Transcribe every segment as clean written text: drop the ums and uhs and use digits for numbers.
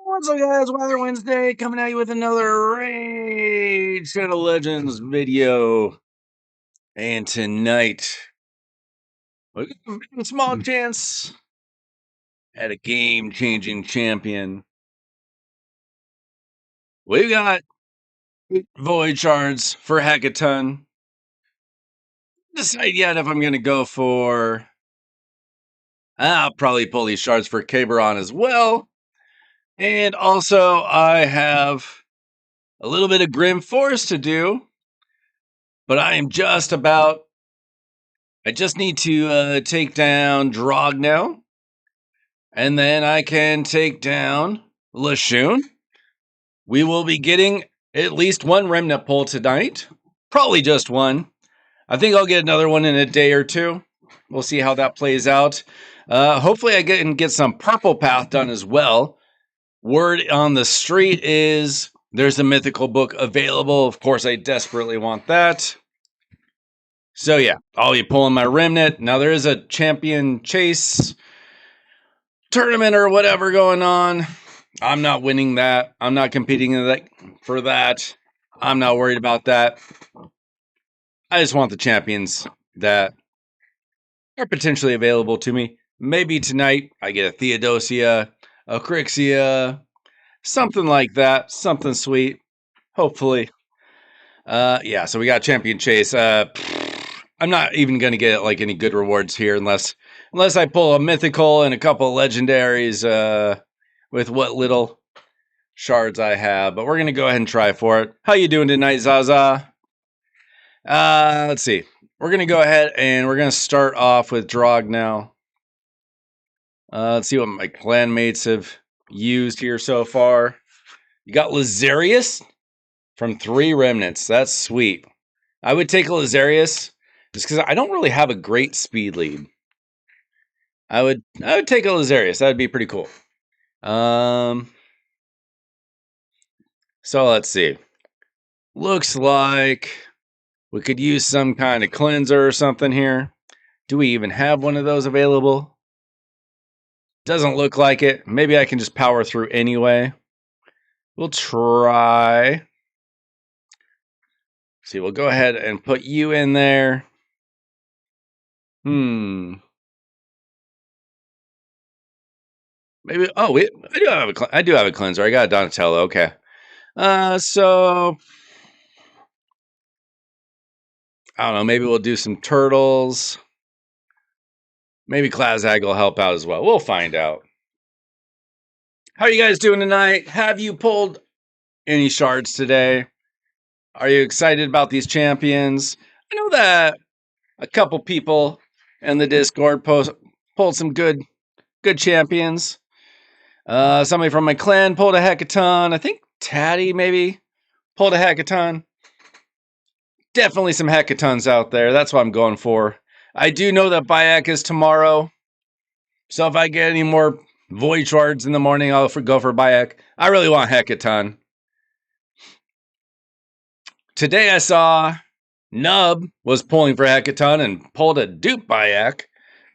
What's up, guys? Weather Wednesday coming at you with another Raid Shadow Legends video. And tonight, we got a small chance at a game-changing champion. We've got Void Shards for Hekaton. Decide yet if I'm going to go for... I'll probably pull these shards for Caberon as well. And also, I have a little bit of Grim Force to do. But I am just about... I just need to take down Drog now. And then I can take down Lashun. We will be getting at least one Remnant pull tonight. Probably just one. I think I'll get another one in a day or two. We'll see how that plays out. Hopefully I can get some Purple Path done as well. Word on the street is there's a mythical book available. Of course, I desperately want that. So yeah, I'll be pulling my Remnant. Now there is a champion chase tournament or whatever going on. I'm not winning that. I'm not competing for that. I'm not worried about that. I just want the champions that are potentially available to me. Maybe tonight I get a Theodosia, a Crixia, something like that. Something sweet. Hopefully. Yeah, so we got champion chase. I'm not even going to get like any good rewards here unless I pull a mythical and a couple of legendaries with what little shards I have. But we're going to go ahead and try for it. How you doing tonight, Zaza? Let's see. We're going to go ahead and we're going to start off with Drog now. Let's see what my clanmates have used here so far. You got Lazarius from 3 Remnants. That's sweet. I would take a Lazarius just because I don't really have a great speed lead. I would take a Lazarius. That would be pretty cool. So let's see. Looks like we could use some kind of cleanser or something here. Do we even have one of those available? Doesn't look like it. Maybe I can just power through anyway. We'll try. See, we'll go ahead and put you in there. Maybe. Oh, I do have a cleanser. I got a Donatello. Okay. So I don't know. Maybe we'll do some turtles. Maybe Klazag will help out as well. We'll find out. How are you guys doing tonight? Have you pulled any shards today? Are you excited about these champions? I know that a couple people in the Discord pulled some good champions. Somebody from my clan pulled a Hekaton. I think Taddy maybe pulled a Hekaton. Definitely some Hekatons out there. That's what I'm going for. I do know that Bayak is tomorrow. So if I get any more Void Shards in the morning, I'll go for Bayak. I really want Hekaton. Today I saw Nub was pulling for Hekaton and pulled a dupe Bayak.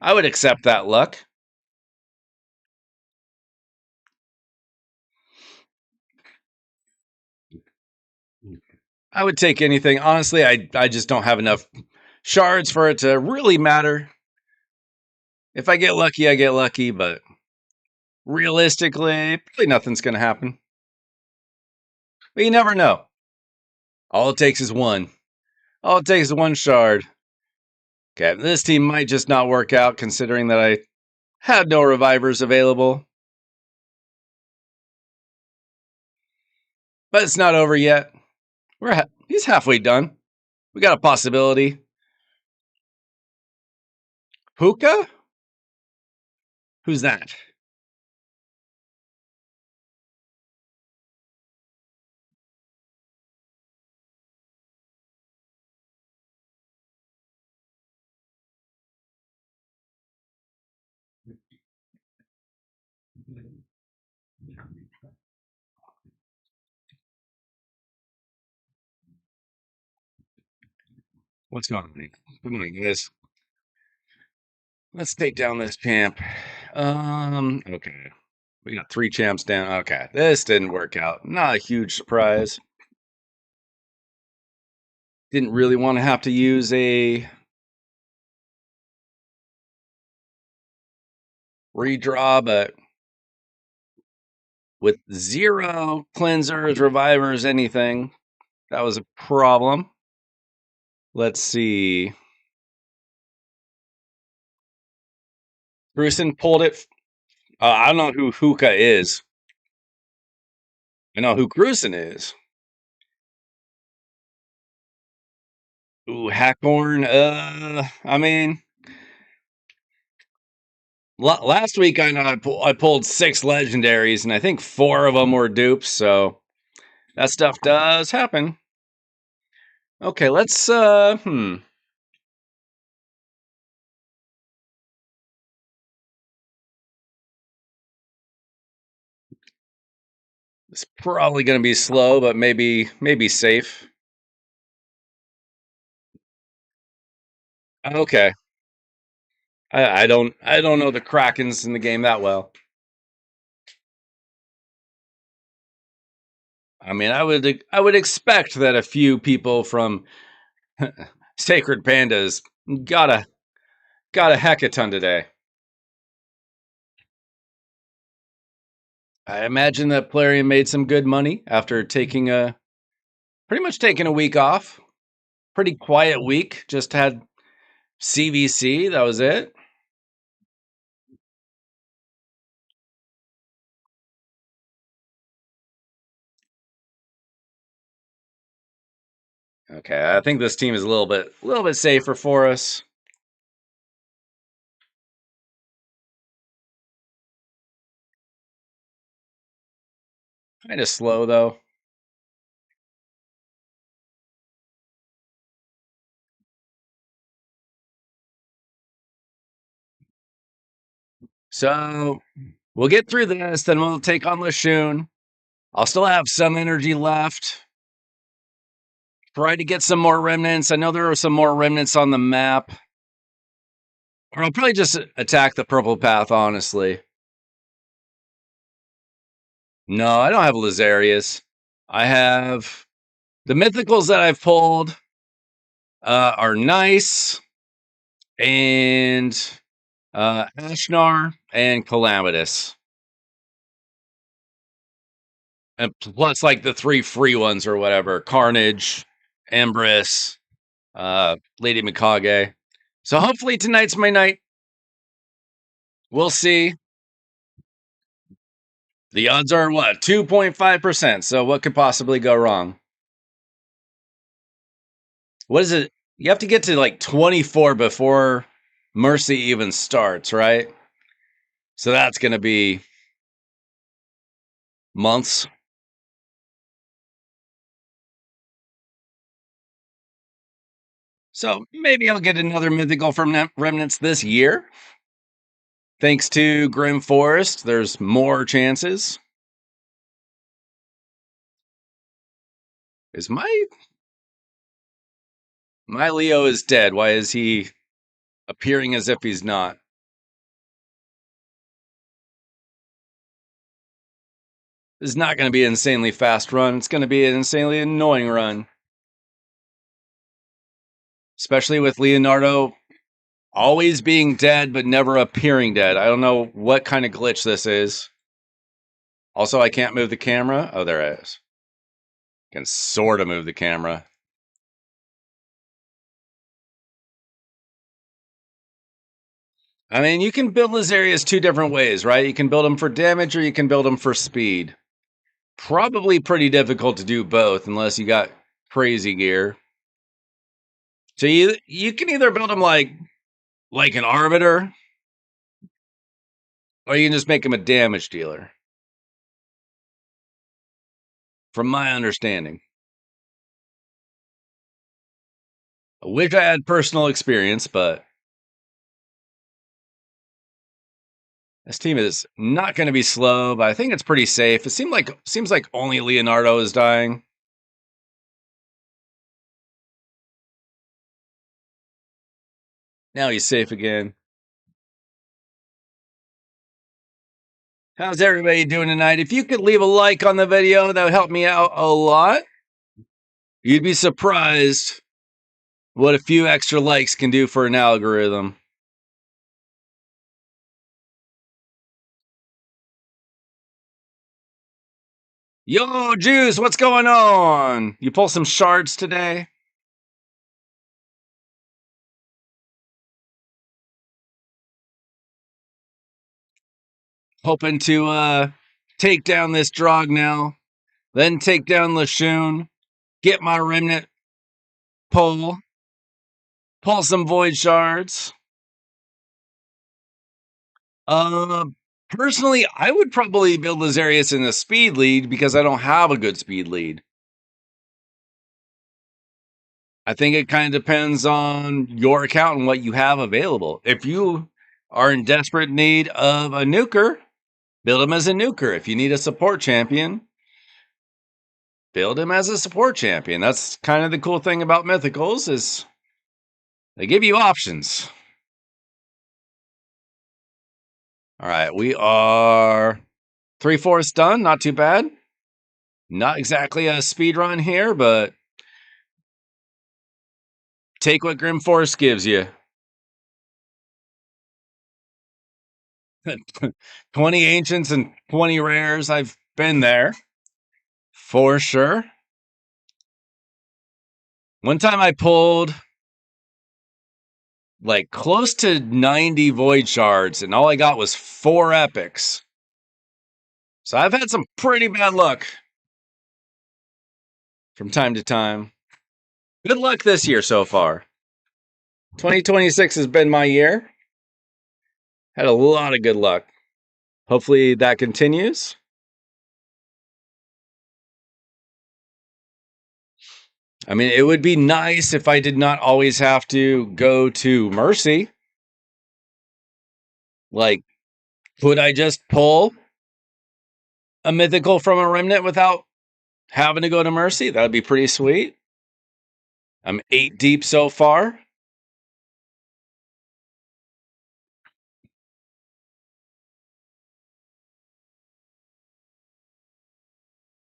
I would accept that luck. I would take anything. Honestly, I just don't have enough shards for it to really matter. If I get lucky, I get lucky, but realistically, probably nothing's going to happen. But you never know. All it takes is one. All it takes is one shard. Okay, this team might just not work out considering that I had no revivers available. But it's not over yet. He's halfway done. We got a possibility. Hookah? Who's that? What's going on? Good morning, guys. Let's take down this champ. Okay. We got 3 champs down. Okay, this didn't work out. Not a huge surprise. Didn't really want to have to use a redraw, but with 0 cleansers, revivers, anything, that was a problem. Let's see. Grusin pulled it. I don't know who Hookah is. I know who Grusin is. Ooh, Hekaton. I mean, last week I know I pulled 6 legendaries, and I think 4 of them were dupes. So that stuff does happen. Okay, let's It's probably going to be slow, but maybe safe. Okay. I don't know the Krakens in the game that well. I mean, I would expect that a few people from Sacred Pandas got a Hekaton today. I imagine that Plarium made some good money after pretty much taking a week off. Pretty quiet week. Just had CVC. That was it. Okay, I think this team is a little bit safer for us. Kind of slow though. So we'll get through this, then we'll take on Lashun. I'll still have some energy left. Try to get some more remnants. I know there are some more remnants on the map. Or I'll probably just attack the purple path, honestly. No, I don't have Lazarius. I have the mythicals that I've pulled are nice, and Ashnar and Calamitous. And plus, like the 3 free ones or whatever: Carnage, Empress, Lady Mikage. So hopefully tonight's my night. We'll see. The odds are what? 2.5%. So what could possibly go wrong? What is it? You have to get to like 24 before Mercy even starts, right? So that's going to be months. So maybe I'll get another mythical from Remnants this year. Thanks to Grim Forest, there's more chances. Is my Leo is dead? Why is he appearing as if he's not? This is not going to be an insanely fast run. It's going to be an insanely annoying run. Especially with Leonardo always being dead but never appearing dead. I don't know what kind of glitch this is. Also, I can't move the camera. Oh, there it is. Can sort of move the camera. I mean, you can build these areas two different ways, right? You can build them for damage or you can build them for speed. Probably pretty difficult to do both unless you got crazy gear. So you can either build them like an arbiter, or you can just make him a damage dealer. From my understanding. I wish I had personal experience, but this team is not going to be slow, but I think it's pretty safe. It seems like only Leonardo is dying. Now he's safe again. How's everybody doing tonight? If you could leave a like on the video, that would help me out a lot. You'd be surprised what a few extra likes can do for an algorithm. Yo, Juice, what's going on? You pull some shards today? Hoping to take down this Drog now, then take down Lashun, get my remnant pull some void shards. Personally, I would probably build Lazarius in a speed lead because I don't have a good speed lead. I think it kind of depends on your account and what you have available. If you are in desperate need of a nuker, build him as a nuker. If you need a support champion, build him as a support champion. That's kind of the cool thing about Mythicals is they give you options. All right, we are 3/4 done. Not too bad. Not exactly a speed run here, but take what Grim Force gives you. 20 ancients and 20 rares. I've been there for sure. One time I pulled like close to 90 void shards, and all I got was 4 epics. So I've had some pretty bad luck from time to time. Good luck this year so far. 2026 has been my year. Had a lot of good luck. Hopefully that continues. I mean, it would be nice if I did not always have to go to Mercy. Like, could I just pull a mythical from a remnant without having to go to Mercy? That would be pretty sweet. I'm 8 deep so far.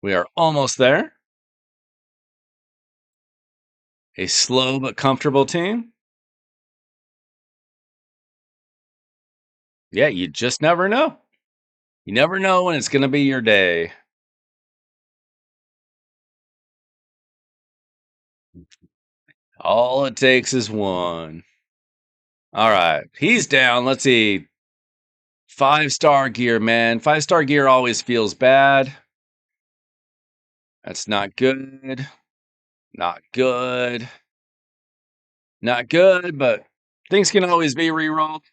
We are almost there. A slow but comfortable team. Yeah, you just never know. You never know when it's going to be your day. All it takes is one. All right, he's down. Let's see. 5-star gear, man. 5-star gear always feels bad. That's not good. Not good. Not good, but things can always be rerolled.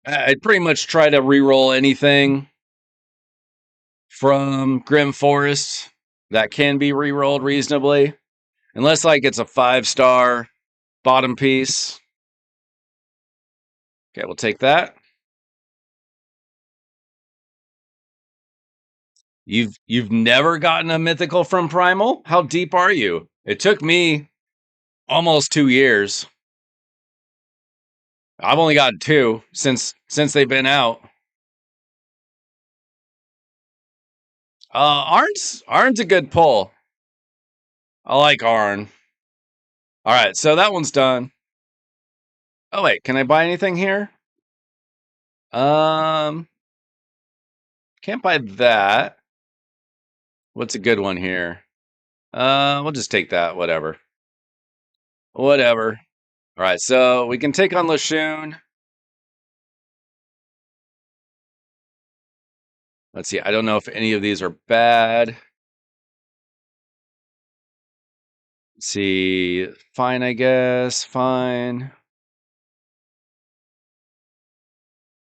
I'd pretty much try to reroll anything from Grim Forest that can be rerolled reasonably. Unless, like, it's a 5-star bottom piece. Okay, we'll take that. You've never gotten a mythical from Primal? How deep are you? It took me almost 2 years. I've only gotten 2 since they've been out. Arn's a good pull. I like Arn. All right, so that one's done. Oh wait, can I buy anything here? Can't buy that. What's a good one here? We'll just take that. Whatever. Whatever. All right, so we can take on Lashun. Let's see. I don't know if any of these are bad. Let's see. Fine, I guess. Fine.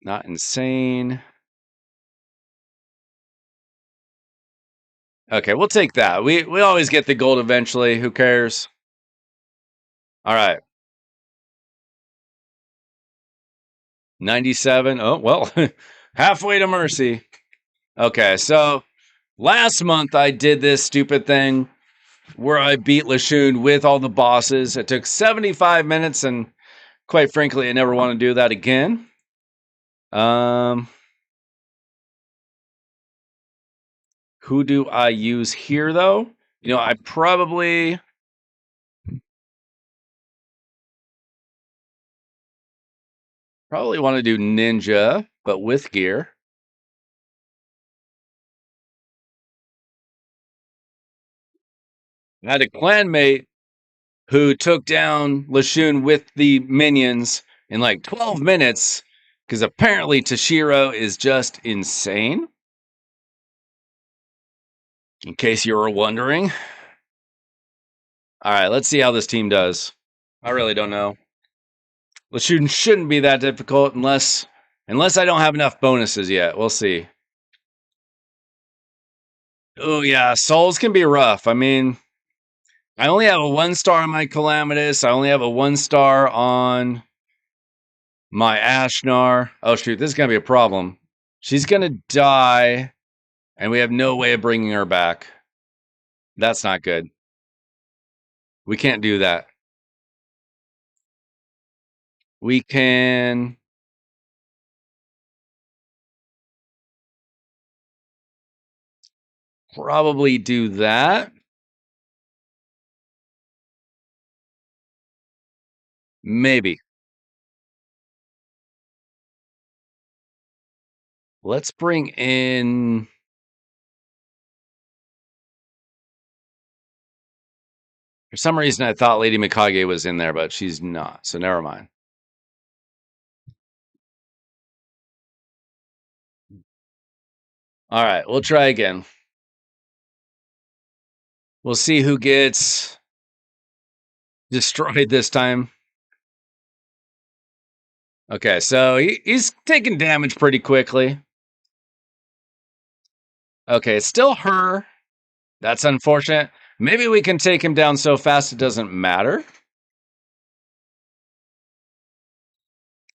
Not insane. Okay, we'll take that. We always get the gold eventually. Who cares? All right. 97. Oh, well, halfway to mercy. Okay, so last month I did this stupid thing where I beat Lashun with all the bosses. It took 75 minutes, and quite frankly, I never want to do that again. Who do I use here, though? You know, I probably want to do Ninja, but with gear. I had a clanmate who took down Lashun with the minions in like 12 minutes, because apparently Toshiro is just insane. In case you were wondering. All right, let's see how this team does. I really don't know. Lashun shouldn't be that difficult unless I don't have enough bonuses yet. We'll see. Oh yeah, souls can be rough. I mean, I only have a 1-star on my Calamitous. I only have a 1-star on my Ashnar. Oh shoot, this is gonna be a problem. She's gonna die, and we have no way of bringing her back. That's not good. We can't do that. We can probably do that. Maybe. Let's bring in... For some reason, I thought Lady Mikage was in there, but she's not, so never mind. All right, we'll try again. We'll see who gets destroyed this time. Okay, so he's taking damage pretty quickly. Okay, it's still her. That's unfortunate. Maybe we can take him down so fast it doesn't matter.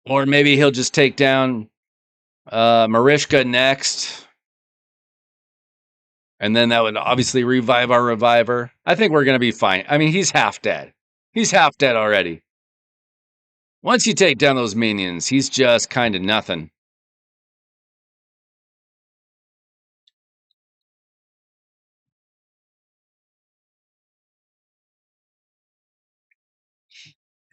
Or maybe he'll just take down Marishka next. And then that would obviously revive our reviver. I think we're going to be fine. I mean, he's half dead. He's half dead already. Once you take down those minions, he's just kind of nothing.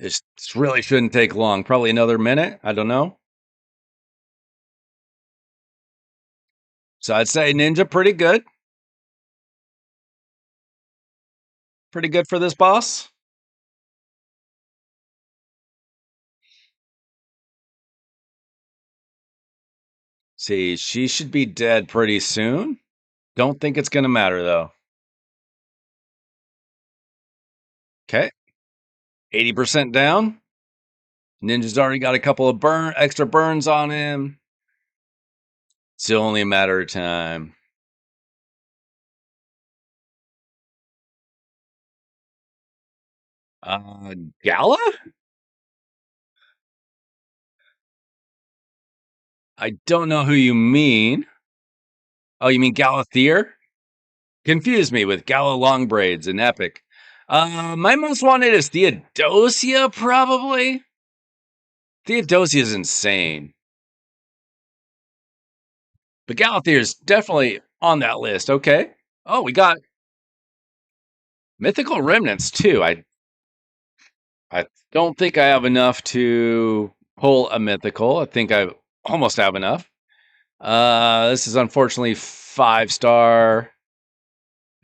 This really shouldn't take long. Probably another minute. I don't know. So I'd say Ninja pretty good. Pretty good for this boss. See, she should be dead pretty soon. Don't think it's going to matter, though. Okay. 80% down. Ninja's already got a couple of extra burns on him. It's only a matter of time. Gala? I don't know who you mean. Oh, you mean Galathier? Confused me with Gala long braids and Epic. My most wanted is Theodosia, probably. Theodosia is insane. But Galathier is definitely on that list. Okay. Oh, we got Mythical Remnants, too. I don't think I have enough to pull a mythical. I think I almost have enough. This is unfortunately 5-star.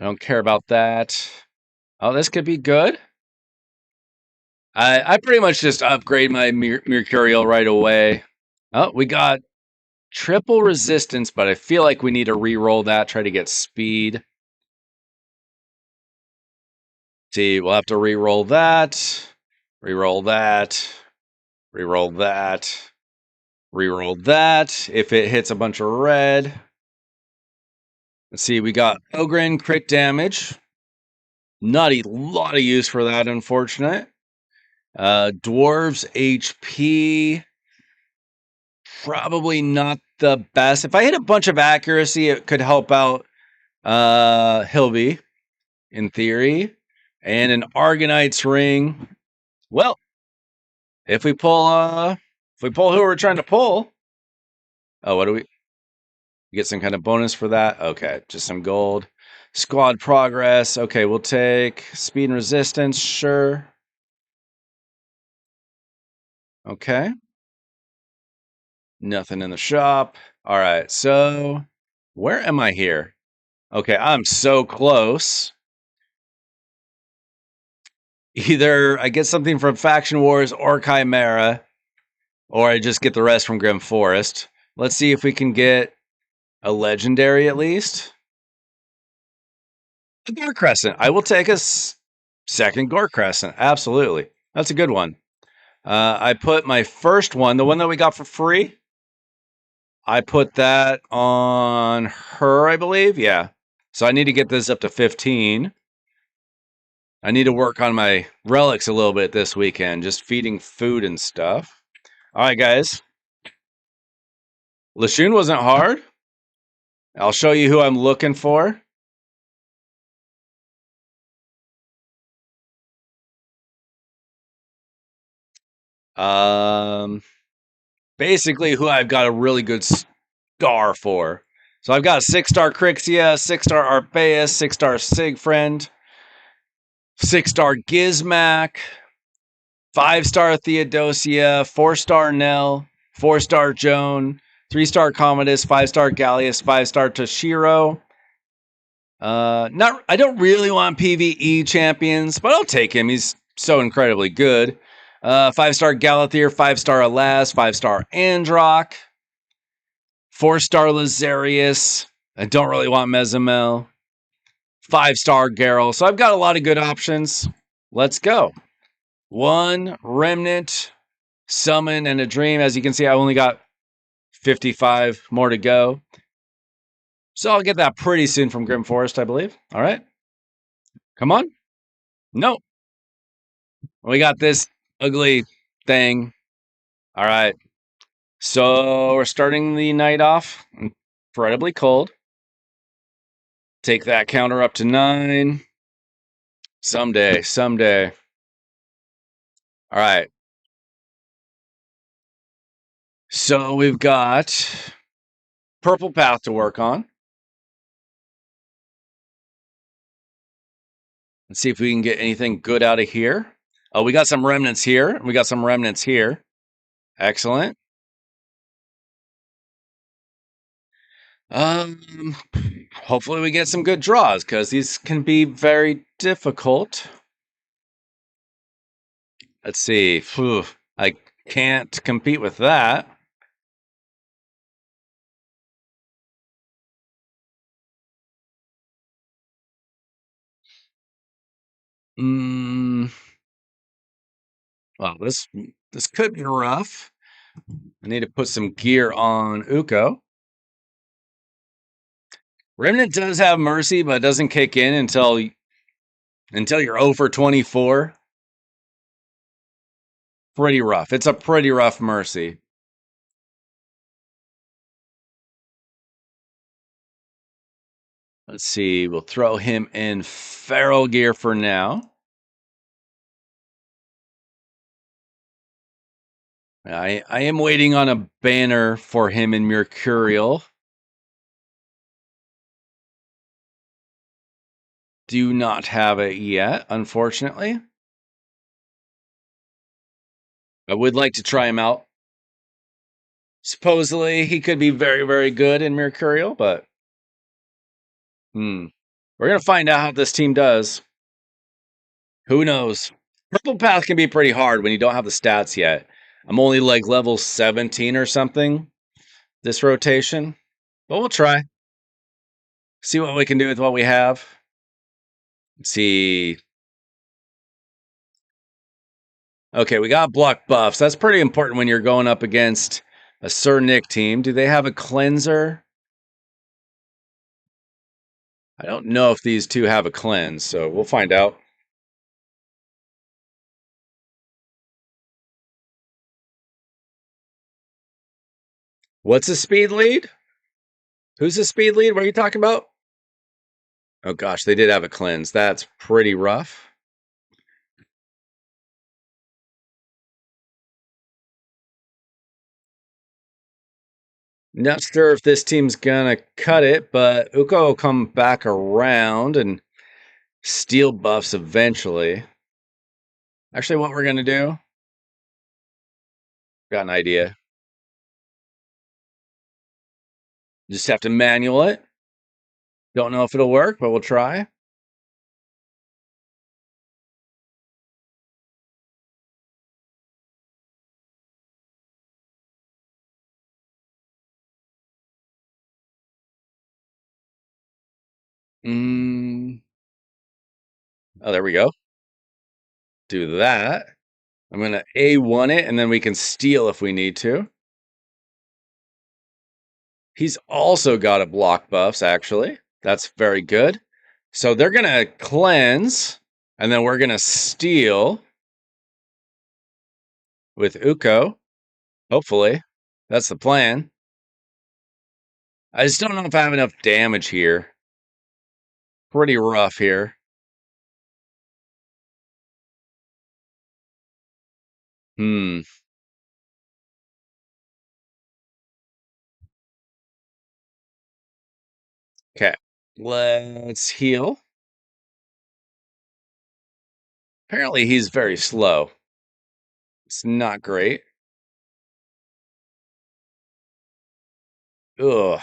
I don't care about that. Oh, this could be good. I pretty much just upgrade my Mercurial right away. Oh, we got triple resistance, but I feel like we need to re-roll that, try to get speed. See, we'll have to re-roll that, re-roll that, re-roll that, re-roll that. If it hits a bunch of red. Let's see, we got Ogren crit damage. Not a lot of use for that, unfortunate. Dwarves HP. Probably not the best. If I hit a bunch of accuracy, it could help out Hilby, in theory. And an Argonite's ring. Well, if we pull who we're trying to pull. Oh, what do we get? Some kind of bonus for that? Okay, just some gold. Squad progress. Okay, we'll take speed and resistance, sure. Okay. Nothing in the shop. All right, so where am I here? Okay, I'm so close. Either I get something from Faction Wars or Chimera, or I just get the rest from Grim Forest. Let's see if we can get a legendary at least. A Gore Crescent. I will take a second Gore Crescent. Absolutely. That's a good one. I put my first one, the one that we got for free. I put that on her, I believe. Yeah. So I need to get this up to 15. I need to work on my relics a little bit this weekend, just feeding food and stuff. All right, guys. Lashun wasn't hard. I'll show you who I'm looking for. Basically who I've got a really good star for. So I've got 6-star Crixia, 6-star Arpeus, 6-star Sigfriend, 6-star Gizmak, 5-star Theodosia, 4-star Nell, 4-star Joan, 3-star Commodus, 5-star Gallius, 5-star Toshiro. I don't really want PvE champions, but I'll take him. He's so incredibly good. 5-star Galathier, 5-star Alas, 5-star Androck, 4-star Lazarius. I don't really want Mezamel. 5-star Geralt. So I've got a lot of good options. Let's go. 1 Remnant, Summon, and a Dream. As you can see, I only got 55 more to go. So I'll get that pretty soon from Grim Forest, I believe. All right. Come on. Nope. We got this ugly thing. All right. So we're starting the night off. Incredibly cold. Take that counter up to 9. Someday. All right. So we've got Purple Path to work on. Let's see if we can get anything good out of here. Oh, we got some remnants here. We got some remnants here. Excellent. Hopefully we get some good draws, because these can be very difficult. Let's see. Whew, I can't compete with that. Well, this could be rough. I need to put some gear on Uko. Remnant does have mercy, but it doesn't kick in until you're over 24. Pretty rough. It's a pretty rough mercy. Let's see. We'll throw him in feral gear for now. I am waiting on a banner for him in Mercurial. Do not have it yet, unfortunately. I would like to try him out. Supposedly, he could be very, very good in Mercurial, but we're gonna find out how this team does. Who knows? Purple Path can be pretty hard when you don't have the stats yet. I'm only like level 17 or something this rotation, but we'll try. See what we can do with what we have. Let's see. Okay, we got block buffs. That's pretty important when you're going up against a Sir Nick team. Do they have a cleanser? I don't know if these two have a cleanse, so we'll find out. What's a speed lead? Who's a speed lead? What are you talking about? Oh gosh, they did have a cleanse. That's pretty rough. Not sure if this team's gonna cut it, but Uko will come back around and steal buffs eventually. Actually, what we're gonna do? Got an idea. Just have to manual it. Don't know if it'll work, but we'll try. Mm. Oh, there we go. Do that. I'm gonna A1 it, and then we can steal if we need to. He's also got a block buffs, actually. That's very good. So they're gonna cleanse, and then we're gonna steal with Uko. Hopefully. That's the plan. I just don't know if I have enough damage here. Pretty rough here. Hmm. Okay. Let's heal. Apparently he's very slow. It's not great. Ugh.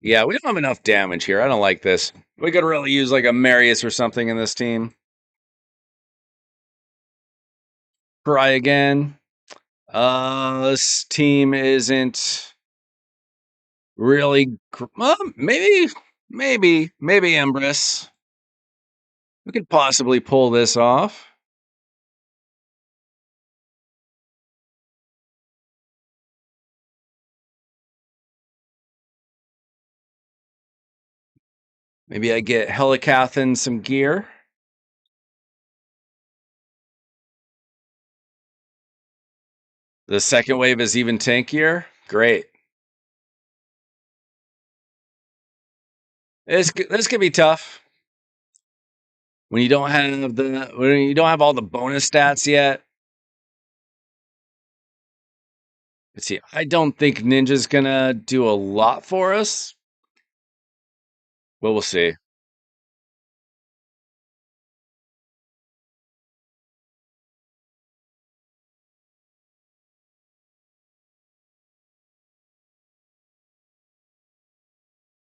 Yeah, we don't have enough damage here. I don't like this. We could really use like a Marius or something in this team. Try again. This team isn't really. Well, maybe Empress. We could possibly pull this off. Maybe I get Hekaton some gear. The second wave is even tankier. Great. This could be tough when you don't have all the bonus stats yet. Let's see. I don't think Ninja's gonna do a lot for us, but we'll see.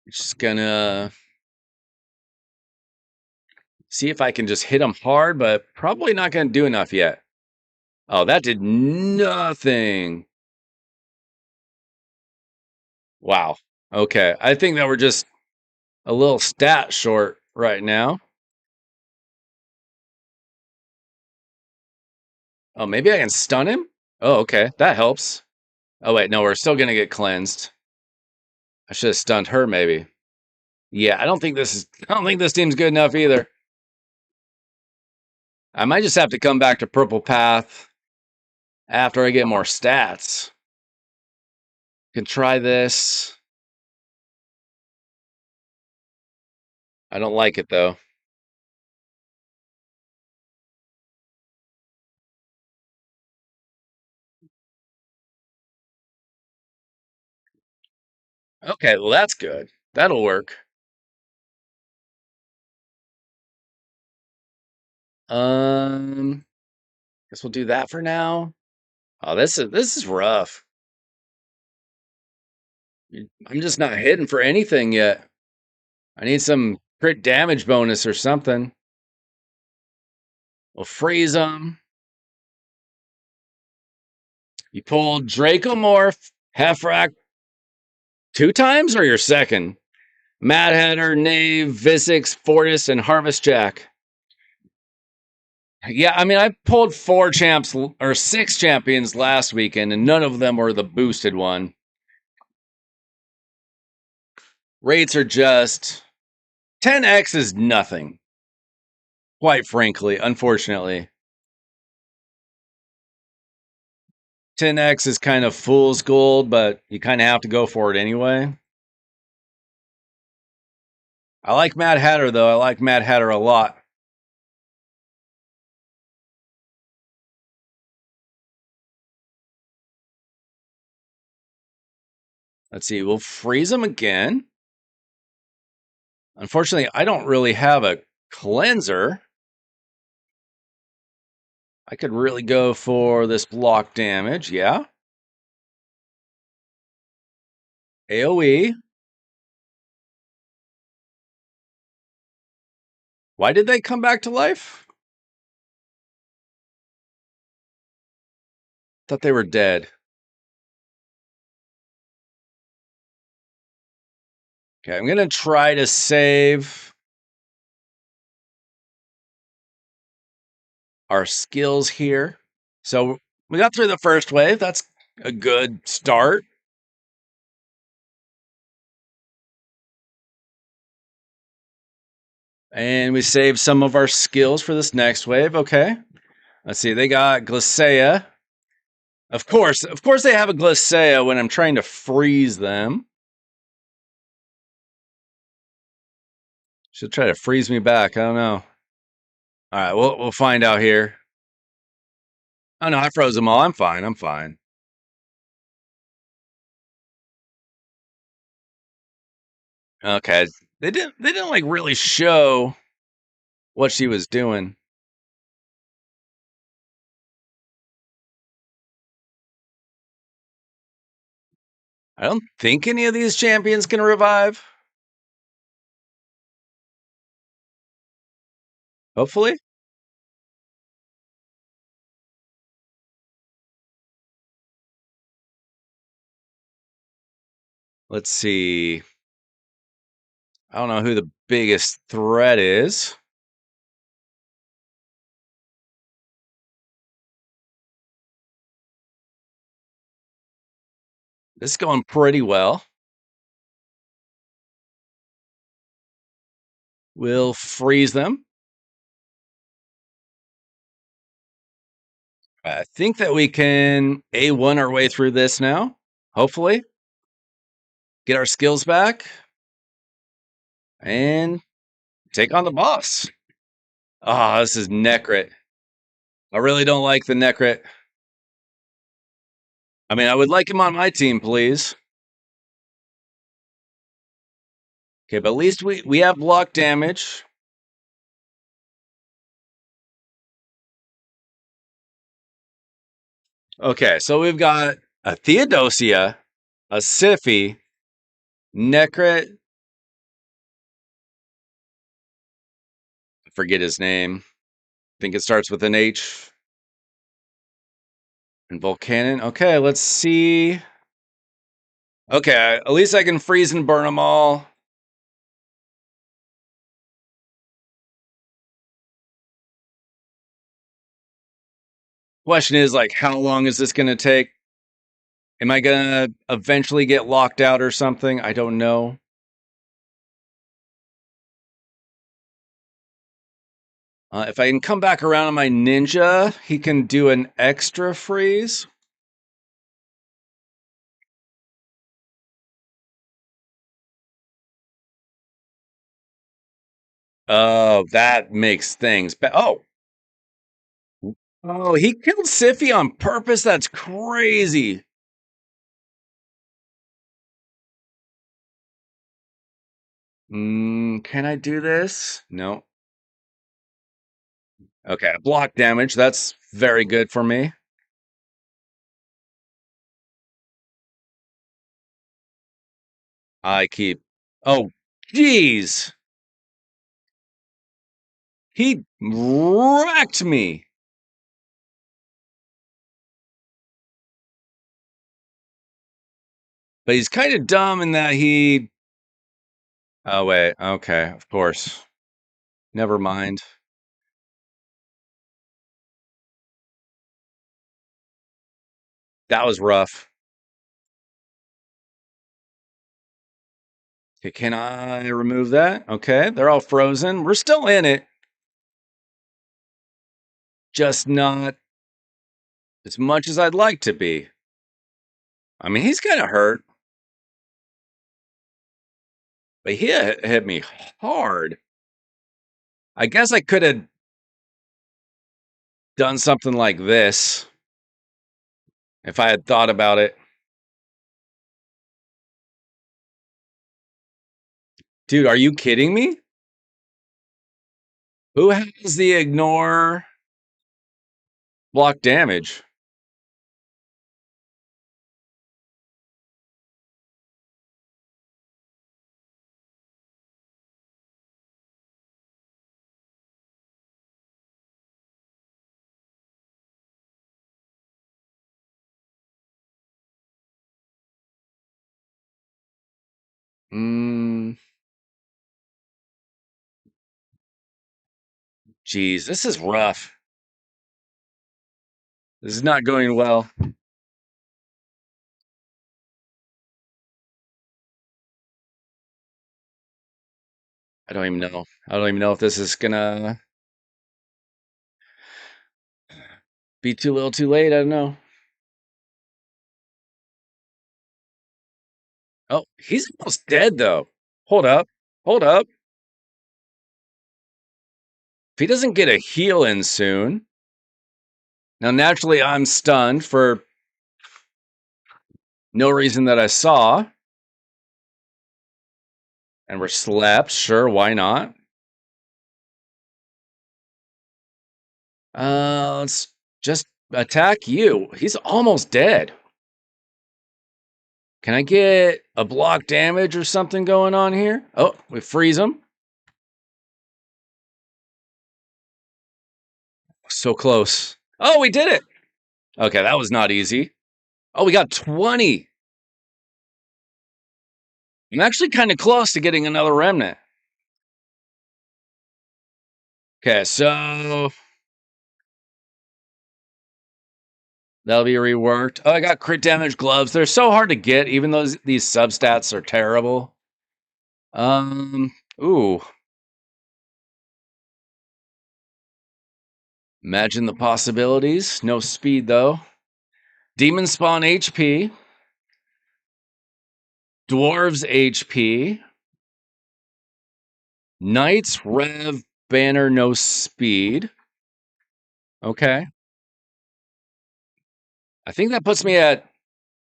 Just gonna see if I can just hit him hard, but probably not gonna do enough yet. Oh, that did nothing. Wow. Okay. I think that we're just a little stat short right now. Oh, maybe I can stun him? Oh, okay. That helps. Oh, wait. No, we're still going to get cleansed. I should have stunned her, maybe. Yeah, I don't think this team's good enough either. I might just have to come back to Purple Path after I get more stats. Can try this. I don't like it, though. Okay, well, that's good. That'll work. Um, guess we'll do that for now. Oh, this is rough. I'm just not hitting for anything yet. I need some crit damage bonus or something. We'll freeze them. You pulled Dracomorph, Heffrack 2 times or your second? Mad Hatter, Knave, Visix, Fortis, and Harvest Jack. Yeah, I mean, I pulled 4 champs or 6 champions last weekend, and none of them were the boosted one. Rates are just 10x is nothing. Quite frankly, unfortunately. 10x is kind of fool's gold, but you kind of have to go for it anyway. I like Mad Hatter, though. I like Mad Hatter a lot. Let's see. We'll freeze him again. Unfortunately, I don't really have a cleanser. I could really go for this block damage. Yeah. AoE. Why did they come back to life? Thought they were dead. Okay, I'm going to try to save our skills here. So we got through the first wave. That's a good start. And we saved some of our skills for this next wave. Okay. Let's see. They got Glacea. Of course they have a Glacea when I'm trying to freeze them. Should try to freeze me back. I don't know. All right, we'll find out here. Oh no, I froze them all. I'm fine. I'm fine. Okay. They didn't like really show what she was doing. I don't think any of these champions can revive. Hopefully. Let's see. I don't know who the biggest threat is. This is going pretty well. We'll freeze them. I think that we can A1 our way through this now. Hopefully. Get our skills back. And take on the boss. Ah, this is Necrit. I really don't like the Necrit. I mean, I would like him on my team, please. Okay, but at least we have block damage. Okay, so we've got a Theodosia, a Siphi, Necrit. I forget his name. I think it starts with an H. And Volcanon. Okay, let's see. Okay, at least I can freeze and burn them all. Question is, like, how long is this going to take? Am I going to eventually get locked out or something? I don't know. If I can come back around on my ninja, he can do an extra freeze. Oh, that makes things better. Oh, he killed Siphi on purpose? That's crazy. Can I do this? No. Okay, block damage. That's very good for me. I keep. Oh, jeez. He wrecked me. But he's kind of dumb in that he. Oh, wait. Okay. Of course. Never mind. That was rough. Okay, can I remove that? Okay. They're all frozen. We're still in it. Just not as much as I'd like to be. I mean, he's kind of hurt. But he hit me hard. I guess I could have done something like this if I had thought about it. Dude, are you kidding me? Who has the ignore block damage? Mm, geez, this is rough. This is not going well. I don't even know. I don't even know if this is gonna be too little too late. I don't know. Oh, he's almost dead though. Hold up. Hold up. If he doesn't get a heal in soon. Now, naturally, I'm stunned for no reason that I saw. And we're slept. Sure, why not? Let's just attack you. He's almost dead. Can I get a block damage or something going on here? Oh, we freeze him. So close. Oh, we did it. Okay, that was not easy. Oh, we got 20. I'm actually kind of close to getting another remnant. Okay, so that'll be reworked. Oh, I got crit damage gloves. They're so hard to get, even though these substats are terrible. Ooh. Imagine the possibilities. No speed, though. Demon Spawn HP. Dwarves HP. Knights Rev Banner no speed. Okay. I think that puts me at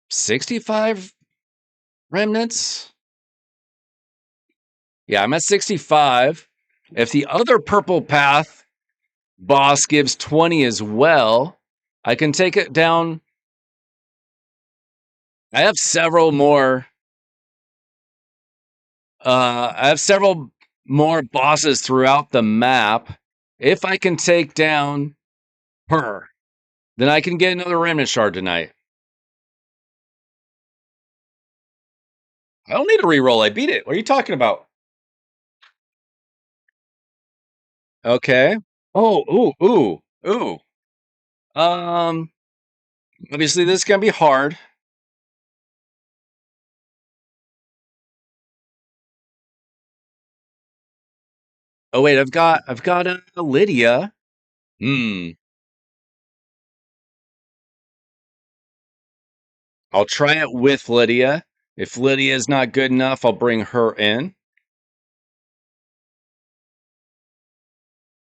65 remnants. Yeah, I'm at 65. If the other purple path boss gives 20 as well, I can take it down. I have several more. I have several more bosses throughout the map. If I can take down her, then I can get another remnant shard tonight. I don't need a reroll. I beat it. What are you talking about? Okay. Oh, ooh. Um, Obviously this is gonna be hard. Oh wait, I've got a Lydia. Hmm. I'll try it with Lydia. If Lydia is not good enough, I'll bring her in.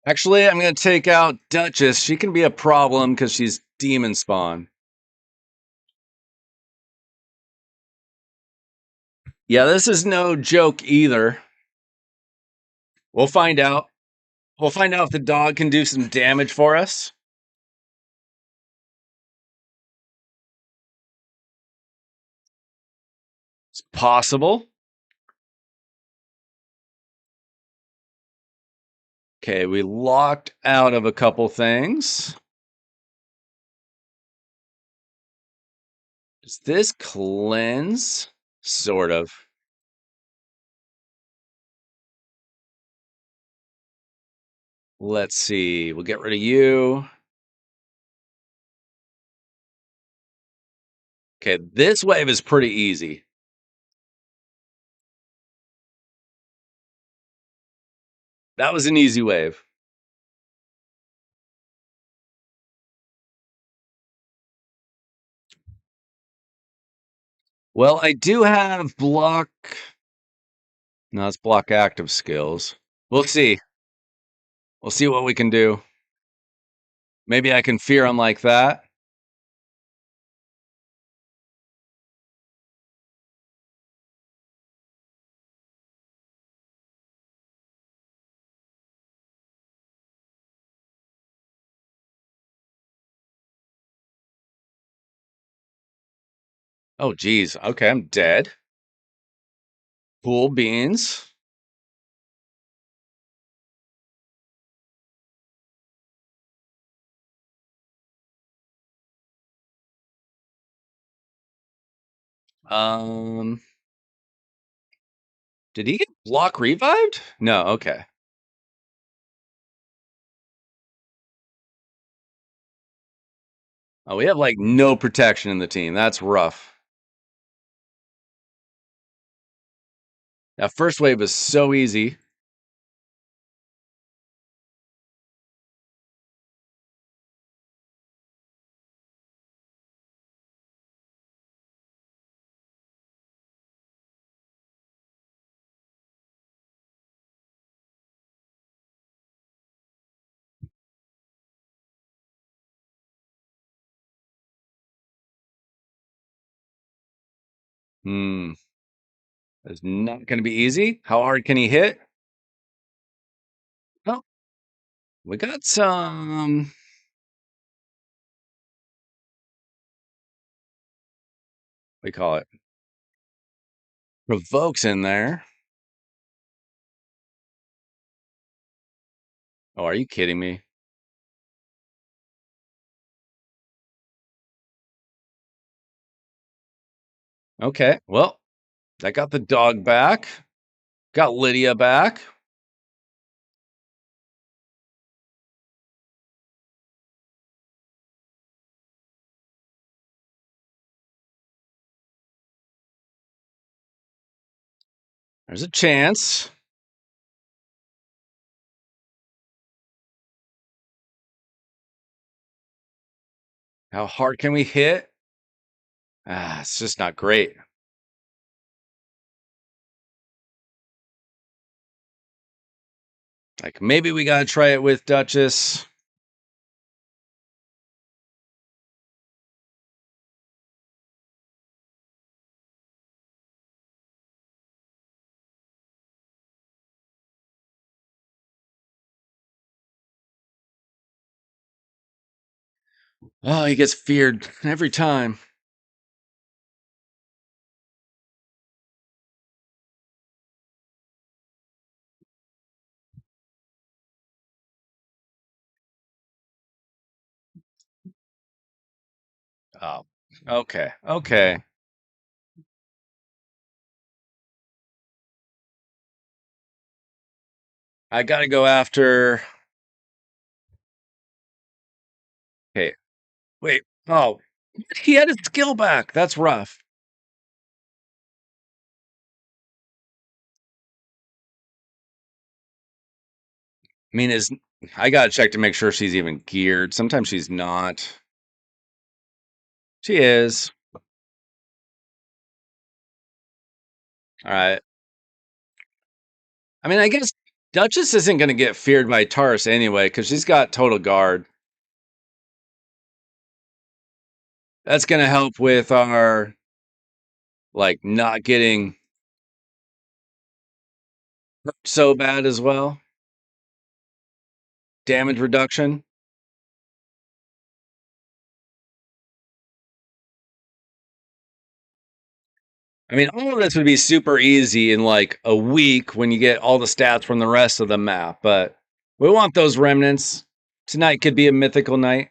Actually, I'm gonna take out Duchess. She can be a problem because she's demon spawn. Yeah, this is no joke either. We'll find out. We'll find out if the dog can do some damage for us. It's possible. Okay, we locked out of a couple things. Does this cleanse? Sort of. Let's see. We'll get rid of you. Okay, this wave is pretty easy. That was an easy wave. Well, I do have block. No, it's block active skills. We'll see. We'll see what we can do. Maybe I can fear him like that. Oh, geez. Okay, I'm dead. Cool beans. Um, did he get block revived? No, okay. Oh, we have like no protection in the team. That's rough. That first wave was so easy. Hmm. It's not going to be easy. How hard can he hit? Oh, we got some. We call it provokes in there. Oh, are you kidding me? Okay, well, I got the dog back. Got Lydia back. There's a chance. How hard can we hit? Ah, it's just not great. Like maybe we gotta try it with Duchess. Oh, he gets feared every time. Oh, okay, okay. I gotta go after. Okay, wait. Oh, he had his skill back. That's rough. I mean, is I gotta check to make sure she's even geared. Sometimes she's not. She is. All right. I mean, I guess Duchess isn't gonna get feared by Taurus anyway because she's got total guard. That's gonna help with our like not getting hurt so bad as well. Damage reduction. I mean, all of this would be super easy in like a week when you get all the stats from the rest of the map, but We want those remnants. Tonight could be a mythical night.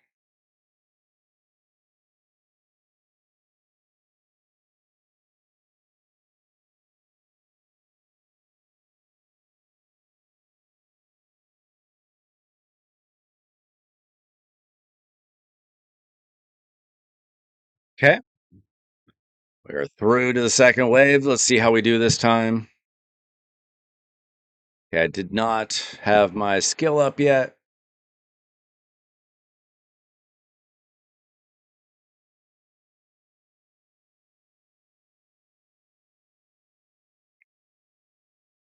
Okay. We're through to the second wave. Let's see how we do this time. Okay, I did not have my skill up yet.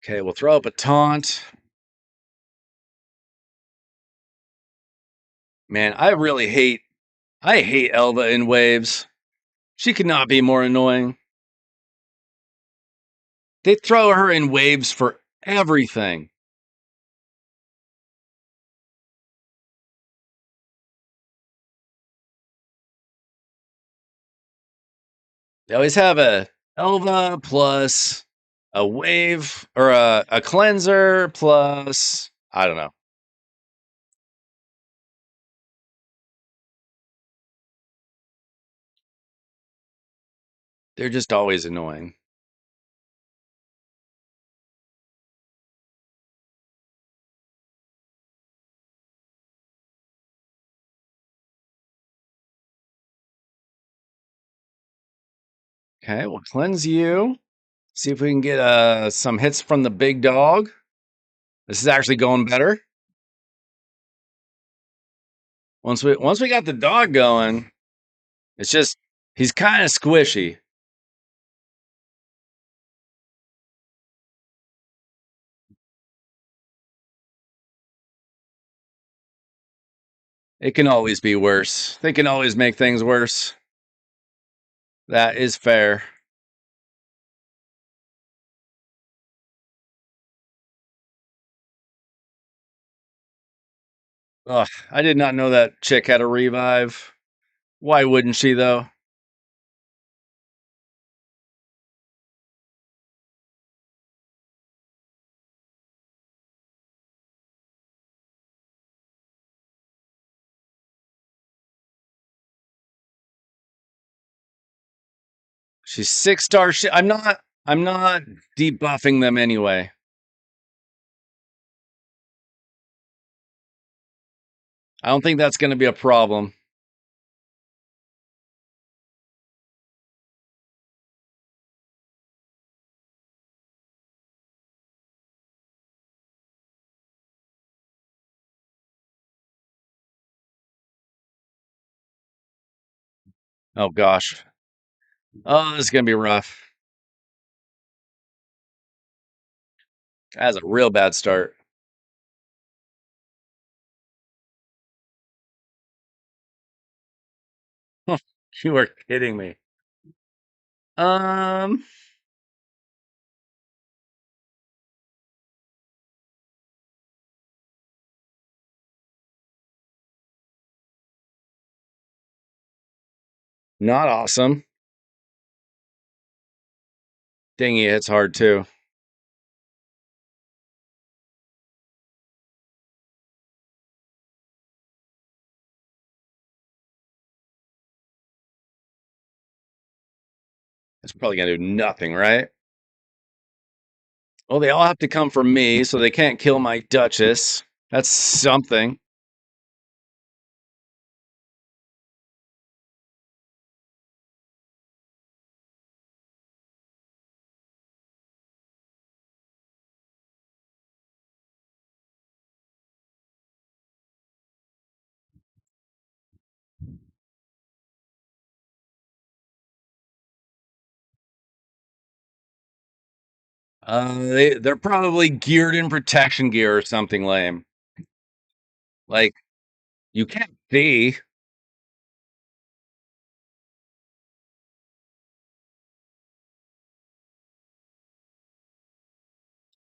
Okay, we'll throw up a taunt. Man, I hate Elva in waves. She could not be more annoying. They throw her in waves for everything. They always have a Elva plus a wave or a cleanser plus, I don't know. They're just always annoying. Okay, we'll cleanse you. See if we can get some hits from the big dog. This is actually going better. Once we got the dog going, it's just he's kind of squishy. It can always be worse. They can always make things worse. That is fair. Ugh, I did not know that chick had a revive. Why wouldn't she, though? She's 6-star. I'm not debuffing them anyway. I don't think that's going to be a problem. Oh, gosh. Oh, this is going to be rough. That's a real bad start. You are kidding me. Um, Not awesome. Dingy hits hard too. It's probably going to do nothing, right? Well, they all have to come from me, so they can't kill my Duchess. That's something. They're probably geared in protection gear or something lame. Like, you can't see.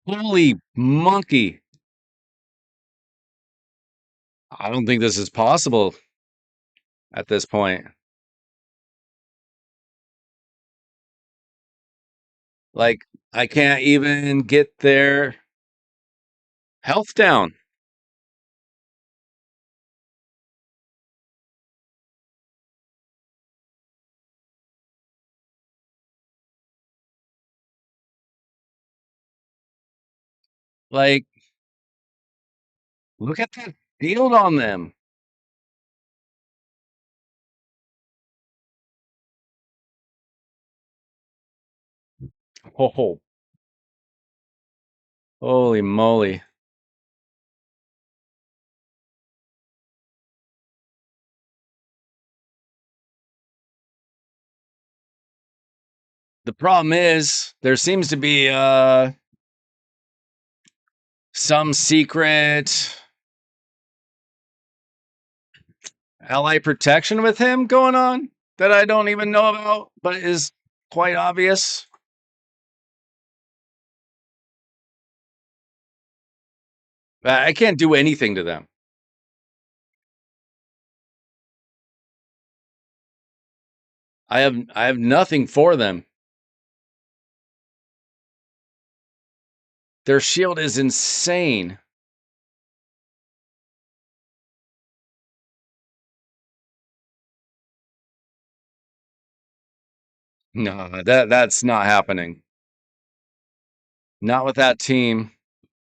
Holy monkey. I don't think this is possible at this point. Like, I can't even get their health down. Like, look at that field on them. Oh, holy moly. The problem is there seems to be some secret ally protection with him going on that I don't even know about, but is quite obvious. I can't do anything to them. I have nothing for them. Their shield is insane. No, that's not happening. Not with that team.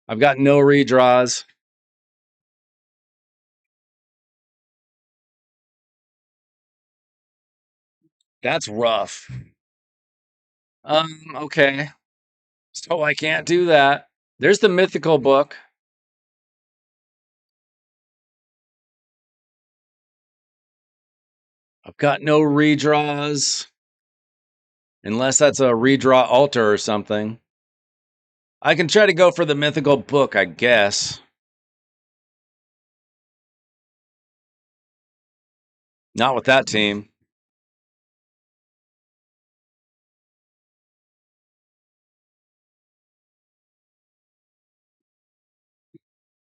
I've got no redraws. That's rough. Okay. So I can't do that. There's the mythical book. I've got no redraws. Unless that's a redraw altar or something. I can try to go for the mythical book, I guess. Not with that team.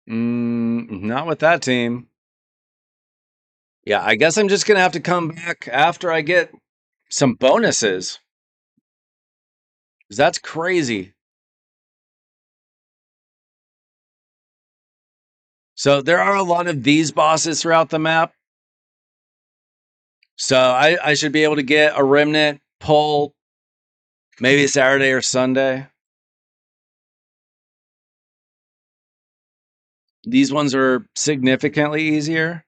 Not with that team. Yeah, I guess I'm just going to have to come back after I get some bonuses. 'Cause that's crazy. So there are a lot of these bosses throughout the map. So I should be able to get a remnant pull maybe Saturday or Sunday. These ones are significantly easier.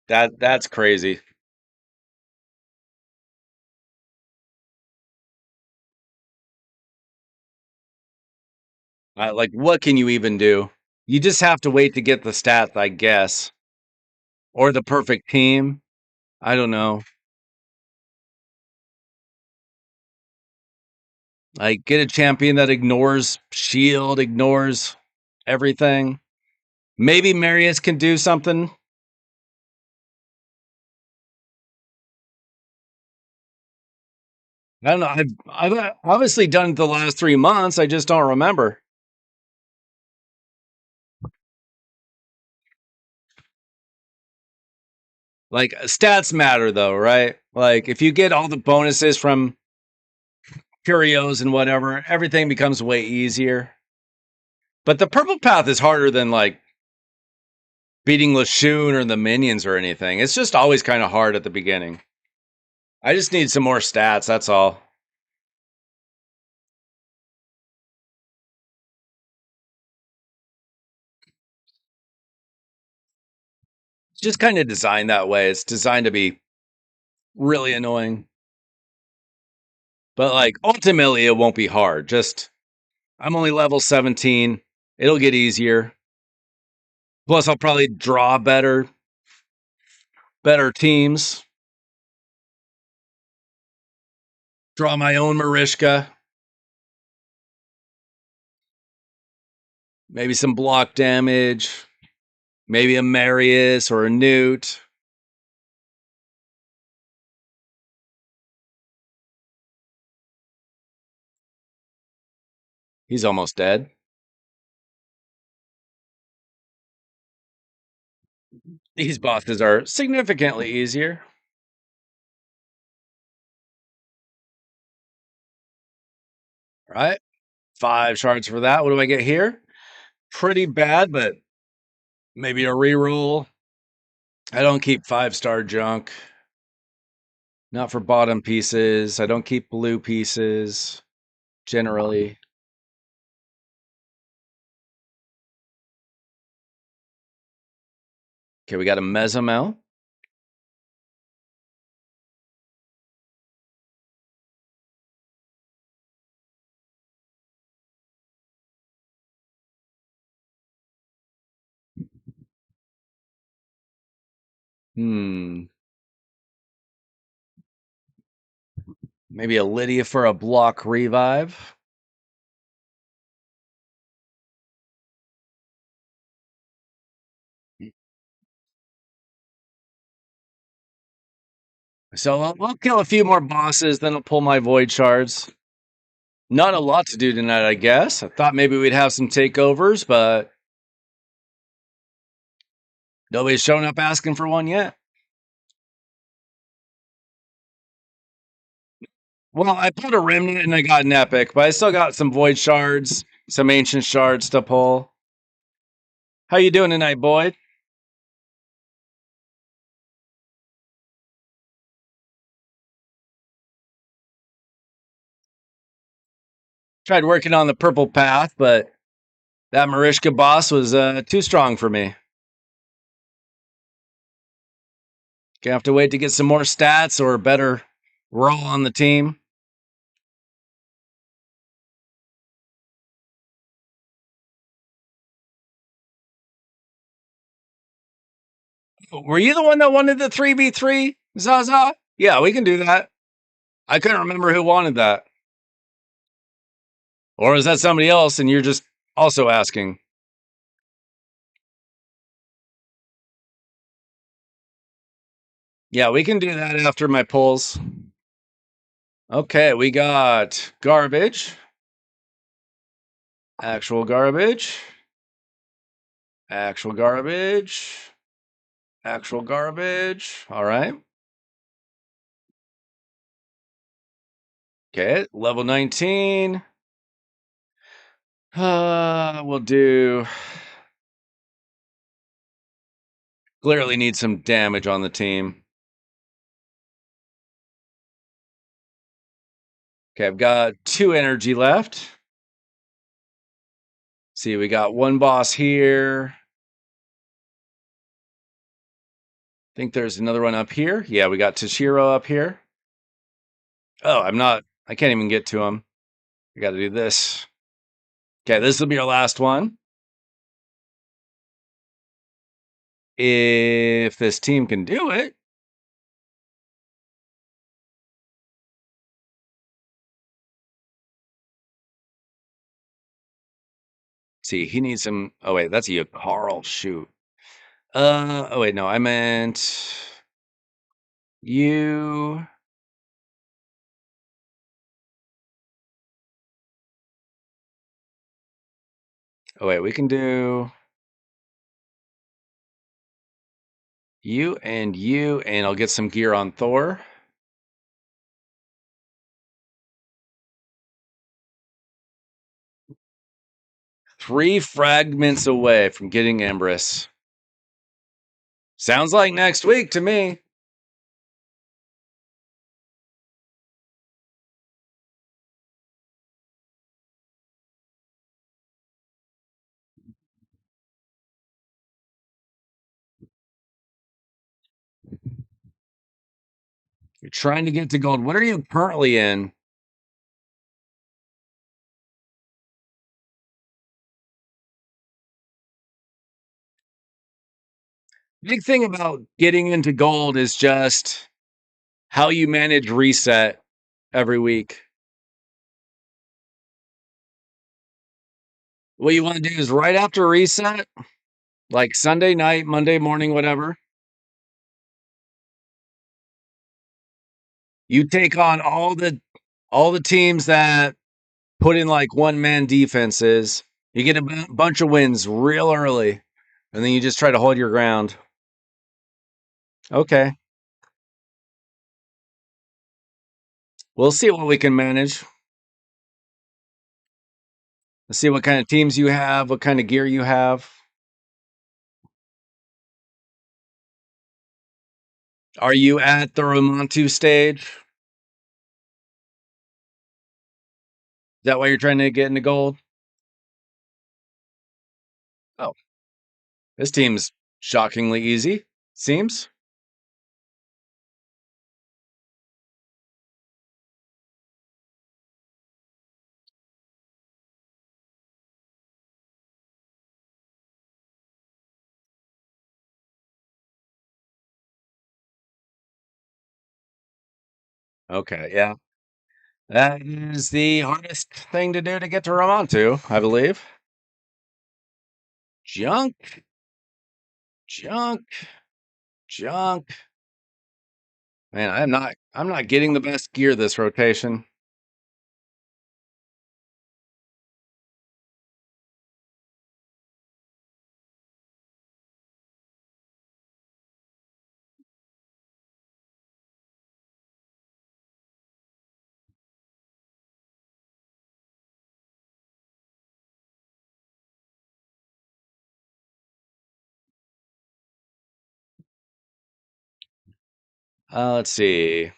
That's crazy. Like, what can you even do? You just have to wait to get the stats, I guess, or the perfect team. I don't know. Like, get a champion that ignores shield, ignores everything. Maybe Marius can do something. I don't know. I've obviously done it the last 3 months. I just don't remember. Like stats matter though, right? Like if you get all the bonuses from curios and whatever, everything becomes way easier. But the purple path is harder than like beating Lashun or the minions or anything. It's just always kind of hard at the beginning. I just need some more stats, that's all. It's just kind of designed that way. It's designed to be really annoying. But like ultimately it won't be hard. Just I'm only level 17. It'll get easier. Plus I'll probably draw better teams. Draw my own Marishka. Maybe some block damage. Maybe a Marius or a Newt. He's almost dead. These bosses are significantly easier. All right. 5 shards for that. What do I get here? Pretty bad, but maybe a reroll. I don't keep 5-star junk. Not for bottom pieces. I don't keep blue pieces generally. Okay, we got a Mesomel. Maybe a Lydia for a block revive. So I'll kill a few more bosses, then I'll pull my void shards. Not a lot to do tonight, I guess. I thought maybe we'd have some takeovers, but nobody's shown up asking for one yet. Well, I pulled a remnant and I got an epic, but I still got some void shards, some ancient shards to pull. How you doing tonight, Boyd? Tried working on the purple path, but that Marishka boss was too strong for me. Gonna have to wait to get some more stats or a better role on the team. Were you the one that wanted the 3v3, Zaza? Yeah, we can do that. I couldn't remember who wanted that. Or is that somebody else and you're just also asking? Yeah, we can do that after my pulls. Okay, we got garbage. Actual garbage. Actual garbage. Actual garbage. All right. Okay, level 19. We'll do. Clearly need some damage on the team. Okay, I've got 2 energy left. See, we got one boss here. I think there's another one up here. Yeah, we got Toshiro up here. Oh, I can't even get to him. I got to do this. Okay, this will be our last one. If this team can do it. See, he needs some. Oh, wait, that's a Carl. Shoot. Oh, wait, no, I meant you. Oh, wait, we can do you, and I'll get some gear on Thor. Three fragments away from getting Empress. Sounds like next week to me. You're trying to get to gold. What are you currently in? Big thing about getting into gold is just how you manage reset every week. What you want to do is right after reset, like Sunday night, Monday morning, whatever, you take on all the teams that put in like one man defenses. You get a bunch of wins real early, and then you just try to hold your ground. Okay. We'll see what we can manage. Let's see what kind of teams you have, what kind of gear you have. Are you at the Romantu stage? Is that why you're trying to get into gold? Oh, this team's shockingly easy, seems. Okay, yeah. That is the hardest thing to do to get to Romantu, I believe. Junk, junk, junk. Man, I'm not getting the best gear this rotation. Let's see.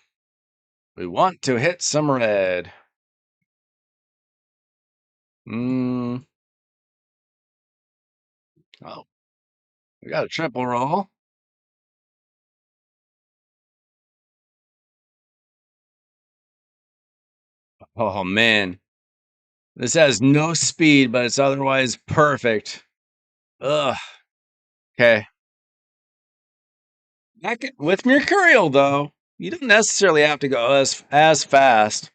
We want to hit some red. Mm, oh, we got a triple roll. Oh man, this has no speed, but it's otherwise perfect. Ugh. Okay. With Mercurial though, you don't necessarily have to go as fast.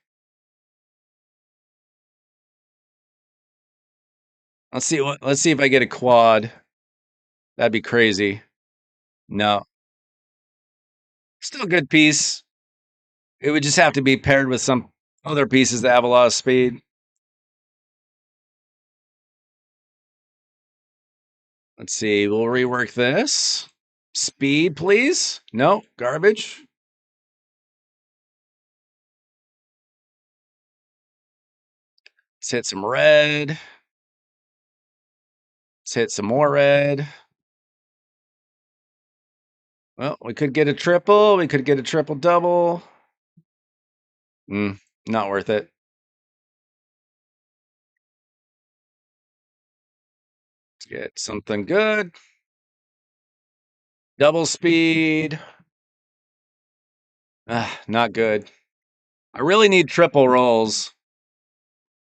Let's see if I get a quad. That'd be crazy. No, still a good piece. It would just have to be paired with some other pieces that have a lot of speed. Let's see. We'll rework this. Speed, please. No, garbage. Let's hit some red. Let's hit some more red. Well, we could get a triple. We could get a triple double. Not worth it. Let's get something good. Double speed. Not good. I really need triple rolls.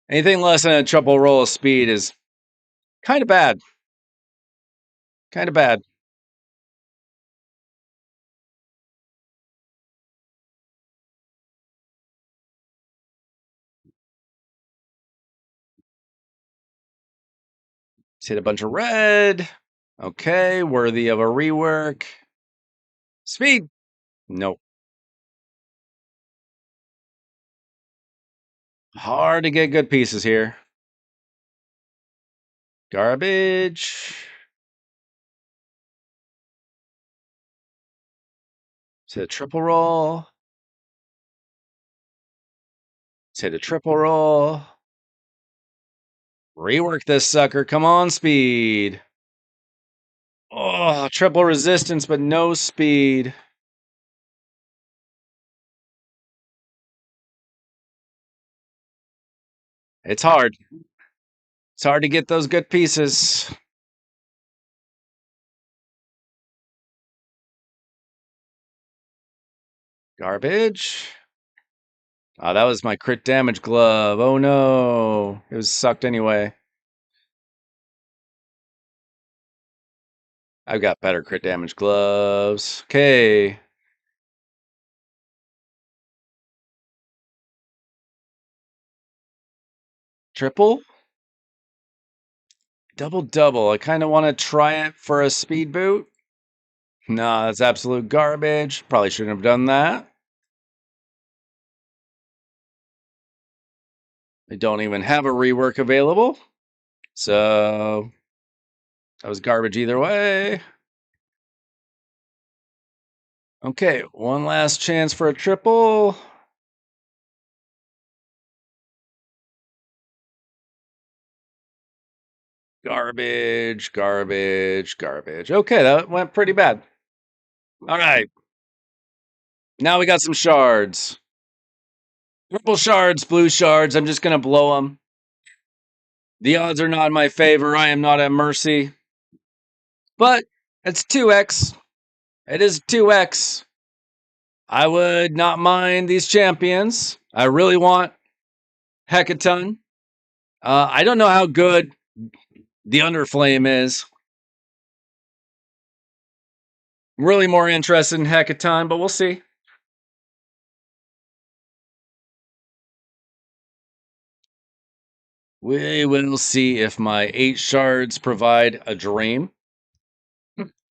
Anything less than a triple roll of speed is kind of bad. Kind of bad. Let's hit a bunch of red. Okay, worthy of a rework. Speed. Nope. Hard to get good pieces here. Garbage. Let's hit a triple roll. Let's hit a triple roll. Rework this sucker. Come on, speed. Oh, triple resistance, but no speed. It's hard. It's hard to get those good pieces. Garbage. Oh, that was my crit damage glove. Oh no. It was sucked anyway. I've got better crit damage gloves. Okay. Triple? Double double. I kind of want to try it for a speed boot. No, that's absolute garbage. Probably shouldn't have done that. They don't even have a rework available. So that was garbage either way. Okay, one last chance for a triple. Garbage, garbage, garbage. Okay, that went pretty bad. All right. Now we got some shards. Purple shards, blue shards. I'm just going to blow them. The odds are not in my favor. I am not at mercy. But it's 2x. It is 2x. I would not mind these champions. I really want Hekaton. I don't know how good the Underflame is. I'm really more interested in Hekaton, but we'll see. We will see if my 8 shards provide a dream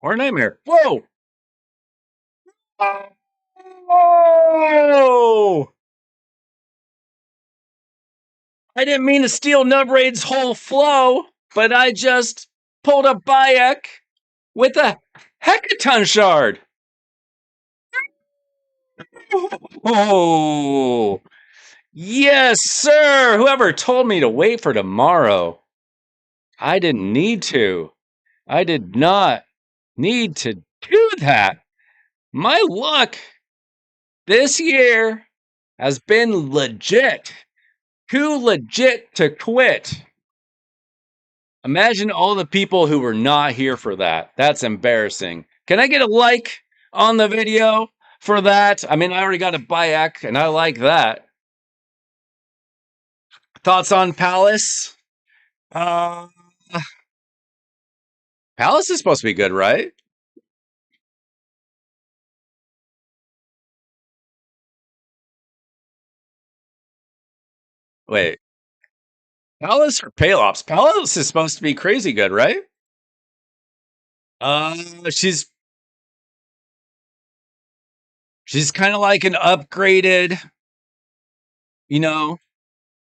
or a nightmare. Whoa! Oh! I didn't mean to steal Nubraid's whole flow, but I just pulled a Bayek with a Hekaton shard. Oh, yes, sir. Whoever told me to wait for tomorrow. I didn't need to. I did not need to do that. My luck this year has been legit. Too legit to quit. Imagine all the people who were not here for that. That's embarrassing. Can I get a like on the video for that? I mean, I already got a Bayek, and I like that. Thoughts on Palace? Palace is supposed to be good, right? Wait, Palace or Palops? Palace is supposed to be crazy good, right? She's kind of like an upgraded, you know,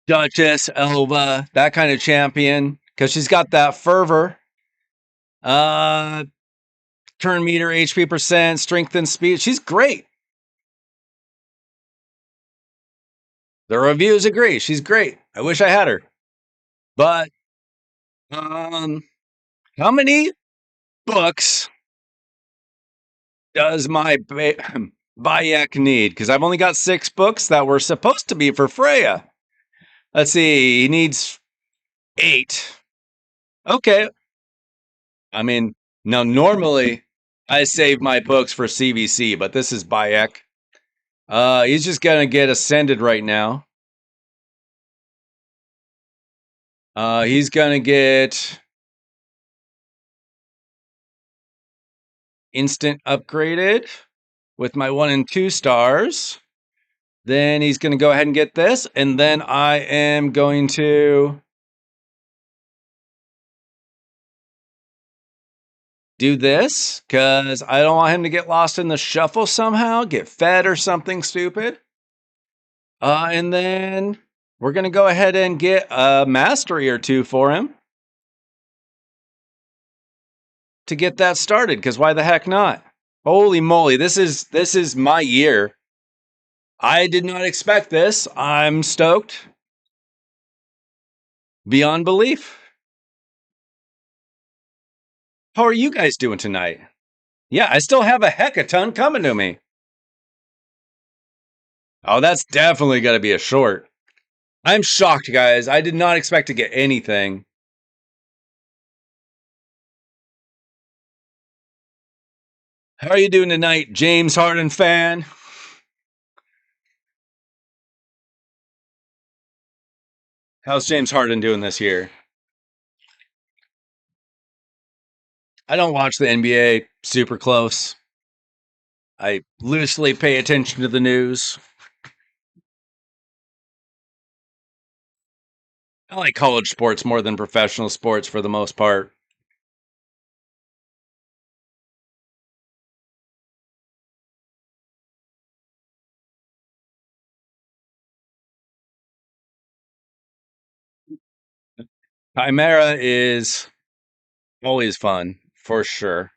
Duchess, Elva, that kind of champion, because she's got that fervor. Turn meter, HP percent, strength and speed. She's great. The reviews agree. She's great. I wish I had her. But how many books does my Bayek need? Because I've only got 6 books that were supposed to be for Freya. Let's see. He needs 8. Okay. I mean, now normally I save my books for CVC, but this is Bayek. He's just gonna get ascended right now. He's gonna get instant upgraded with my 1 and 2 stars. Then he's gonna go ahead and get this, and then I am going to do this because I don't want him to get lost in the shuffle somehow, get fed or something stupid. And then we're going to go ahead and get a mastery or 2 for him to get that started, because why the heck not? Holy moly, this is my year. I did not expect this. I'm stoked. Beyond belief. How are you guys doing tonight? Yeah, I still have a Hekaton coming to me. Oh, that's definitely going to be a short. I'm shocked, guys. I did not expect to get anything. How are you doing tonight, James Harden fan? How's James Harden doing this year? I don't watch the NBA super close. I loosely pay attention to the news. I like college sports more than professional sports for the most part. Chimera is always fun, for sure.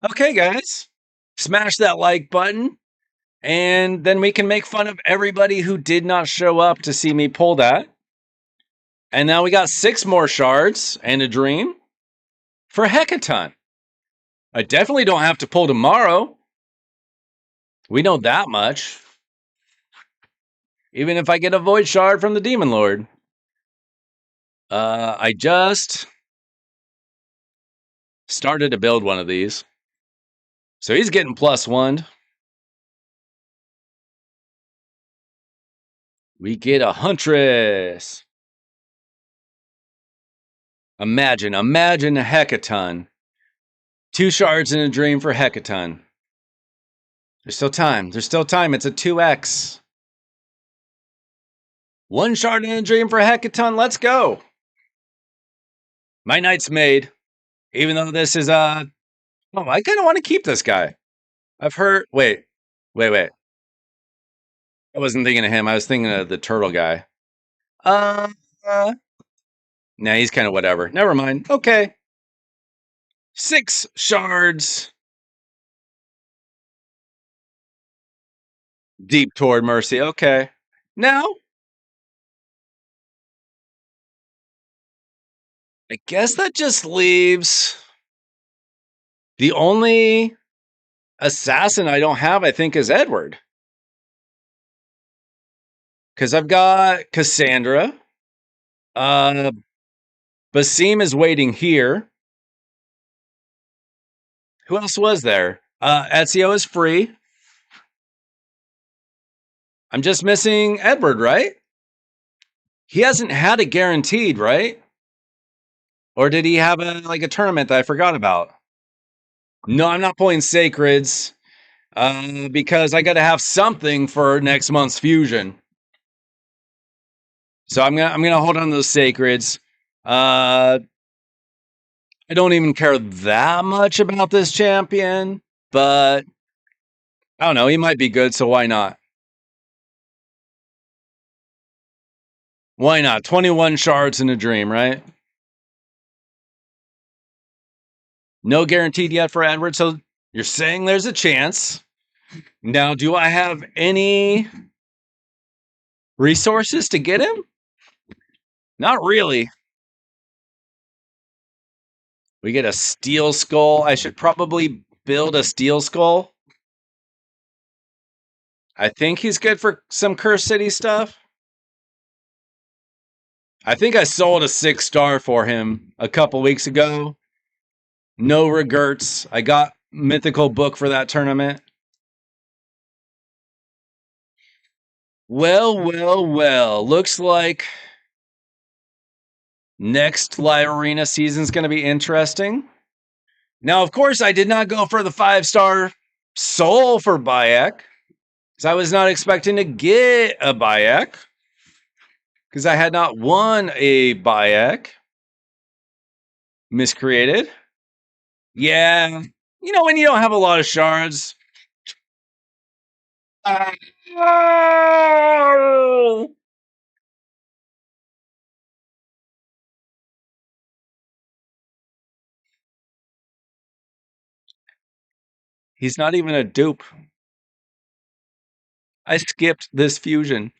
Okay, guys. Smash that like button, and then we can make fun of everybody who did not show up to see me pull that. And now we got 6 more shards and a dream for Hekaton. I definitely don't have to pull tomorrow. We know that much. Even if I get a Void Shard from the Demon Lord. I just started to build one of these. So he's getting +1. We get a Huntress. Imagine a Hekaton. 2 shards in a dream for Hekaton. There's still time. There's still time. It's a 2x. 1 shard in a dream for Hekaton. Let's go. My night's made. Even though this is oh, I kind of want to keep this guy. I've heard. Wait. I wasn't thinking of him. I was thinking of the turtle guy. Nah, he's kind of whatever. Never mind. Okay. 6 shards. Deep toward mercy. Okay. Now, I guess that just leaves the only assassin I don't have, I think, is Edward. Because I've got Cassandra. Basim is waiting here. Who else was there? Ezio is free. I'm just missing Edward, right? He hasn't had it guaranteed, right? Or did he have a tournament that I forgot about? No, I'm not pulling Sacreds. Because I got to have something for next month's fusion. So I'm gonna hold on to those Sacreds. I don't even care that much about this champion, but I don't know. He might be good, so why not? Why not? 21 shards in a dream, right? No guaranteed yet for Edward, so you're saying there's a chance. Now, do I have any resources to get him? Not really. We get a steel skull. I should probably build a steel skull. I think he's good for some Curse City stuff. I think I sold a 6-star for him a couple weeks ago. No regrets. I got mythical book for that tournament. Well. Looks like next live arena season's going to be interesting. Now, of course, I did not go for the 5-star soul for Bayek, because I was not expecting to get a Bayek, because I had not won a Bayek. Miscreated. Yeah. You know, when you don't have a lot of shards. He's not even a dupe. I skipped this fusion.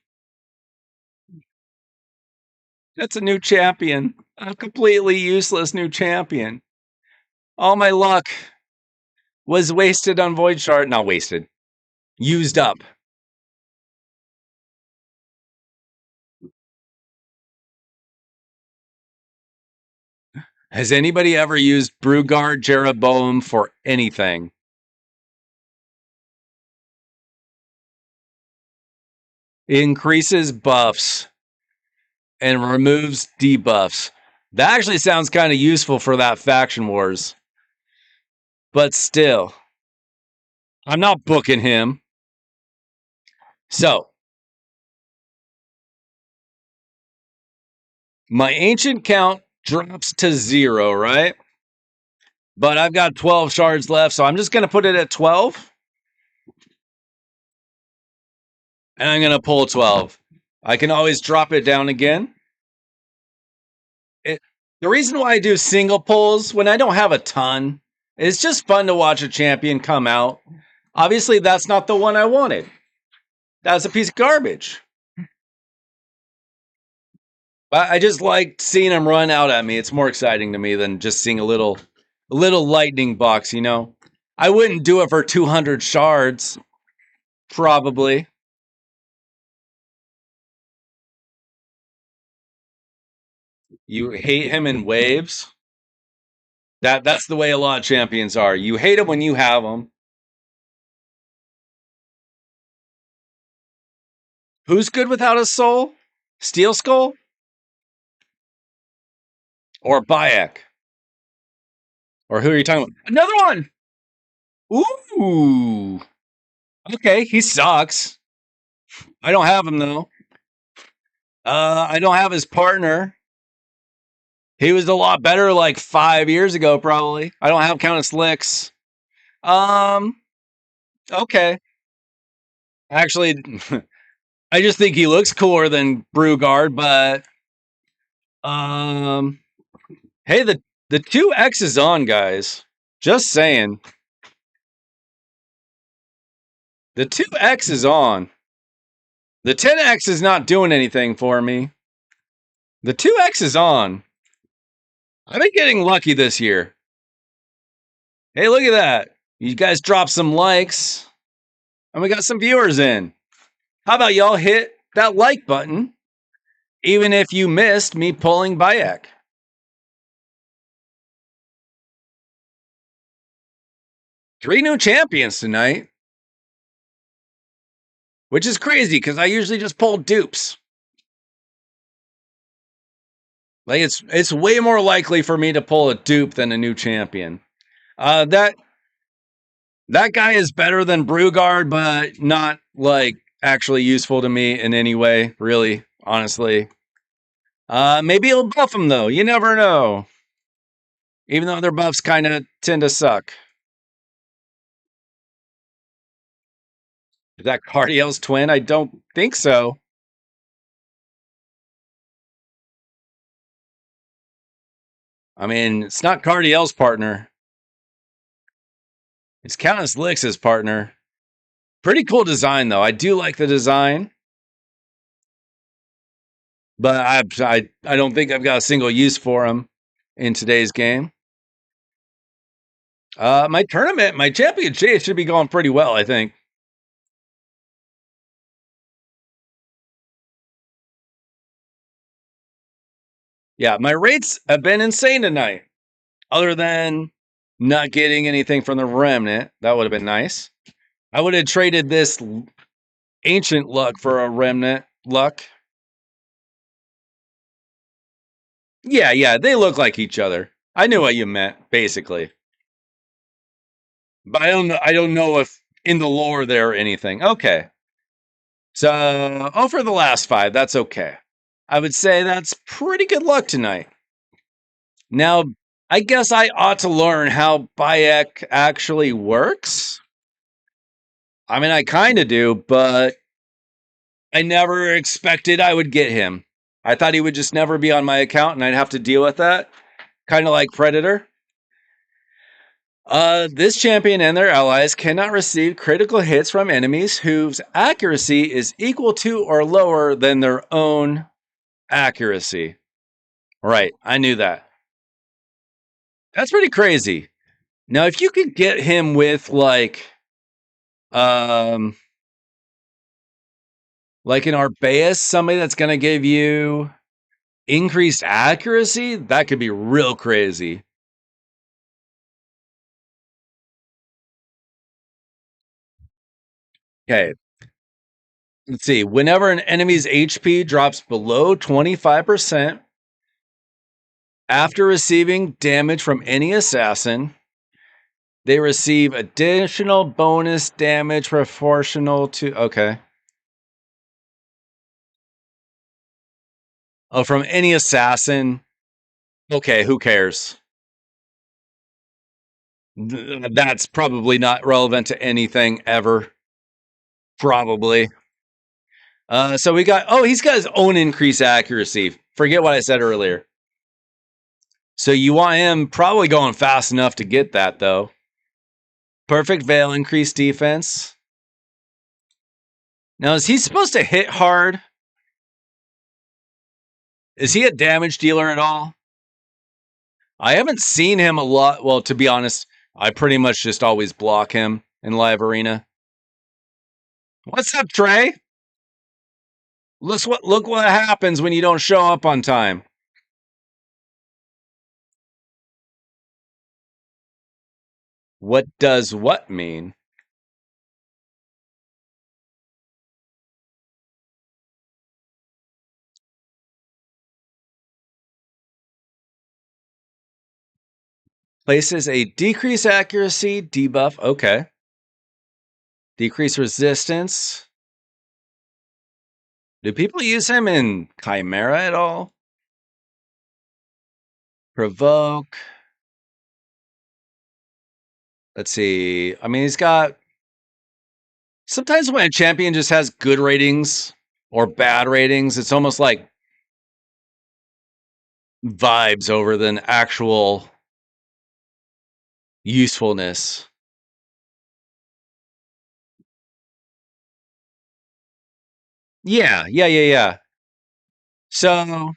That's a new champion. A completely useless new champion. All my luck was wasted on Void Shard. Not wasted. Used up. Has anybody ever used Brugard Jeroboam for anything? Increases buffs and removes debuffs. That actually sounds kind of useful for that faction wars. But still, I'm not booking him. So, my ancient count drops to 0, right? But I've got 12 shards left, so I'm just going to put it at 12. And I'm going to pull 12. I can always drop it down again. The reason why I do single pulls when I don't have a ton, it's just fun to watch a champion come out. Obviously, that's not the one I wanted. That's a piece of garbage. But I just like seeing him run out at me. It's more exciting to me than just seeing a little lightning box, you know? I wouldn't do it for 200 shards. Probably. You hate him in waves. That's the way a lot of champions are. You hate him when you have him. Who's good without a soul? Steel Skull or Bayek? Or who are you talking about? Another one. Ooh. Okay, he sucks. I don't have him though. I don't have his partner. He was a lot better like 5 years ago, probably. I don't have Countess Licks. Okay. Actually, I just think he looks cooler than Brugard, but hey, the 2X is on, guys. Just saying. The 2X is on. The 10X is not doing anything for me. The 2X is on. I've been getting lucky this year. Hey, look at that. You guys dropped some likes, and we got some viewers in. How about y'all hit that like button, even if you missed me pulling Bayek? Three new champions tonight, which is crazy because I usually just pull dupes. Like it's way more likely for me to pull a dupe than a new champion. That guy is better than Brugard, but not like actually useful to me in any way, really, honestly. Maybe he'll buff him though. You never know. Even though their buffs kind of tend to suck. Is that Cardiel's twin? I don't think so. I mean, it's not Cardiel's partner. It's Countess Licks' partner. Pretty cool design, though. I do like the design. But I don't think I've got a single use for him in today's game. My tournament, my championship should be going pretty well, I think. Yeah, my rates have been insane tonight. Other than not getting anything from the remnant. That would have been nice. I would have traded this ancient luck for a remnant luck. Yeah, they look like each other. I knew what you meant, basically. But I don't know if in the lore there or anything. Okay. So, for the last 5, that's okay. I would say that's pretty good luck tonight. Now, I guess I ought to learn how Bayek actually works. I mean, I kind of do, but I never expected I would get him. I thought he would just never be on my account and I'd have to deal with that. Kind of like Predator. This champion and their allies cannot receive critical hits from enemies whose accuracy is equal to or lower than their own accuracy. Right, I knew that. That's pretty crazy. Now, if you could get him with like an Arbeus, somebody that's going to give you increased accuracy, that could be real crazy. Okay. Let's see. Whenever an enemy's HP drops below 25% after receiving damage from any assassin, they receive additional bonus damage proportional to... Okay. Oh, from any assassin. Okay, who cares? That's probably not relevant to anything ever. Probably. So we got... Oh, he's got his own increased accuracy. Forget what I said earlier. So you want him probably going fast enough to get that, though. Perfect Veil, increased defense. Now, is he supposed to hit hard? Is he a damage dealer at all? I haven't seen him a lot. Well, to be honest, I pretty much just always block him in live arena. What's up, Trey? Look what happens when you don't show up on time. What does what mean? Places a decrease accuracy debuff. Okay. Decrease resistance. Do people use him in Chimera at all? Provoke. Let's see. I mean, he's got. Sometimes when a champion just has good ratings or bad ratings, it's almost like vibes over than actual usefulness. Yeah. So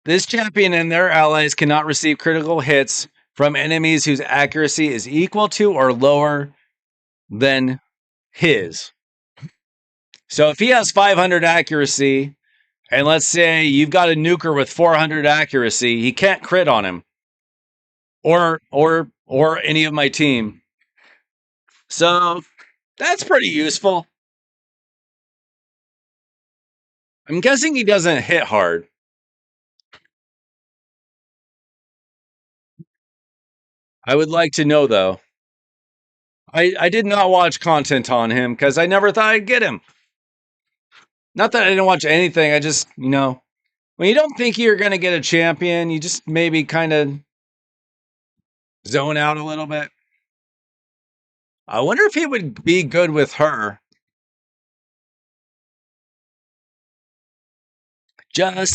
this champion and their allies cannot receive critical hits from enemies whose accuracy is equal to or lower than his. So if he has 500 accuracy, and let's say you've got a nuker with 400 accuracy, he can't crit on him. Or any of my team. So that's pretty useful. I'm guessing he doesn't hit hard. I would like to know though. I did not watch content on him because I never thought I'd get him. Not that I didn't watch anything. I just, when you don't think you're going to get a champion, you just maybe kind of zone out a little bit. I wonder if he would be good with her. I'm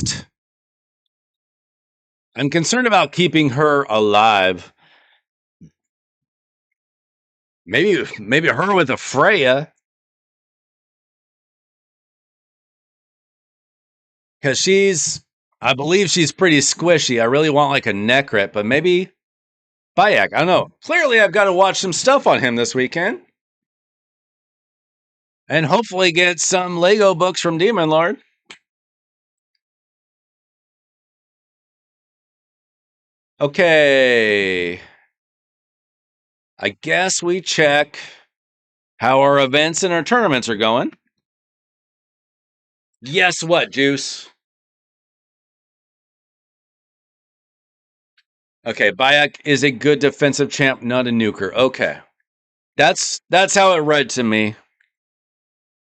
concerned about keeping her alive. Maybe her with a Freya. Because I believe she's pretty squishy. I really want like a Necrit, but maybe Bayak. I don't know. Clearly, I've got to watch some stuff on him this weekend. And hopefully get some Lego books from Demon Lord. Okay. I guess we check how our events and our tournaments are going. Guess what, Juice? Okay, Bayak is a good defensive champ, not a nuker. Okay. That's how it read to me.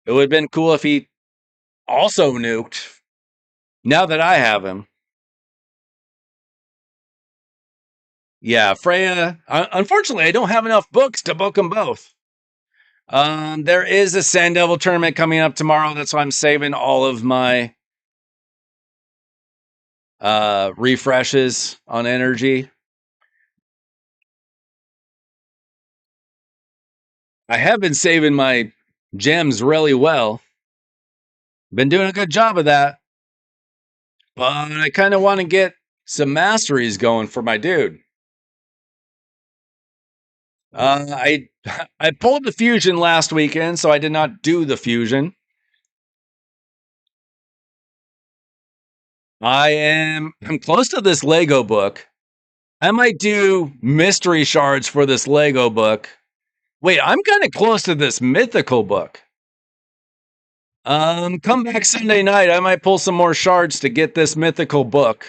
It would have been cool if he also nuked. Now that I have him. Yeah, Freya. Unfortunately, I don't have enough books to book them both. There is a Sand Devil tournament coming up tomorrow. That's why I'm saving all of my refreshes on energy. I have been saving my gems really well. Been doing a good job of that. But I kind of want to get some masteries going for my dude. I pulled the fusion last weekend, so I did not do the fusion. I'm close to this Lego book. I might do mystery shards for this Lego book. Wait, I'm kind of close to this mythical book. Come back Sunday night. I might pull some more shards to get this mythical book.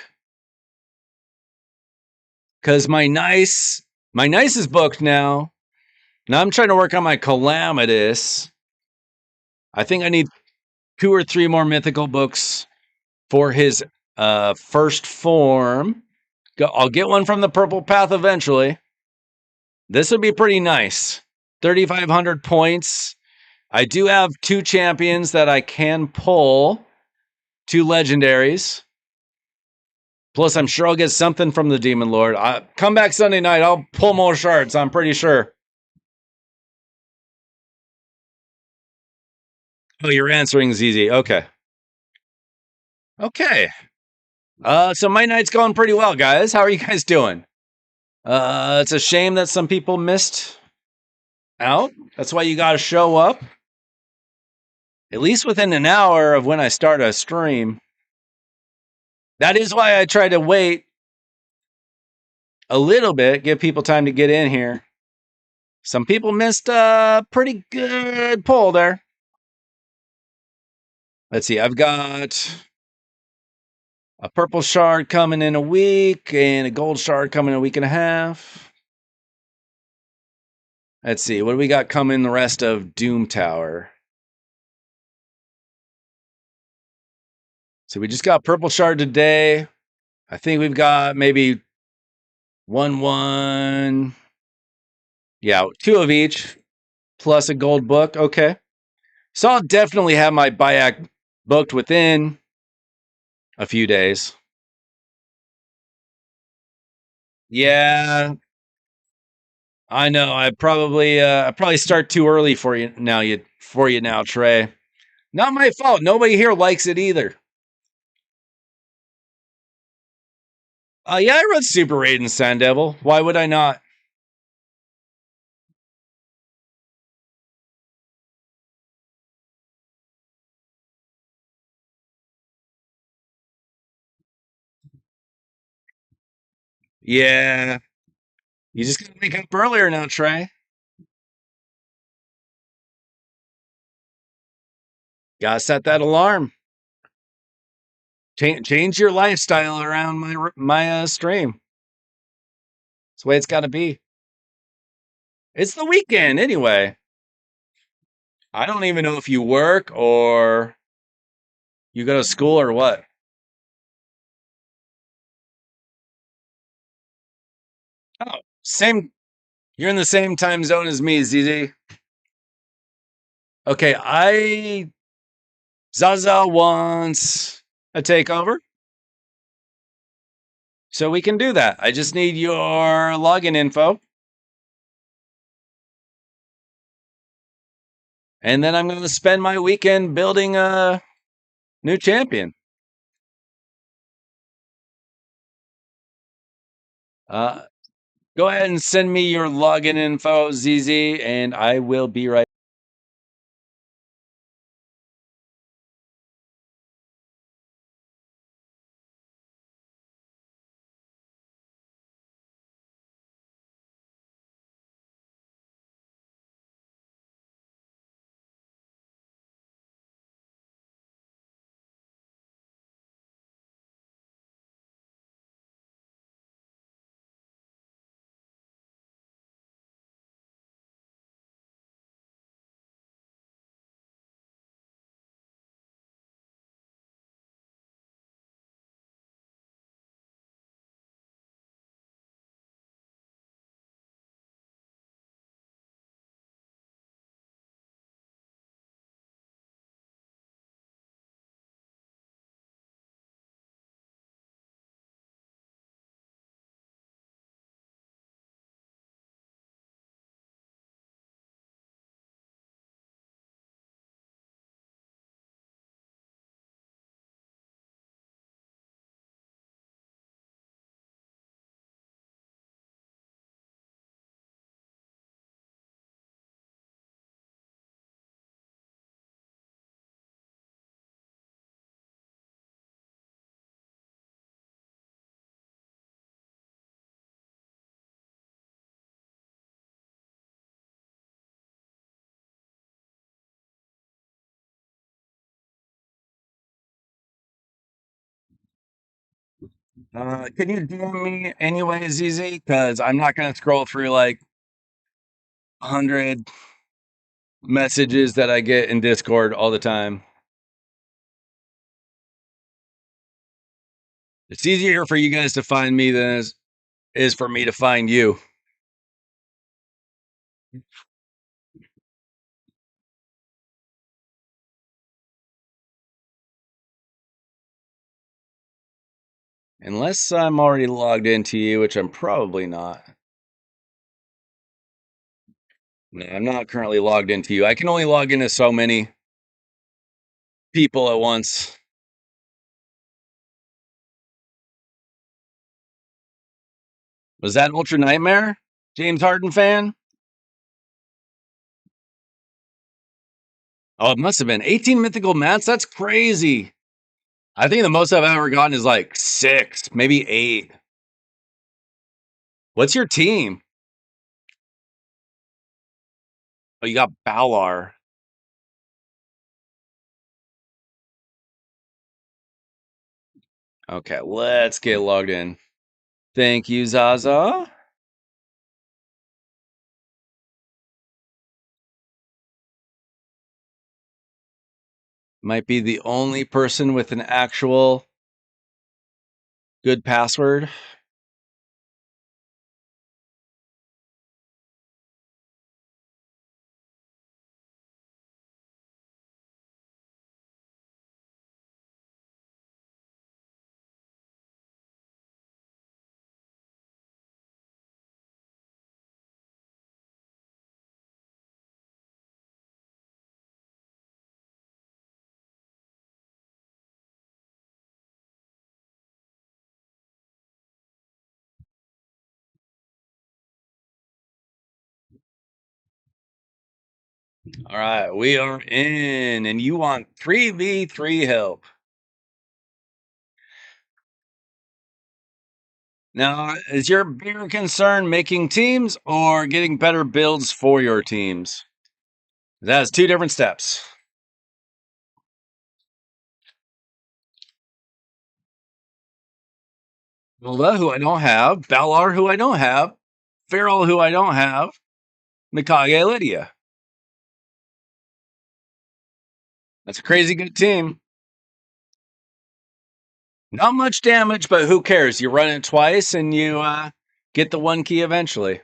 Cause my nice is booked now. Now I'm trying to work on my calamitous. I think I need 2 or 3 more mythical books for his first form. I'll get one from the Purple Path eventually. This would be pretty nice. 3,500 points. I do have 2 champions that I can pull. 2 legendaries. Plus, I'm sure I'll get something from the Demon Lord. Come back Sunday night. I'll pull more shards. I'm pretty sure. Oh, you're answering ZZ. Okay. So my night's going pretty well, guys. How are you guys doing? It's a shame that some people missed out. That's why you got to show up at least within an hour of when I start a stream. That is why I try to wait a little bit, give people time to get in here. Some people missed a pretty good poll there. Let's see. I've got a purple shard coming in a week and a gold shard coming in a week and a half. Let's see. What do we got coming the rest of Doom Tower? So we just got purple shard today. I think we've got maybe one. Yeah, 2 of each plus a gold book. Okay. So I'll definitely have my Bayak booked within a few days. Yeah, I know. I probably start too early for you now, Trey. Not my fault. Nobody here likes it either. Yeah, I run Super Raid and Sand Devil. Why would I not? Yeah, you just gotta wake up earlier now, Trey. Gotta set that alarm. Change your lifestyle around my stream. That's the way it's got to be. It's the weekend anyway. I don't even know if you work or you go to school or what. Oh, same. You're in the same time zone as me, ZZ. Okay, Zaza wants a takeover. So we can do that. I just need your login info. And then I'm going to spend my weekend building a new champion. Go ahead and send me your login info, ZZ, and I will be right. Can you DM me anyway, ZZ? Because I'm not going to scroll through like 100 messages that I get in Discord all the time. It's easier for you guys to find me than it is for me to find you. Unless I'm already logged into you, which I'm probably not. No, I'm not currently logged into you. I can only log into so many people at once. Was that Ultra Nightmare? James Harden fan? Oh, it must have been 18 mythical mats. That's crazy. I think the most I've ever gotten is like 6, maybe 8. What's your team? Oh, you got Balar. Okay, let's get logged in. Thank you, Zaza. Might be the only person with an actual good password. All right, we are in, and you want 3v3 help. Now, is your bigger concern making teams or getting better builds for your teams? That's 2 different steps. Wilda, who I don't have, Balar, who I don't have, Feral, who I don't have, Mikage, Lydia. That's a crazy good team. Not much damage, but who cares? You run it twice and you get the 1 key eventually.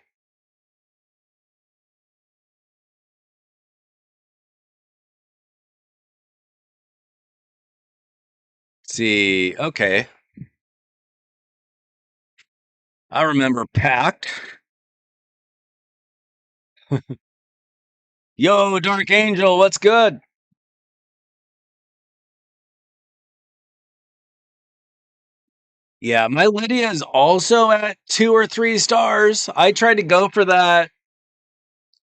Let's see, okay. I remember Pact. Yo, Dark Angel, what's good? Yeah, my Lydia is also at 2 or 3 stars. I tried to go for that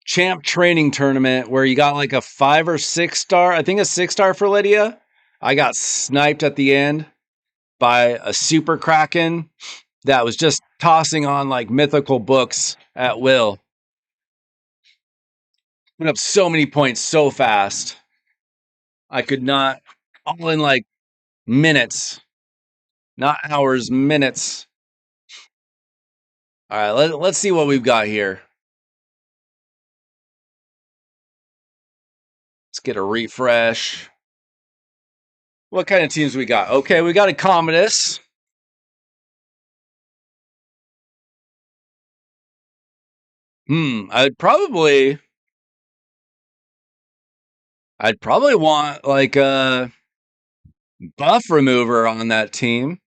champ training tournament where you got like a 5 or 6 star, I think a 6 star for Lydia. I got sniped at the end by a super kraken that was just tossing on like mythical books at will. Put up so many points so fast. I could not, all in like minutes, not hours, minutes. All right, let's see what we've got here. Let's get a refresh. What kind of teams we got? Okay, we got a Commodus. I'd probably want like a buff remover on that team.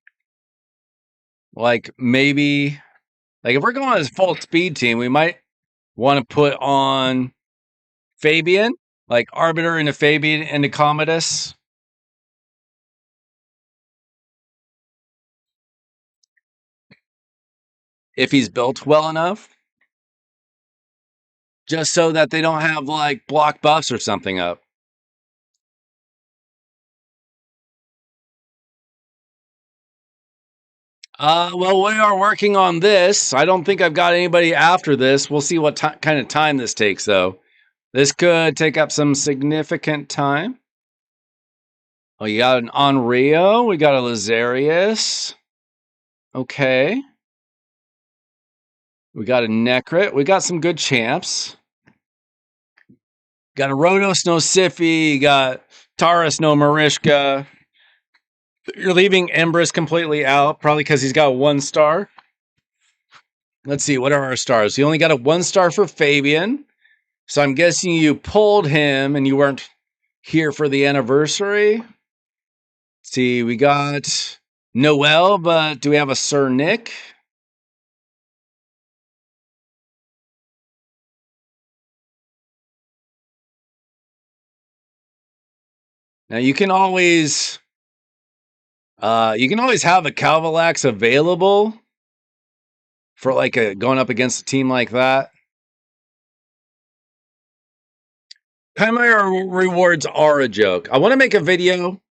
Like maybe, like if we're going as full speed team, we might want to put on Fabian, like Arbiter into Fabian into Commodus. If he's built well enough. Just so that they don't have like block buffs or something up. Well, we are working on this. I don't think I've got anybody after this. We'll see what kind of time this takes, though. This could take up some significant time. Oh, you got an Onryo. We got a Lazarius. Okay. We got a Necrit. We got some good champs. Got a Rotos, no Siphi. Got Taurus, no Marishka. You're leaving Empress completely out, probably because he's got 1 star. Let's see, what are our stars? You only got a 1 star for Fabian. So I'm guessing you pulled him and you weren't here for the anniversary. Let's see, we got Noel, but do we have a Sir Nick? Now you can always have a Calvalax available for like going up against a team like that. Chimera rewards are a joke. I want to make a video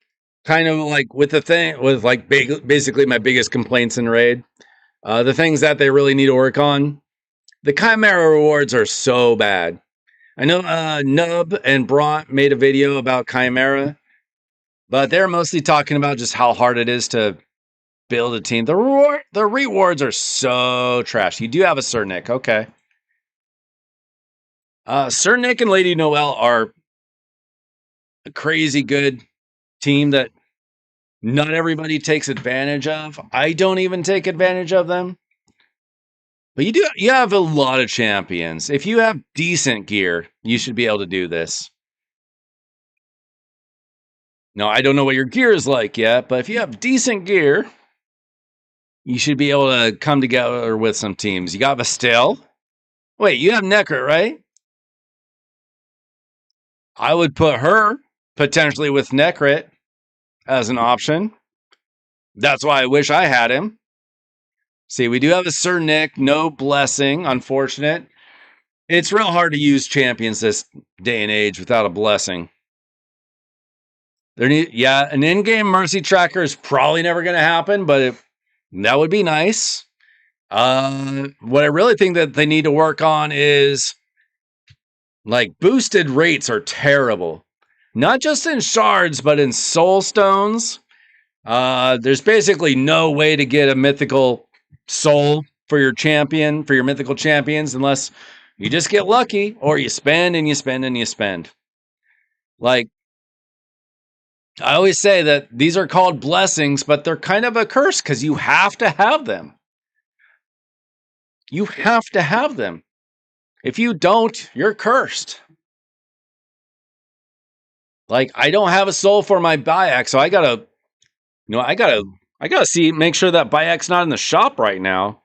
kind of like with the thing, with like basically my biggest complaints in Raid. The things that they really need to work on. The Chimera rewards are so bad. I know Nub and Bront made a video about Chimera, but they're mostly talking about just how hard it is to build a team. The rewards are so trash. You do have a Sir Nick, okay. Sir Nick and Lady Noelle are a crazy good team that not everybody takes advantage of. I don't even take advantage of them. But you have a lot of champions. If you have decent gear, you should be able to do this. No, I don't know what your gear is like yet, but if you have decent gear, you should be able to come together with some teams. You got Vastel. Wait, you have Necker, right? I would put her potentially with Necrit as an option. That's why I wish I had him. See, we do have a Sir Nick, no blessing, unfortunate. It's real hard to use champions this day and age without a blessing. An in-game mercy tracker is probably never going to happen, but that would be nice. What I really think that they need to work on is like boosted rates are terrible. Not just in shards, but in soul stones. There's basically no way to get a mythical soul for your champion, for your mythical champions, unless you just get lucky or you spend and you spend and you spend. Like, I always say that these are called blessings, but they're kind of a curse because you have to have them. You have to have them. If you don't, you're cursed. Like, I don't have a soul for my Bayek, so I gotta make sure that Bayek's not in the shop right now.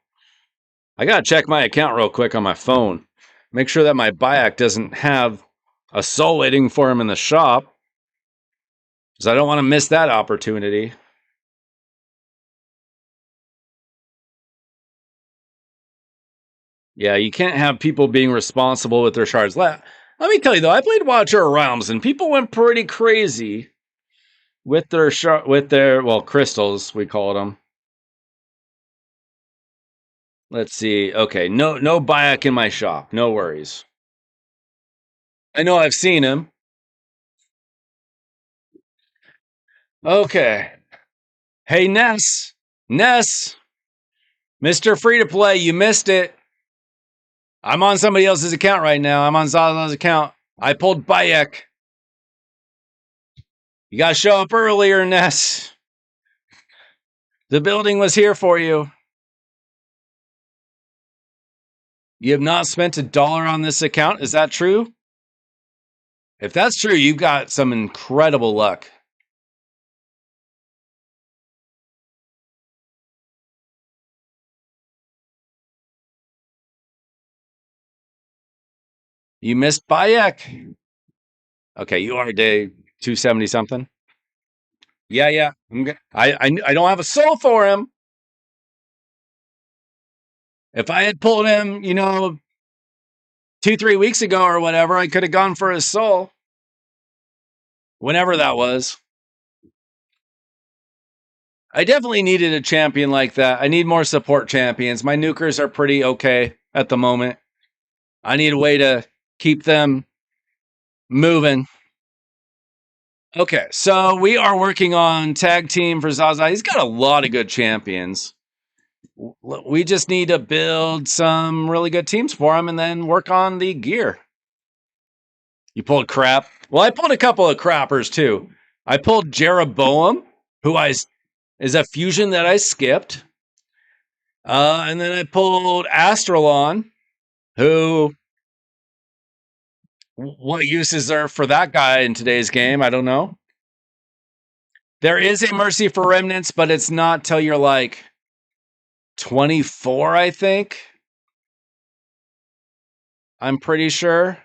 I gotta check my account real quick on my phone. Make sure that my Bayek doesn't have a soul waiting for him in the shop. Because I don't want to miss that opportunity. Yeah, you can't have people being responsible with their shards. Let me tell you though, I played Watcher Realms and people went pretty crazy with their crystals, we called them. Let's see. Okay, no Bayek in my shop. No worries. I know I've seen him. Okay. Hey, Ness, Mr. Free to Play, you missed it. I'm on somebody else's account right now. I'm on Zaza's account. I pulled Bayek. You gotta show up earlier, Ness. The building was here for you. You have not spent $1 on this account. Is that true? If that's true, you've got some incredible luck. You missed Bayek. Okay, you are day 270 something. Yeah. I don't have a soul for him. If I had pulled him, 2-3 weeks ago or whatever, I could have gone for his soul. Whenever that was. I definitely needed a champion like that. I need more support champions. My nukers are pretty okay at the moment. I need a way to keep them moving. Okay, so we are working on tag team for Zaza. He's got a lot of good champions. We just need to build some really good teams for him and then work on the gear. You pulled crap. Well, I pulled a couple of crappers too. I pulled Jeroboam, who is a fusion that I skipped. And then I pulled Astralon, who... What use is there for that guy in today's game? I don't know. There is a Mercy for Remnants, but it's not till you're like 24, I think. I'm pretty sure.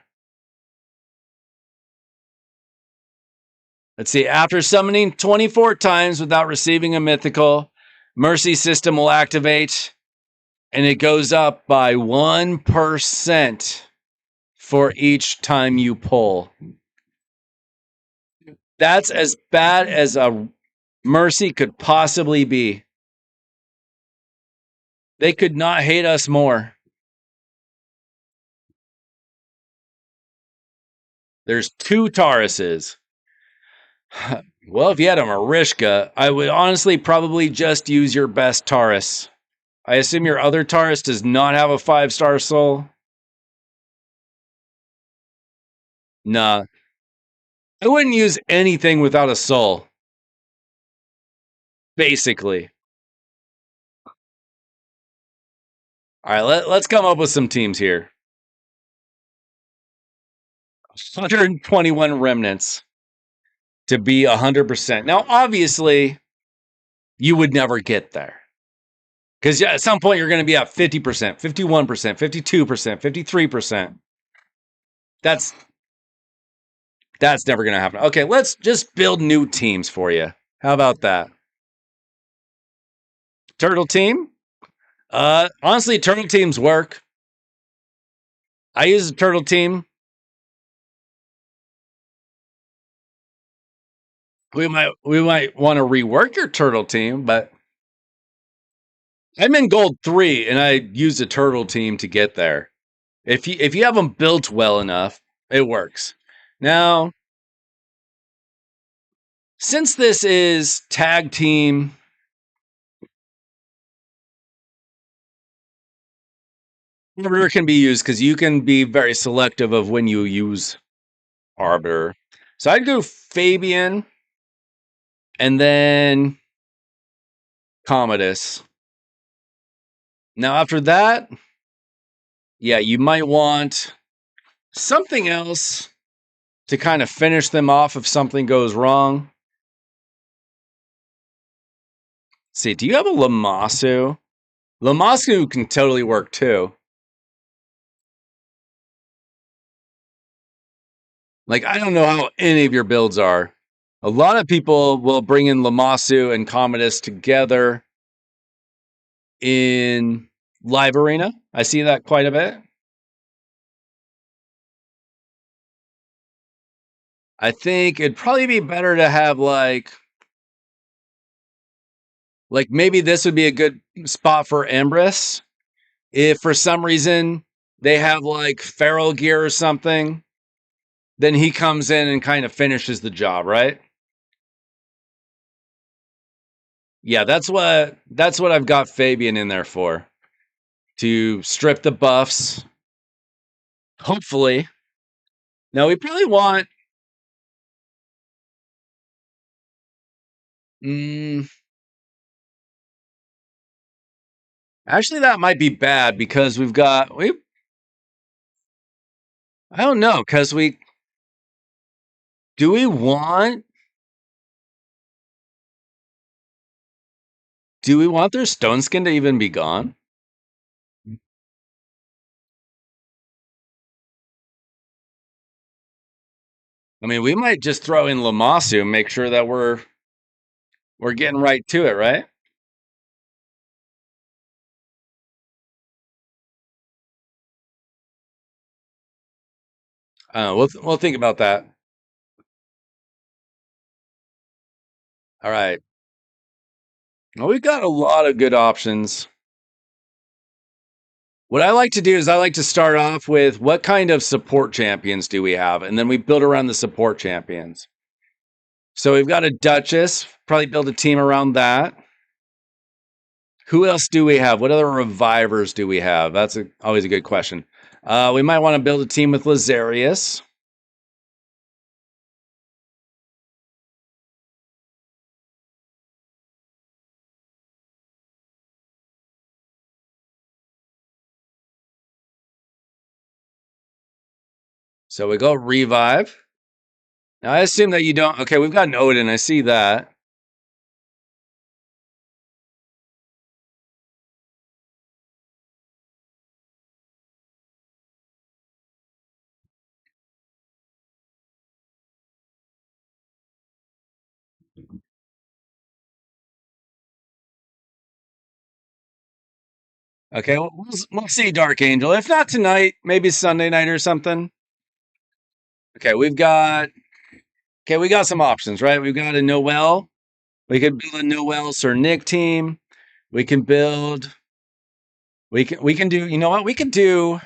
Let's see. After summoning 24 times without receiving a mythical, Mercy system will activate, and it goes up by 1% for each time you pull. That's as bad as a mercy could possibly be. They could not hate us more. There's 2 Tauruses. Well, if you had a Marishka, I would honestly probably just use your best Taurus. I assume your other Taurus does not have a 5-star soul? Nah. I wouldn't use anything without a soul. Basically. Alright, let's come up with some teams here. 121 remnants to be 100%. Now, obviously, you would never get there. Because at some point, you're going to be at 50%, 51%, 52%, 53%. That's never going to happen. Okay, let's just build new teams for you. How about that? Turtle team? Honestly, turtle teams work. I use a turtle team. We might want to rework your turtle team, but I'm in gold 3 and I use a turtle team to get there. If you have them built well enough, it works. Now, since this is tag team, Arbiter can be used because you can be very selective of when you use Arbiter. So I'd go Fabian and then Commodus. Now after that, yeah, you might want something else to kind of finish them off if something goes wrong. Let's see, do you have a Lamasu? Lamasu can totally work too. Like, I don't know how any of your builds are. A lot of people will bring in Lamasu and Commodus together in Live Arena. I see that quite a bit. I think it'd probably be better to have like maybe this would be a good spot for Empress. If for some reason they have like feral gear or something, then he comes in and kind of finishes the job, right? Yeah, that's what I've got Fabian in there for. To strip the buffs. Hopefully. Now we probably want actually that might be bad because I don't know, because do we want their stone skin to even be gone? I mean, we might just throw in Lamasu and make sure that we're getting right to it, right? We'll think about that. All right. Well, we've got a lot of good options. What I like to do is I like to start off with what kind of support champions do we have? And then we build around the support champions. So we've got a Duchess, probably build a team around that. Who else do we have? What other revivers do we have? That's always a good question. We might want to build a team with Lazarius. So we go revive. Now I assume that you don't. Okay, we've got an Odin. I see that. Okay, we'll see Dark Angel. If not tonight, maybe Sunday night or something. Okay, we've got Okay, we got some options, right? We've got a Noel. We could build a Noel Sir Nick team. We can build. We can do. You know what? We could do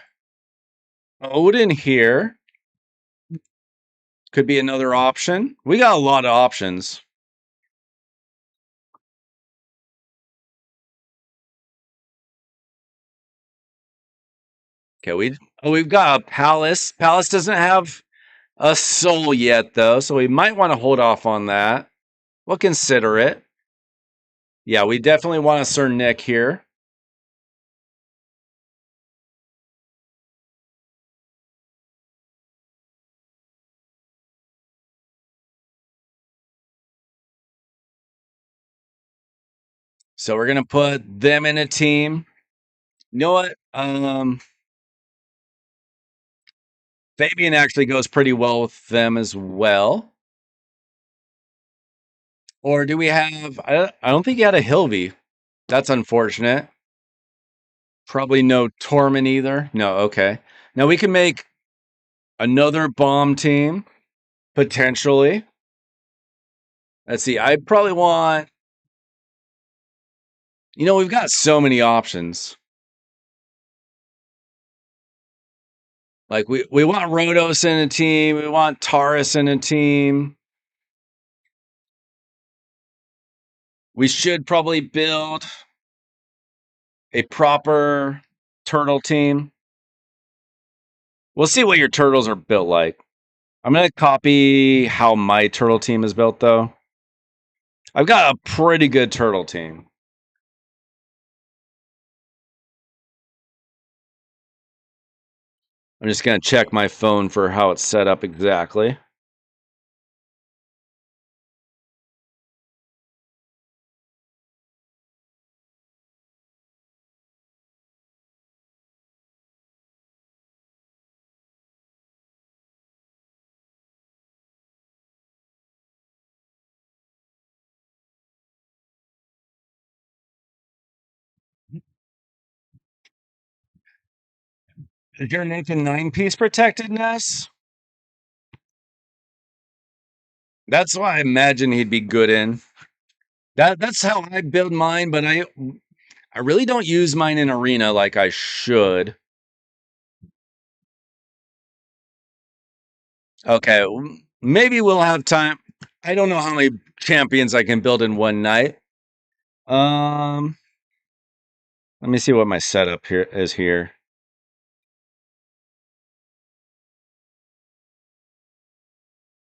Odin here. Could be another option. We got a lot of options. Okay, we've got a Palace. Palace doesn't have a soul yet, though, so we might want to hold off on that. We'll consider it. Yeah, we definitely want a Sir Nick here. So we're gonna put them in a team. You know what? Fabian actually goes pretty well with them as well. Or do we have? I don't think he had a Hilvey. That's unfortunate. Probably no Torment either. No, okay. Now we can make another bomb team potentially. Let's see. I probably want. We've got so many options. Like we want Rhodos in a team. We want Taurus in a team. We should probably build a proper turtle team. We'll see what your turtles are built like. I'm going to copy how my turtle team is built, though. I've got a pretty good turtle team. I'm just going to check my phone for how it's set up exactly. Is your Nathan 9-piece protectedness? That's why I imagine he'd be good in. That's how I build mine, but I really don't use mine in arena like I should. Okay, maybe we'll have time. I don't know how many champions I can build in one night. Let me see what my setup here is here.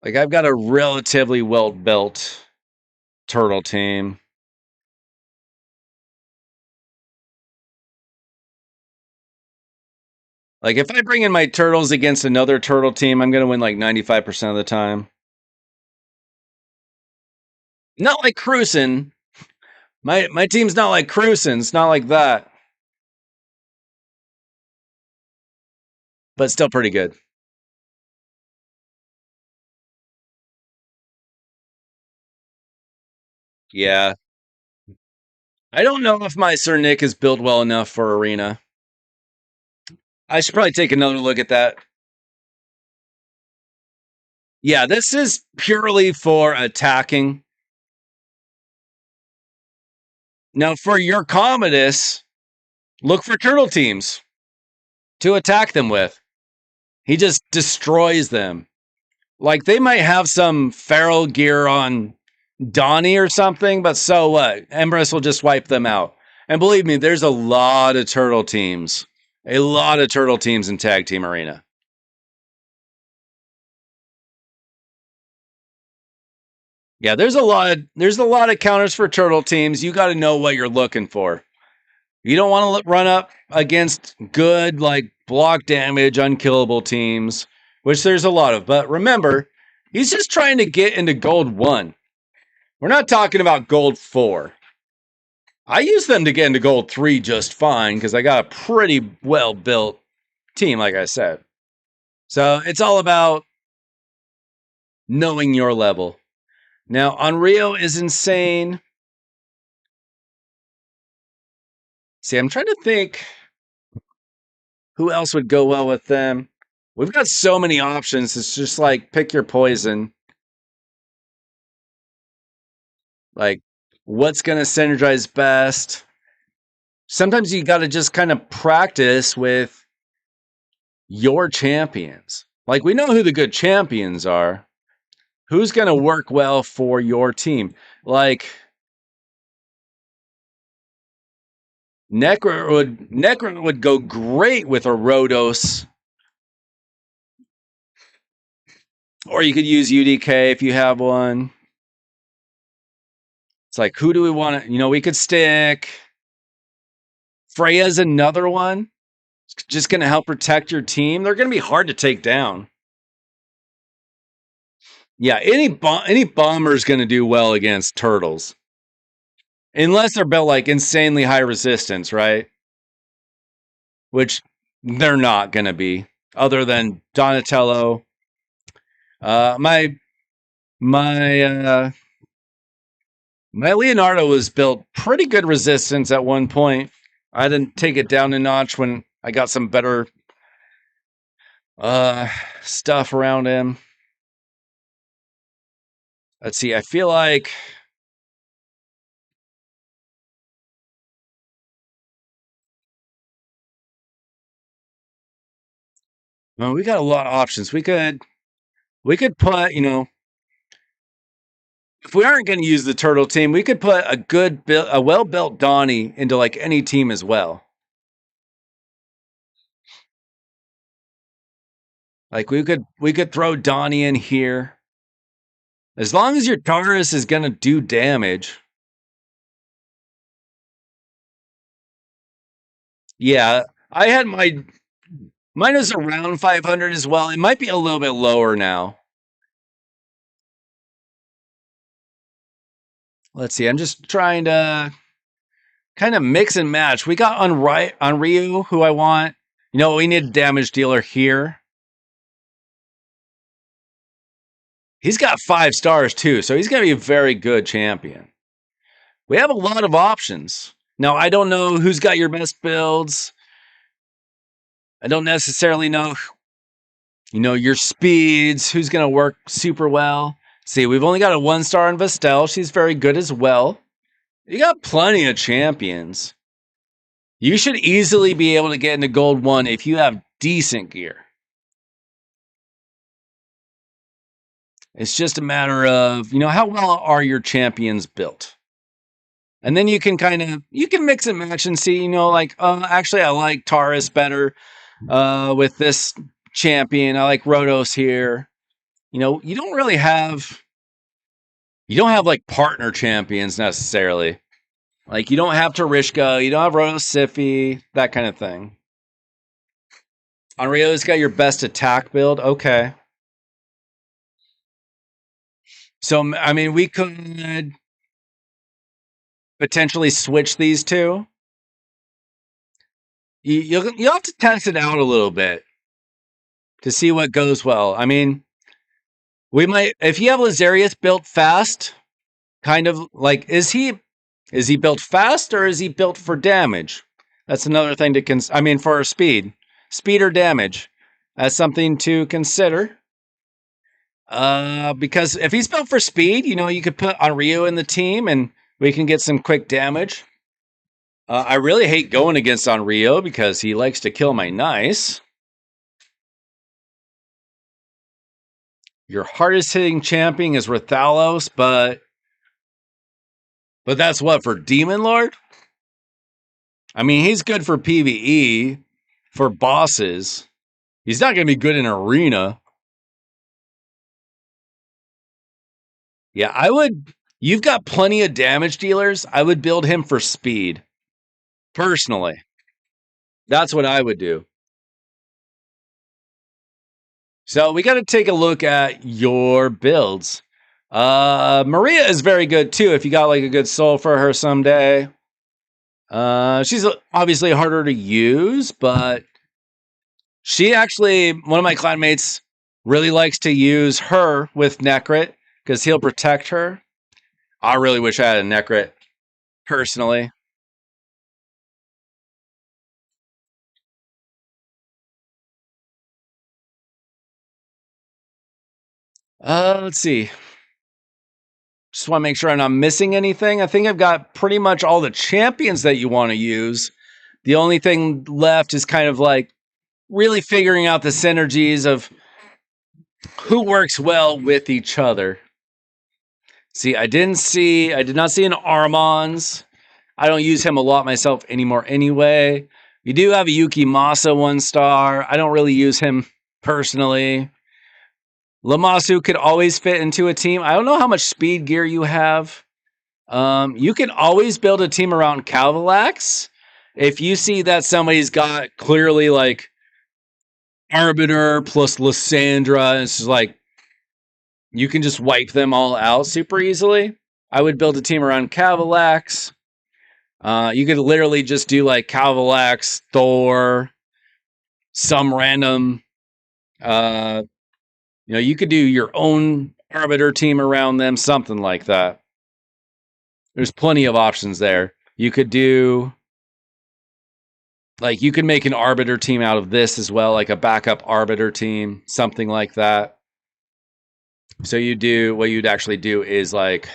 Like I've got a relatively well built turtle team. Like if I bring in my turtles against another turtle team, I'm gonna win like 95% of the time. Not like cruising. My team's not like cruising. It's not like that. But still pretty good. Yeah. I don't know if my Sir Nick is built well enough for arena. I should probably take another look at that. Yeah, this is purely for attacking. Now, for your Commodus, look for turtle teams to attack them with. He just destroys them. Like they might have some feral gear on Donnie or something, but so what? Empress will just wipe them out. And believe me, there's a lot of turtle teams. A lot of turtle teams in Tag Team Arena. Yeah, there's a lot of counters for turtle teams. You got to know what you're looking for. You don't want to run up against good like block damage unkillable teams, which there's a lot of. But remember, he's just trying to get into gold 1. We're not talking about gold 4. I use them to get into gold 3 just fine because I got a pretty well built team, like I said. So it's all about knowing your level. Now, Onryo is insane. See, I'm trying to think who else would go well with them. We've got so many options. It's just like pick your poison. Like, what's going to synergize best? Sometimes you got to just kind of practice with your champions. Like, we know who the good champions are. Who's going to work well for your team? Like, Necro would go great with a Rhodos. Or you could use UDK if you have one. It's like, who do we want to, we could stick. Freya's another one. It's just going to help protect your team. They're going to be hard to take down. Yeah, any bomber is going to do well against turtles. Unless they're built like insanely high resistance, right? Which they're not going to be, other than Donatello. My Leonardo was built pretty good resistance at one point. I didn't take it down a notch when I got some better stuff around him. Let's see. I feel like well, we got a lot of options. We could put, if we aren't going to use the turtle team, we could put a well-built Donnie into like any team as well. Like we could throw Donnie in here. As long as your Taurus is going to do damage. Yeah, I had mine is around 500 as well. It might be a little bit lower now. Let's see. I'm just trying to kind of mix and match. We got on Ryu, who I want. We need a damage dealer here. He's got 5 stars too, so he's going to be a very good champion. We have a lot of options. Now, I don't know who's got your best builds. I don't necessarily know, your speeds, who's going to work super well. See, we've only got a 1-star in Vestel. She's very good as well. You got plenty of champions. You should easily be able to get into Gold 1 if you have decent gear. It's just a matter of, how well are your champions built? And then you can mix and match and see, actually I like Taurus better with this champion. I like Rhodos here. You don't have like partner champions necessarily. Like you don't have Tarishka, you don't have Rhodos Siffy, that kind of thing. Onryo's got your best attack build. Okay. So, I mean, we could potentially switch these two. You'll have to test it out a little bit to see what goes well. I mean, we might, if you have Lazarius built fast, kind of like, is he built fast or is he built for damage? That's another thing to for speed or damage. That's something to consider. Because if he's built for speed, you could put Onryo in the team and we can get some quick damage. I really hate going against Onryo because he likes to kill my nice. Your hardest hitting champion is Rathalos, but that's what, for Demon Lord? I mean, he's good for PvE, for bosses. He's not going to be good in arena. Yeah, you've got plenty of damage dealers. I would build him for speed. Personally. That's what I would do. So we got to take a look at your builds. Maria is very good too. If you got like a good soul for her someday. She's obviously harder to use, but one of my clanmates really likes to use her with Necrit because he'll protect her. I really wish I had a Necrit personally. Let's see. Just want to make sure I'm not missing anything. I think I've got pretty much all the champions that you want to use. The only thing left is kind of like really figuring out the synergies of who works well with each other. See, I did not see an Armons. I don't use him a lot myself anymore anyway. You do have a Yuki Masa 1-star. I don't really use him personally. Lamasu could always fit into a team. I don't know how much speed gear you have. You can always build a team around Calvalax. If you see that somebody's got clearly like Arbiter plus Lysandra, it's just like you can just wipe them all out super easily. I would build a team around Calvalax. You could literally just do like Calvalax, Thor, some random. You could do your own Arbiter team around them, something like that. There's plenty of options there. You could do, like, you could make an Arbiter team out of this as well, like a backup Arbiter team, something like that. So what you'd actually do is like,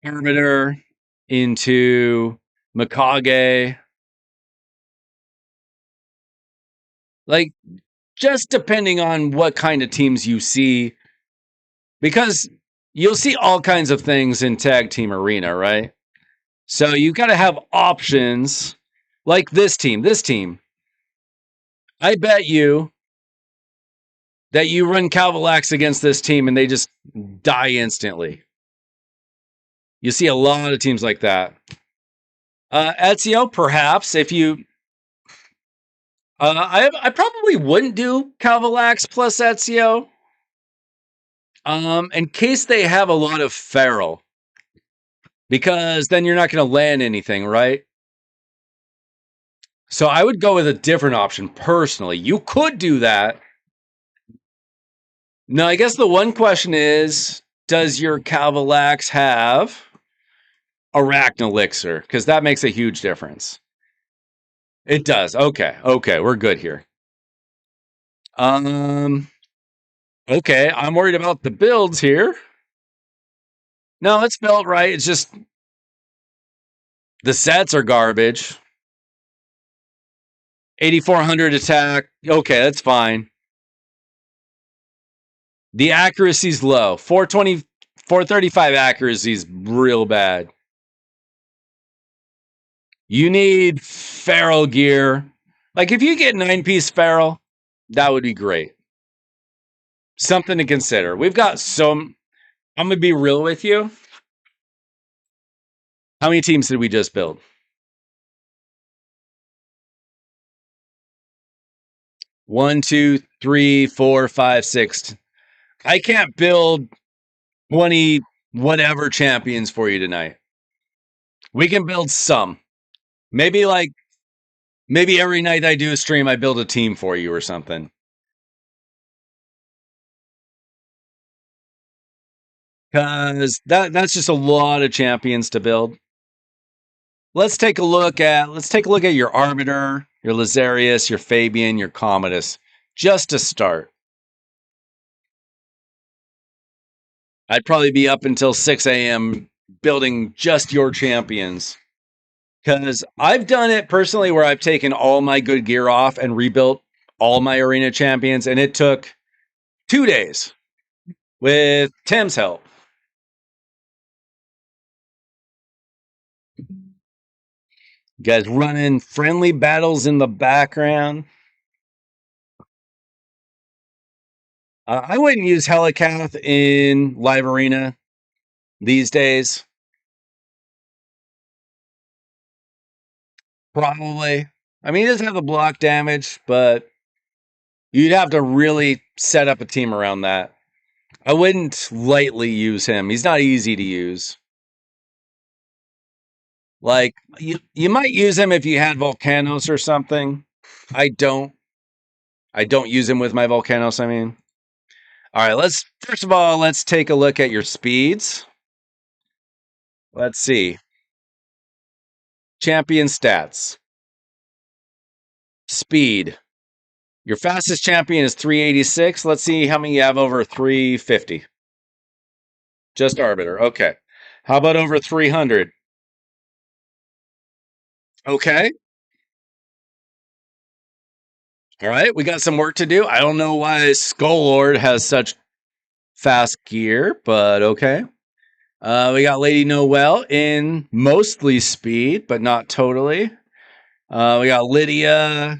Arbiter into Mikage. Like, just depending on what kind of teams you see, because you'll see all kinds of things in Tag Team Arena, right? So you got to have options like this team. This team, I bet you that you run Calvalax against this team and they just die instantly. You see a lot of teams like that. Ezio, perhaps, if you... I probably wouldn't do Calvalax plus Ezio. In case they have a lot of Feral. Because then you're not going to land anything, right? So I would go with a different option, personally. You could do that. Now, I guess the one question is, does your Calvalax have Arachnelixir? Because that makes a huge difference. It does. Okay, we're good here. Okay, I'm worried about the builds here. No, it's built right. It's just the sets are garbage. 8,400 attack. Okay, that's fine. The accuracy's low. 420, 435 accuracy's real bad. You need Feral gear. Like, if you get 9-piece Feral, that would be great. Something to consider. We've got some... I'm going to be real with you. How many teams did we just build? 1, 2, 3, 4, 5, 6. I can't build 20 whatever champions for you tonight. We can build some. Maybe every night I do a stream, I build a team for you or something. Because that's just a lot of champions to build. Let's take a look at your Arbiter, your Lazarius, your Fabian, your Commodus, just to start. I'd probably be up until 6 a.m. building just your champions. Because I've done it personally where I've taken all my good gear off and rebuilt all my arena champions, and it took 2 days with Tim's help. You guys running friendly battles in the background. I wouldn't use Hekaton in live arena these days. Probably. I mean, he doesn't have the block damage, but you'd have to really set up a team around that. I wouldn't lightly use him. He's not easy to use. Like, you might use him if you had Volcanos or something. I don't use him with my Volcanos, I mean. All right, first of all, let's take a look at your speeds. Let's see. Champion stats. Speed. Your fastest champion is 386. Let's see how many you have over 350. Just Arbiter. Okay. How about over 300? Okay. All right. We got some work to do. I don't know why Skull Lord has such fast gear, but okay. We got Lady Noelle in mostly speed, but not totally. We got Lydia.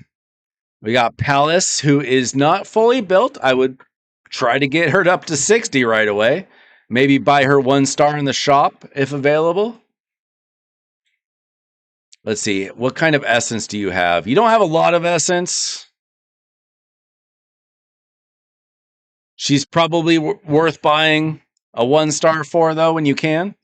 We got Palace, who is not fully built. I would try to get her up to 60 right away. Maybe buy her 1 star in the shop if available. Let's see. What kind of essence do you have? You don't have a lot of essence. She's probably worth buying a 1 star for, though, when you can.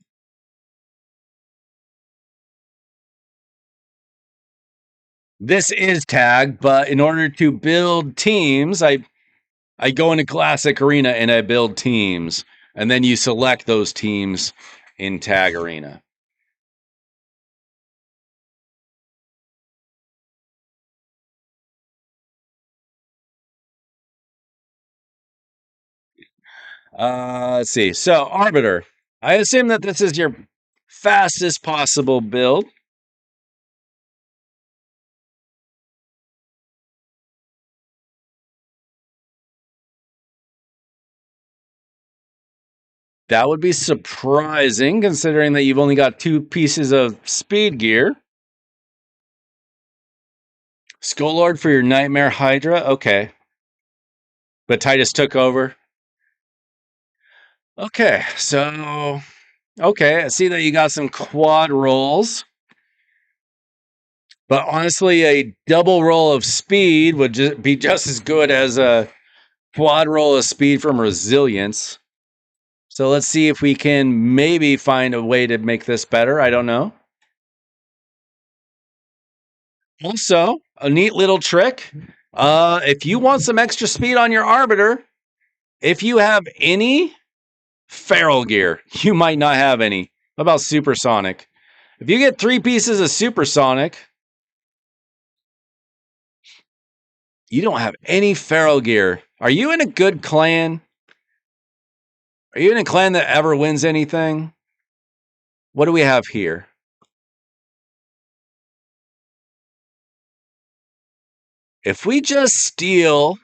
This is tag, but in order to build teams, I go into Classic Arena and I build teams, and then you select those teams in Tag Arena. Let's see. So, Arbiter, I assume that this is your fastest possible build. That would be surprising, considering that you've only got 2 pieces of speed gear. Skull Lord for your Nightmare Hydra? Okay. But Titus took over. Okay, so... Okay, I see that you got some quad rolls. But honestly, a double roll of speed would be just as good as a quad roll of speed from Resilience. So let's see if we can maybe find a way to make this better. I don't know. Also, a neat little trick. If you want some extra speed on your Arbiter, if you have any feral gear, you might not have any. What about Supersonic? If you get 3 pieces of Supersonic, you don't have any feral gear. Are you in a good clan? Are you in a clan that ever wins anything? What do we have here? If we just steal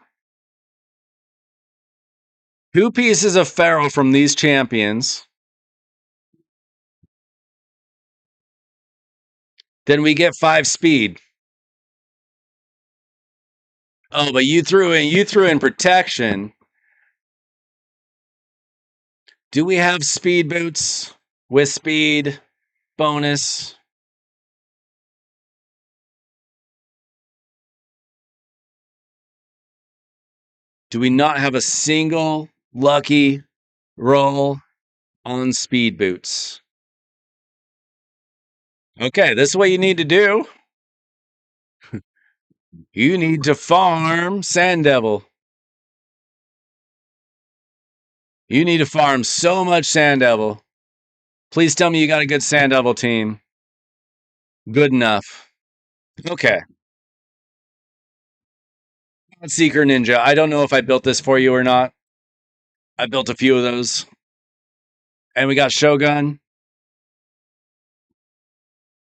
2 pieces of feral from these champions, then we get 5 speed. Oh, but you threw in protection. Do we have speed boots with speed bonus? Do we not have a single lucky roll on speed boots? Okay, this is what you need to do. You need to farm Sand Devil. You need to farm so much Sand Devil. Please tell me you got a good Sand Devil team. Good enough. Okay. Seeker Ninja. I don't know if I built this for you or not. I built a few of those. And we got Shogun.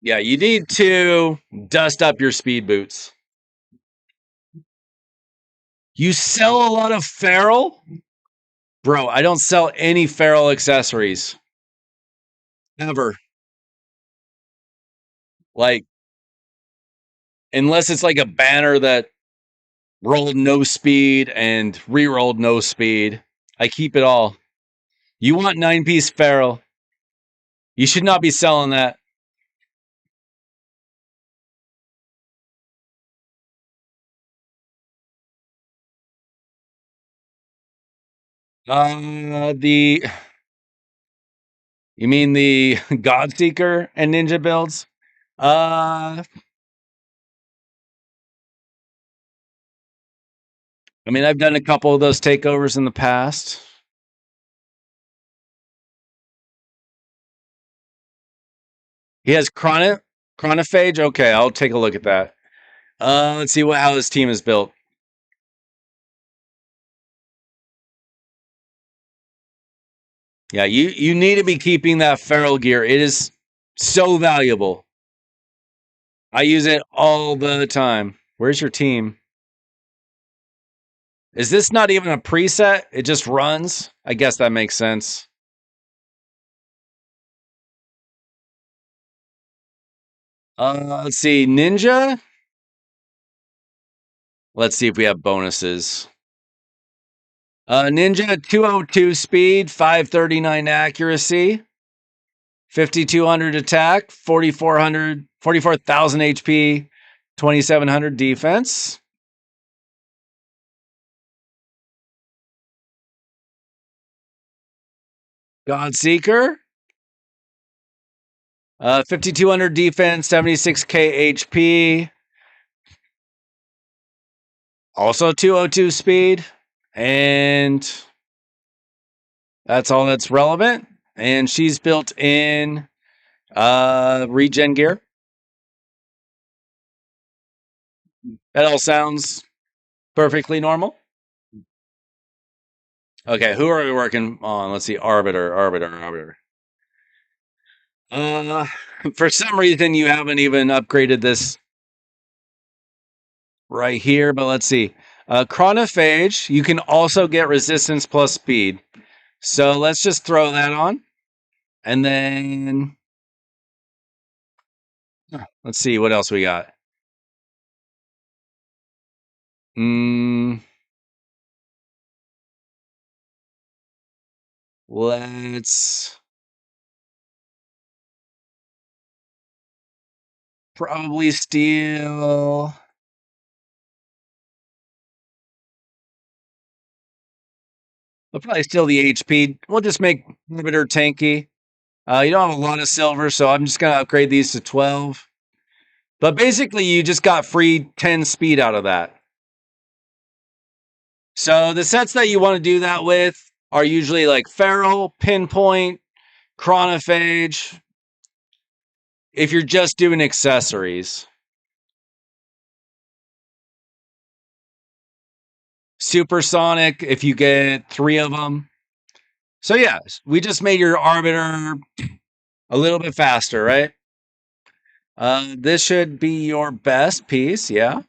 Yeah, you need to dust up your speed boots. You sell a lot of feral? Bro, I don't sell any feral accessories. Ever. Like, unless it's like a banner that rolled no speed and re-rolled no speed. I keep it all. You want 9-piece feral. You should not be selling that. The You mean the Godseeker and Ninja builds? I mean, I've done a couple of those takeovers in the past. He has chronophage? Okay, I'll take a look at that. Let's see how this team is built. Yeah, you need to be keeping that feral gear. It is so valuable. I use it all the time. Where's your team? Is this not even a preset? It just runs? I guess that makes sense. Let's see. Ninja? Let's see if we have bonuses. Ninja 202 speed, 539 accuracy, 5200 attack, 44,000 HP, 2700 defense. Godseeker, 5200 defense, 76k HP, also 202 speed, and that's all that's relevant. And she's built in regen gear. That all sounds perfectly normal. Okay, who are we working on? Let's see, Arbiter. For some reason you haven't even upgraded this right here, but let's see. Chronophage, you can also get resistance plus speed. So let's just throw that on. And then let's see what else we got. Let's probably steal. We'll probably steal the HP. We'll just make Arbiter tanky. You don't have a lot of silver, so I'm just going to upgrade these to 12. But basically, you just got free 10 speed out of that. So the sets that you want to do that with are usually like Feral, Pinpoint, Chronophage, if you're just doing accessories. Supersonic, if you get 3 of them. So yeah, we just made your Arbiter a little bit faster, right? This should be your best piece, yeah.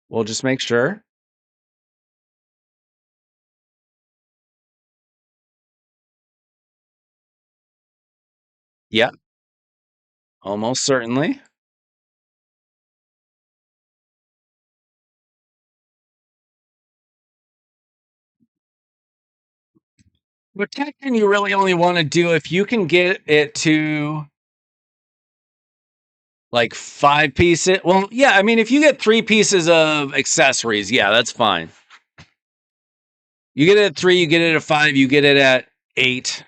We'll just make sure. Yeah, almost certainly. Protection you really only want to do if you can get it to like 5 pieces. Well, yeah, I mean, if you get 3 pieces of accessories, yeah, that's fine. You get it at 3, you get it at 5, you get it at 8.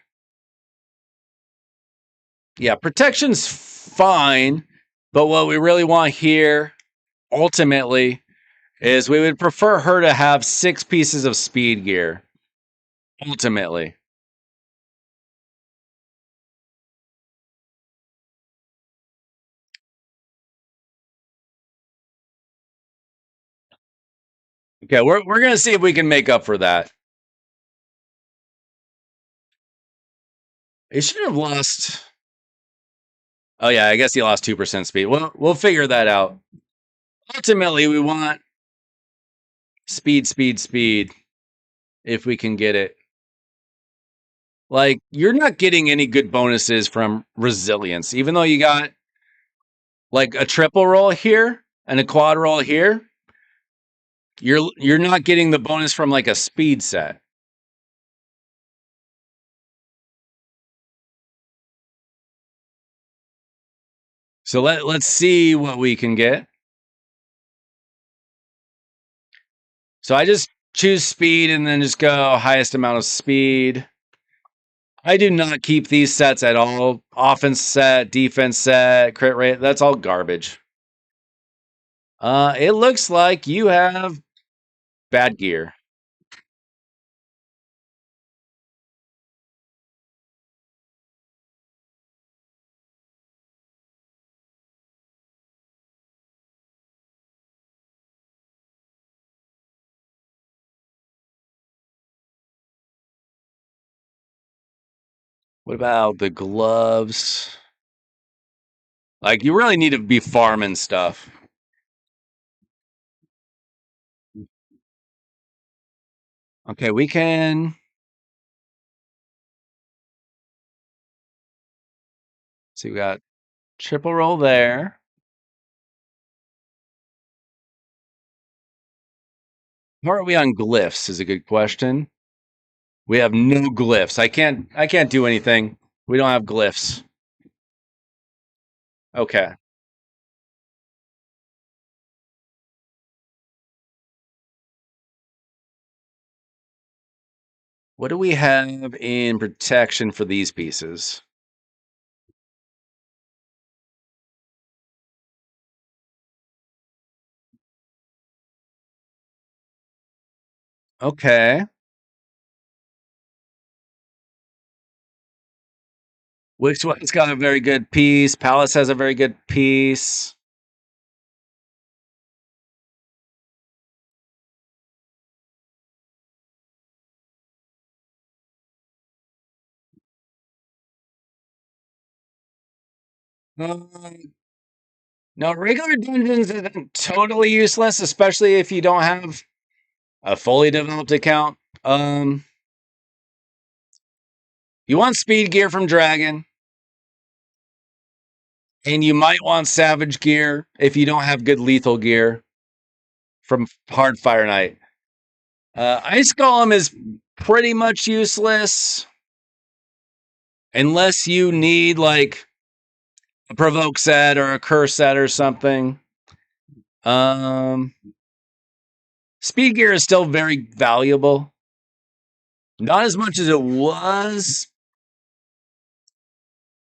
Yeah, protection's fine, but what we really want here, ultimately, is we would prefer her to have 6 pieces of speed gear. Ultimately. Okay, we're gonna see if we can make up for that. It should have lost. Oh yeah, I guess he lost 2% speed. Well, we'll figure that out. Ultimately, we want speed, if we can get it. Like, you're not getting any good bonuses from resilience, even though you got like a triple roll here and a quad roll here. You're not getting the bonus from like a speed set. So let's see what we can get. So I just choose speed and then just go highest amount of speed. I do not keep these sets at all. Offense set, defense set, crit rate, that's all garbage. It looks like you have bad gear. What about the gloves? Like, you really need to be farming stuff. Okay, we can. So we got triple roll there. How are we on glyphs is a good question. We have no glyphs. I can't do anything. We don't have glyphs. Okay. What do we have in protection for these pieces? Okay. Which one's got a very good piece? Palace has a very good piece. Um, no, regular dungeons isn't totally useless, especially if you don't have a fully developed account. You want speed gear from Dragon, and you might want savage gear if you don't have good lethal gear from Hard Fire Knight. Ice Golem is pretty much useless unless you need like a provoke set or a curse set or something. Speed gear is still very valuable. Not as much as it was,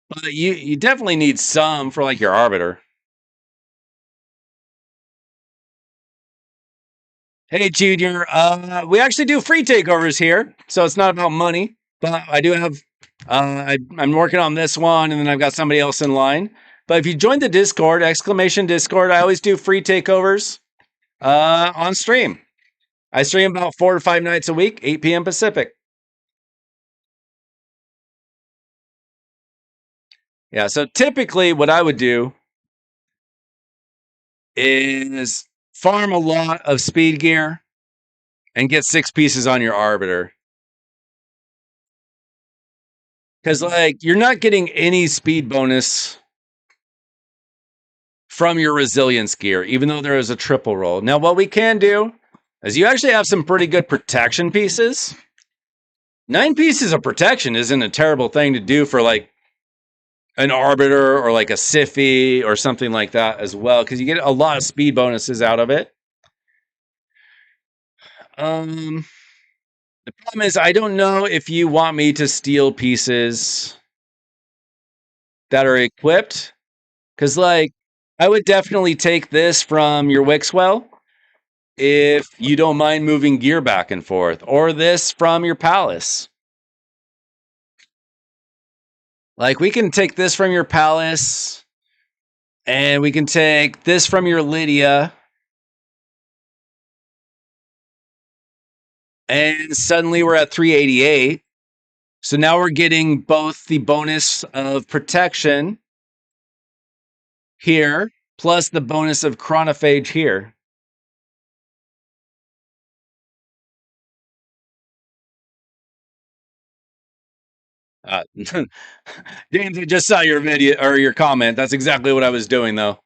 but you definitely need some for like your arbiter. Hey, Junior. We actually do free takeovers here, so it's not about money. But I do have. I'm working on this one, and then I've got somebody else in line. But if you join the Discord, !Discord, I always do free takeovers on stream. I stream about 4 to 5 nights a week, 8 p.m. Pacific. Yeah, so typically what I would do is farm a lot of speed gear and get 6 pieces on your arbiter. Because, like, you're not getting any speed bonus from your resilience gear, even though there is a triple roll. Now, what we can do is you actually have some pretty good protection pieces. 9 pieces of protection isn't a terrible thing to do for, like, an arbiter or, like, a Siffy or something like that as well, because you get a lot of speed bonuses out of it. The problem is I don't know if you want me to steal pieces that are equipped, because, like, I would definitely take this from your Wixwell if you don't mind moving gear back and forth, or this from your Palace. Like, we can take this from your Palace, and we can take this from your Lydia, and suddenly we're at 388. So now we're getting both the bonus of protection here, plus the bonus of chronophage here. James, I just saw your video or your comment. That's exactly what I was doing, though.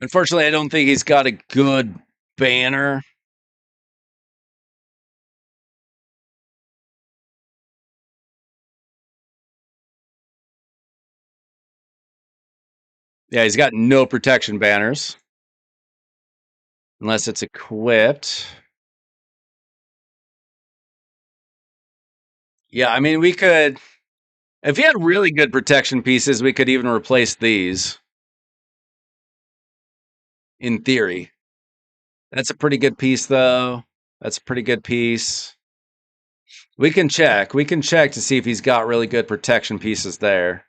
Unfortunately, I don't think he's got a good banner. Yeah, he's got no protection banners. Unless it's equipped. Yeah, I mean, we could... If he had really good protection pieces, we could even replace these. In theory. That's a pretty good piece, though. That's a pretty good piece. We can check. We can check to see if he's got really good protection pieces there.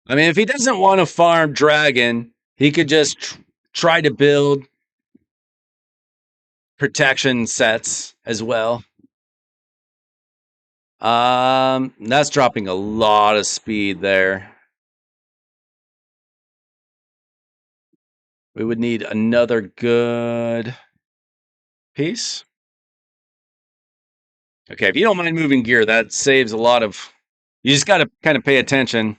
I mean, if he doesn't want to farm Dragon, he could just try to build protection sets as well. That's dropping a lot of speed there. We would need another good piece. Okay, if you don't mind moving gear, that saves a lot of... You just got to kind of pay attention.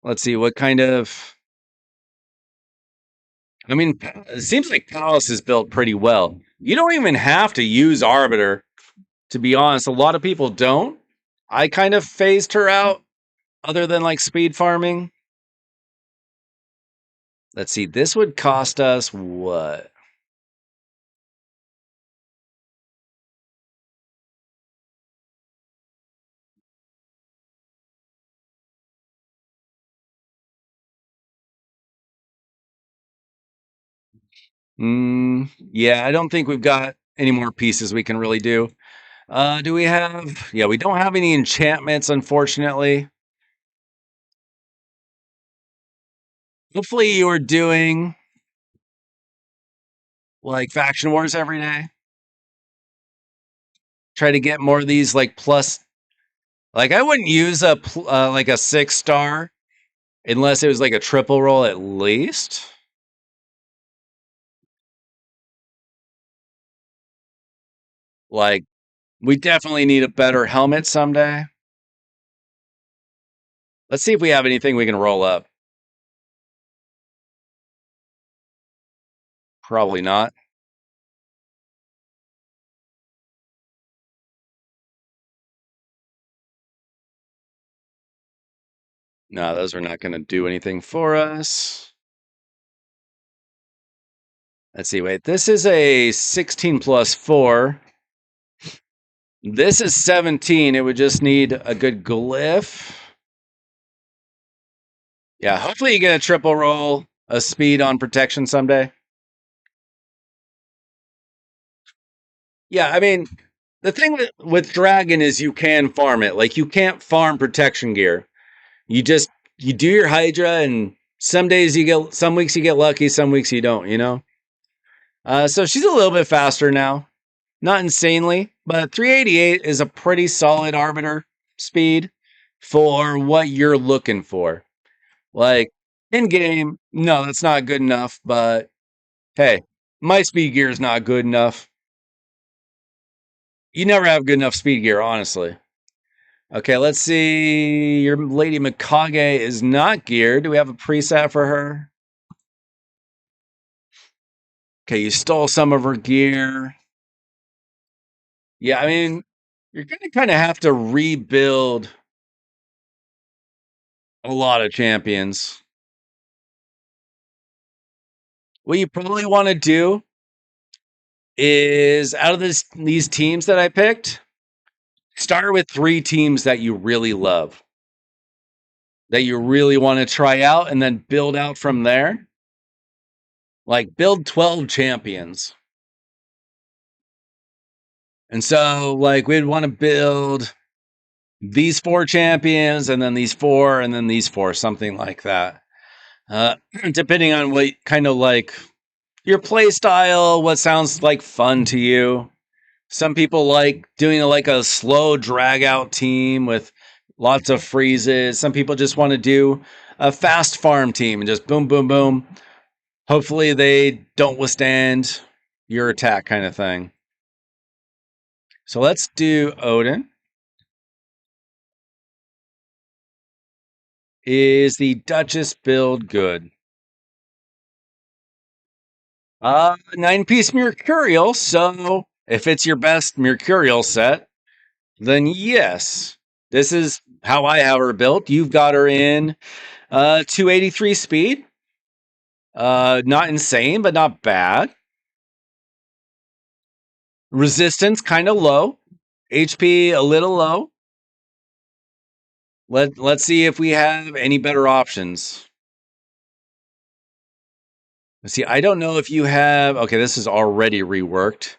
Let's see, what kind of... I mean, it seems like Palace is built pretty well. You don't even have to use Arbiter, to be honest. A lot of people don't. I kind of phased her out, other than like speed farming. Let's see, this would cost us what? Yeah, I don't think we've got any more pieces we can really do. Do we have... Yeah, we don't have any enchantments, unfortunately. Hopefully you're doing like faction wars every day. Try to get more of these like plus... Like I wouldn't use a like a 6-star unless it was like a triple roll at least. Like, we definitely need a better helmet someday. Let's see if we have anything we can roll up. Probably not. No, those are not going to do anything for us. Let's see, wait. This is a 16 plus 4. This is 17. It would just need a good glyph. Yeah, hopefully you get a triple roll, a speed on protection someday. Yeah, I mean, the thing with Dragon is you can farm it. Like, you can't farm protection gear. You do your Hydra, and some weeks you get lucky, some weeks you don't, you know? So she's a little bit faster now. Not insanely, but 388 is a pretty solid Arbiter speed for what you're looking for. Like, in game, no, that's not good enough, but hey, my speed gear is not good enough. You never have good enough speed gear, honestly. Okay, let's see. Your Lady Mikage is not geared. Do we have a preset for her? Okay, you stole some of her gear. Yeah, I mean, you're going to kind of have to rebuild a lot of champions. What you probably want to do is, out of these teams that I picked, start with 3 teams that you really love, that you really want to try out, and then build out from there. Like, build 12 champions. And so, like, we'd want to build these 4 champions, and then these 4, and then these 4, something like that. Depending on what kind of like your play style, what sounds like fun to you. Some people like doing like a slow drag out team with lots of freezes. Some people just want to do a fast farm team and just boom, boom, boom. Hopefully they don't withstand your attack kind of thing. So let's do Odin. Is the Duchess build good? 9-piece Mercurial, so if it's your best Mercurial set, then yes. This is how I have her built. You've got her in 283 speed. Not insane, but not bad. Resistance kind of low. HP a little low. Let's see if we have any better options. Let's see, I don't know if you have... Okay, this is already reworked.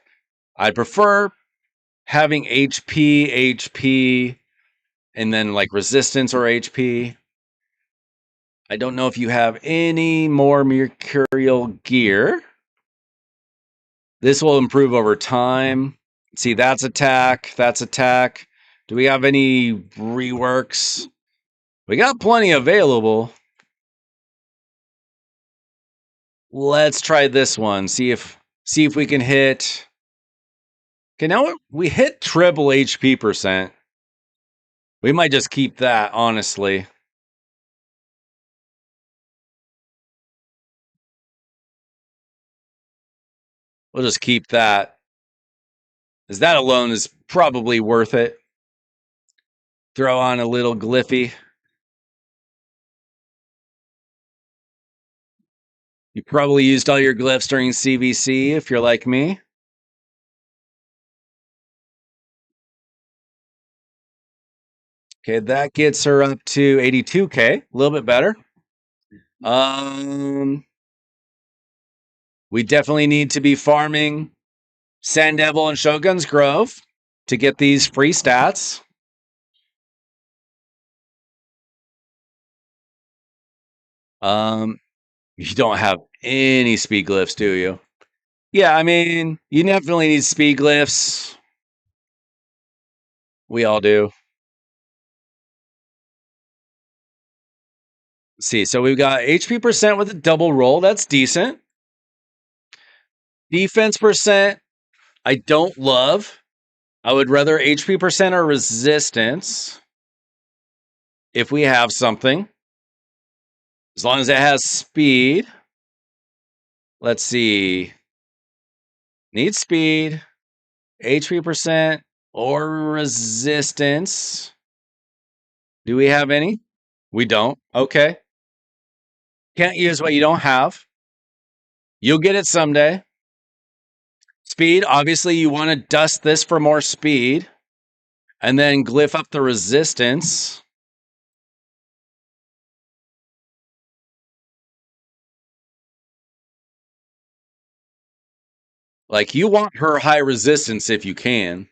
I prefer having HP. and then like resistance or HP. I don't know if you have any more mercurial gear. This will improve over time. See, that's attack. That's attack. Do we have any reworks? We got plenty available. Let's try this one. See if we can hit. Okay, now we hit triple HP percent. We might just keep that, honestly. We'll just keep that. As that alone is probably worth it. Throw on a little Glyphy. You probably used all your glyphs during CVC if you're like me. Okay, that gets her up to 82k, a little bit better. We definitely need to be farming Sand Devil and Shogun's Grove to get these free stats. You don't have any speed glyphs, do you? Yeah, I mean, you definitely need speed glyphs. We all do. Let's see, so we've got HP percent with a double roll. That's decent. Defense percent, I don't love. I would rather HP percent or resistance if we have something. As long as it has speed. Let's see. Need speed, HP percent, or resistance. Do we have any? We don't. Okay. Can't use what you don't have. You'll get it someday. Speed, obviously you want to dust this for more speed. And then glyph up the resistance. Like, you want her high resistance if you can.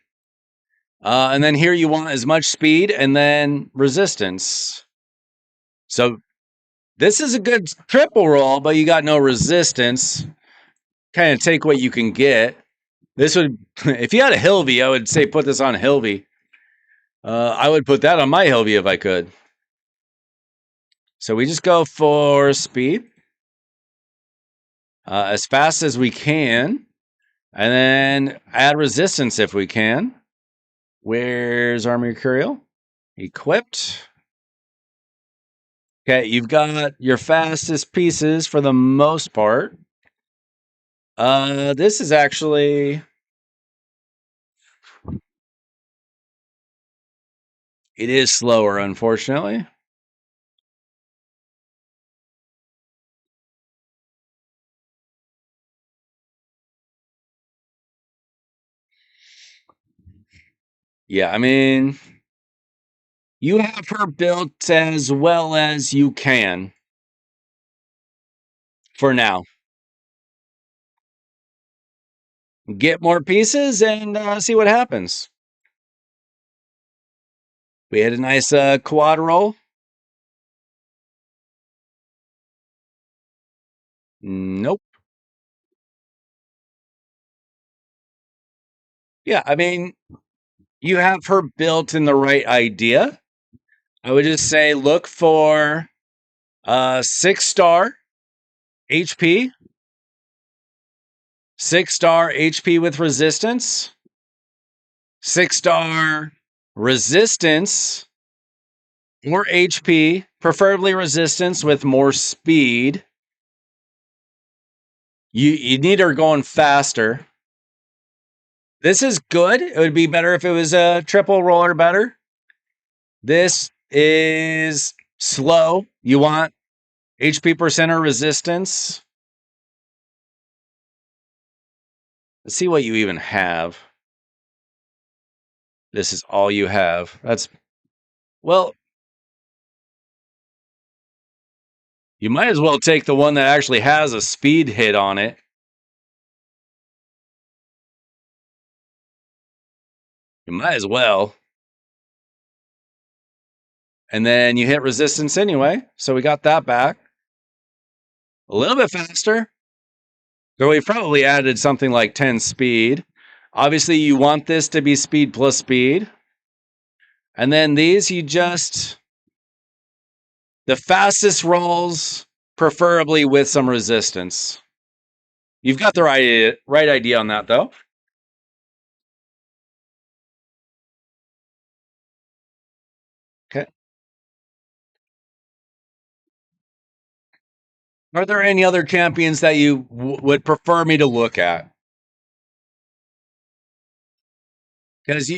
And then here you want as much speed and then resistance. So this is a good triple roll, but you got no resistance. Kind of take what you can get. This would, if you had a Hilvy, I would say put this on Hilvy. I would put that on my Hilvy if I could. So we just go for speed. As fast as we can. And then add resistance if we can. Where's our Mercurial? Equipped. Okay, you've got your fastest pieces for the most part. This is actually... It is slower, unfortunately. Yeah, I mean, you have her built as well as you can. For now. Get more pieces and see what happens. We had a nice quad roll. Nope. Yeah, I mean, you have her built in the right idea. I would just say look for 6-star HP. 6-star HP with resistance. 6-star resistance or HP, preferably resistance with more speed. You need her going faster. This is good. It would be better if it was a triple roller better. This is slow. You want HP percent or resistance. Let's see what you even have. This is all you have. That's, well, you might as well take the one that actually has a speed hit on it. You might as well. And then you hit resistance anyway. So we got that back. A little bit faster. So we probably added something like 10 speed. Obviously, you want this to be speed plus speed. And then these, you just... the fastest rolls, preferably with some resistance. You've got the right idea on that, though. Okay. Are there any other champions that you would prefer me to look at? Because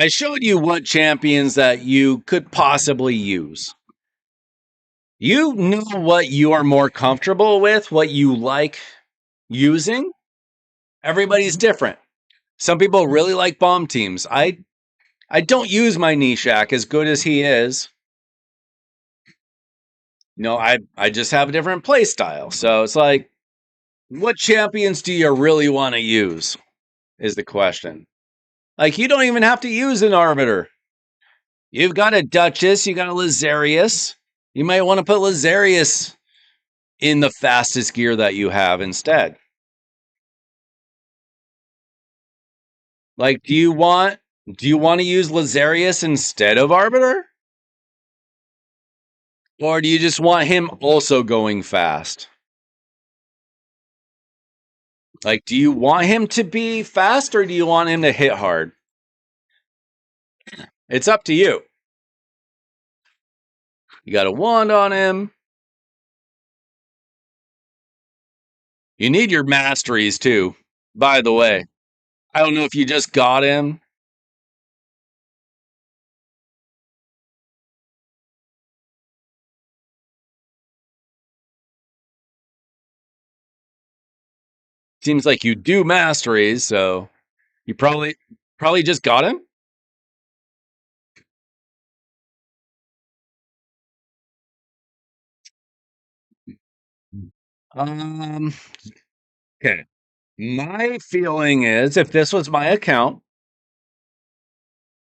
I showed you what champions that you could possibly use. You know what you are more comfortable with, what you like using. Everybody's different. Some people really like bomb teams. I don't use my Nishak as good as he is. I just have a different play style. So it's like, what champions do you really want to use? Is the question. Like, you don't even have to use an Arbiter. You've got a Duchess, you got a Lazarius. You might want to put Lazarius in the fastest gear that you have instead. Like, do you want to use Lazarius instead of Arbiter? Or do you just want him also going fast? Like, do you want him to be fast or do you want him to hit hard? It's up to you. You got a wand on him. You need your masteries too, by the way. I don't know if you just got him. Seems like you do masteries, so you probably just got him. Okay. My feeling is if this was my account,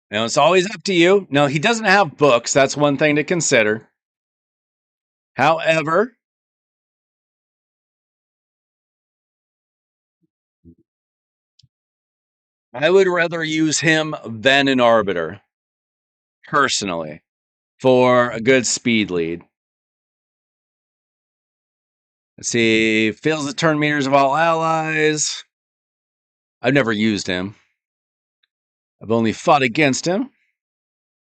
it's always up to you. No, he doesn't have books. That's one thing to consider. However, I would rather use him than an Arbiter, personally, for a good speed lead. Let's see. Fills the turn meters of all allies. I've never used him. I've only fought against him.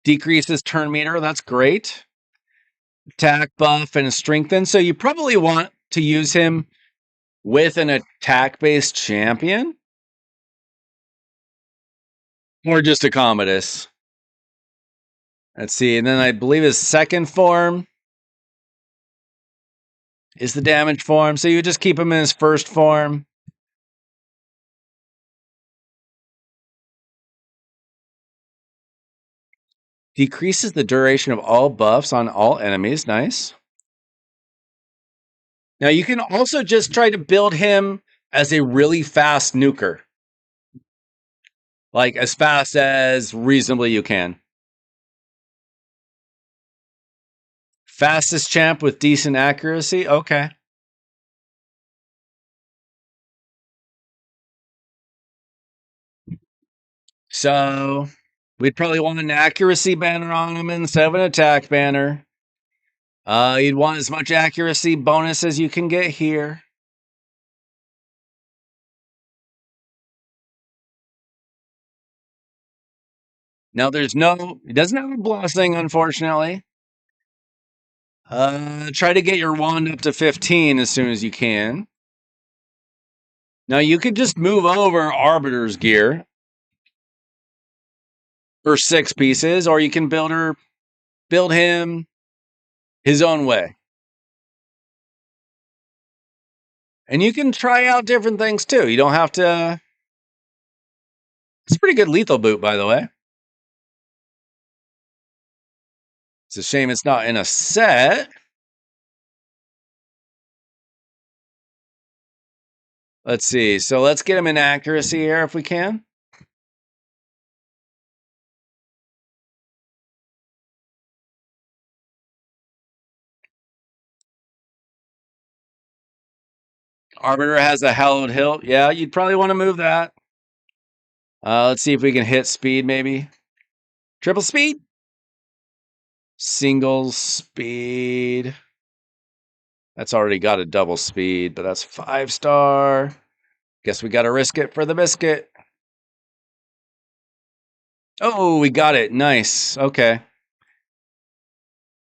Decreases turn meter. That's great. Attack buff and strengthen. So you probably want to use him with an attack-based champion. Or just a Commodus. Let's see. And then I believe his second form is the damage form. So you just keep him in his first form. Decreases the duration of all buffs on all enemies. Nice. Now you can also just try to build him as a really fast nuker. Like as fast as reasonably you can. Fastest champ with decent accuracy? Okay. So we'd probably want an accuracy banner on him instead of an attack banner. You'd want as much accuracy bonus as you can get here. Now it doesn't have a blessing, unfortunately. Try to get your wand up to 15 as soon as you can. Now you could just move over Arbiter's gear for 6 pieces, or you can build him his own way. And you can try out different things too. You don't have to. It's a pretty good lethal boot, by the way. It's a shame it's not in a set. Let's see. So let's get him in accuracy here if we can. Arbiter has a hallowed hilt. Yeah, you'd probably want to move that. Let's see if we can hit speed, maybe. Triple speed? Single speed. That's already got a double speed, but that's 5-star. Guess we got to risk it for the biscuit. Oh, we got it. Nice. Okay.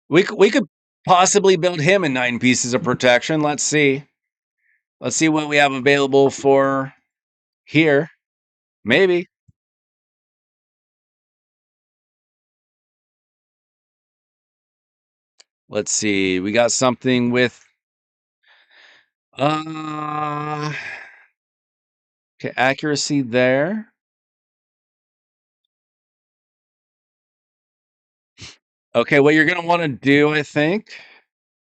We could possibly build him in 9 pieces of protection. Let's see. Let's see what we have available for here. Maybe. Let's see. We got something with okay, accuracy there. Okay, what you're going to want to do, I think.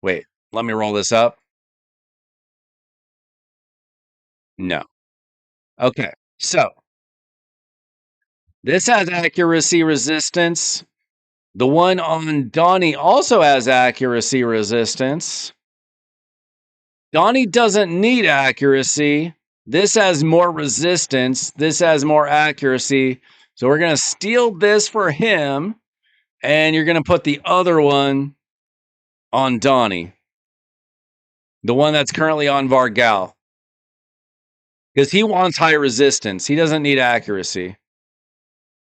Wait, let me roll this up. No. Okay. So, this has accuracy resistance. The one on Donnie also has accuracy resistance. Donnie doesn't need accuracy. This has more resistance. This has more accuracy. So we're going to steal this for him. And you're going to put the other one on Donnie. The one that's currently on Vargal. Because he wants high resistance. He doesn't need accuracy.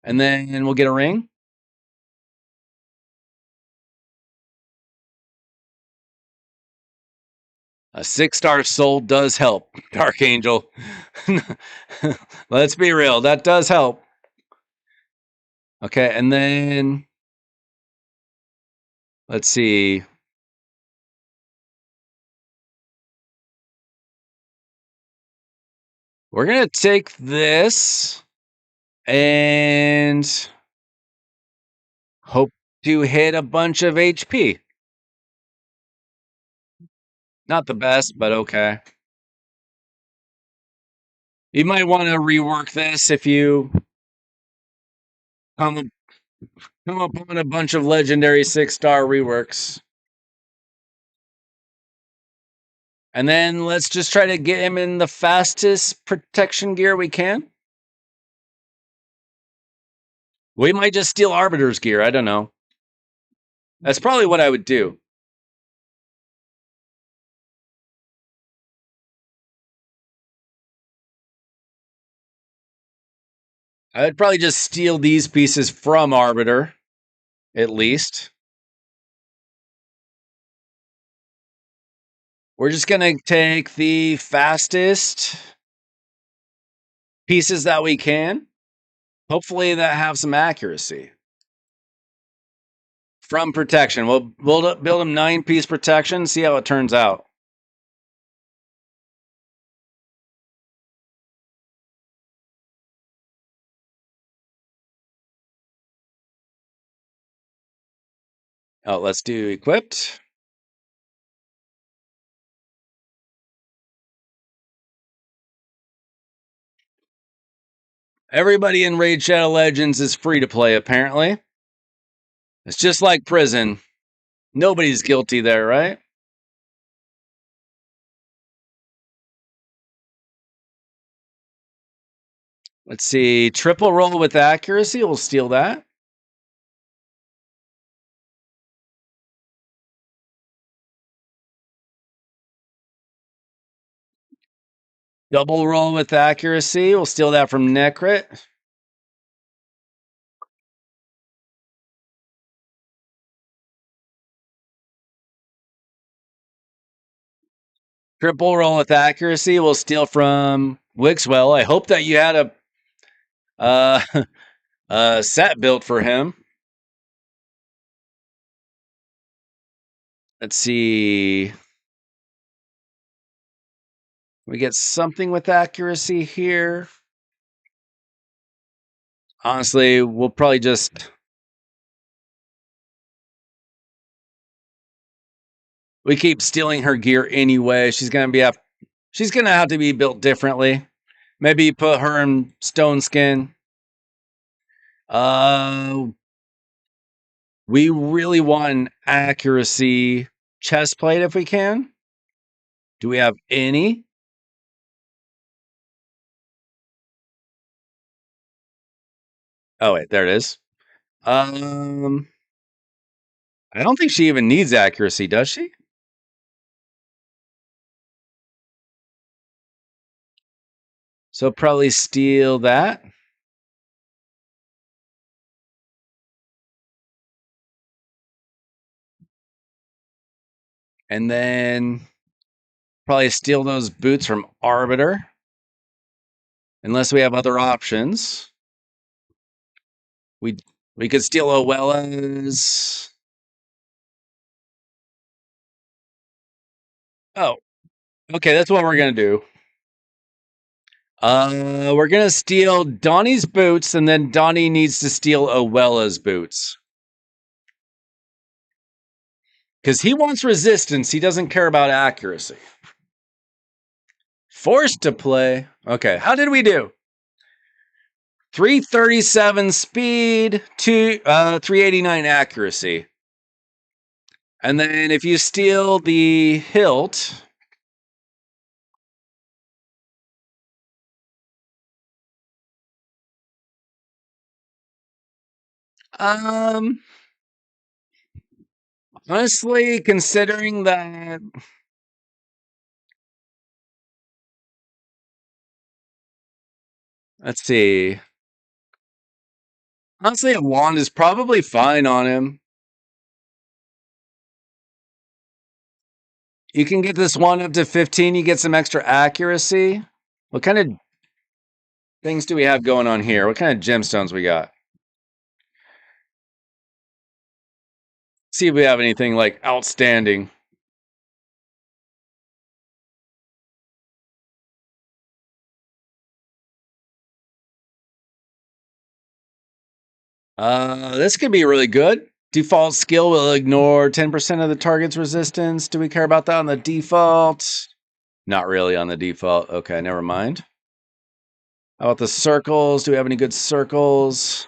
And then we'll get a ring. A 6-star soul does help, Dark Angel. Let's be real. That does help. Okay, and then let's see. We're going to take this and hope to hit a bunch of HP. Not the best, but okay. You might want to rework this if you come upon a bunch of legendary 6-star reworks. And then let's just try to get him in the fastest protection gear we can. We might just steal Arbiter's gear. I don't know. That's probably what I would do. I would probably just steal these pieces from Arbiter, at least. We're just going to take the fastest pieces that we can. Hopefully that have some accuracy. From protection. We'll build them 9-piece protection, see how it turns out. Oh, let's do equipped. Everybody in Raid Shadow Legends is free to play, apparently. It's just like prison. Nobody's guilty there, right? Let's see. Triple roll with accuracy. We'll steal that. Double roll with accuracy. We'll steal that from Necrit. Triple roll with accuracy. We'll steal from Wixwell. I hope that you had a set built for him. Let's see. We get something with accuracy here. Honestly, we'll probably just... We keep stealing her gear anyway. She's gonna have to be built differently. Maybe put her in stone skin. We really want an accuracy chest plate if we can. Do we have any? Oh, wait, there it is. I don't think she even needs accuracy, does she? So probably steal that. And then probably steal those boots from Arbiter. Unless we have other options. We could steal Owella's. Oh, okay, that's what we're gonna do. We're gonna steal Donnie's boots, and then Donnie needs to steal Owella's boots. Because he wants resistance, he doesn't care about accuracy. Forced to play. Okay, how did we do? 337 speed, 389 accuracy. And then if you steal the hilt, honestly, considering that, let's see. Honestly, a wand is probably fine on him. You can get this wand up to 15. You get some extra accuracy. What kind of things do we have going on here? What kind of gemstones we got? See if we have anything like outstanding. This could be really good. Default skill will ignore 10% of the target's resistance. Do we care about that on the default? Not really on the default. Okay, never mind. How about the circles? Do we have any good circles?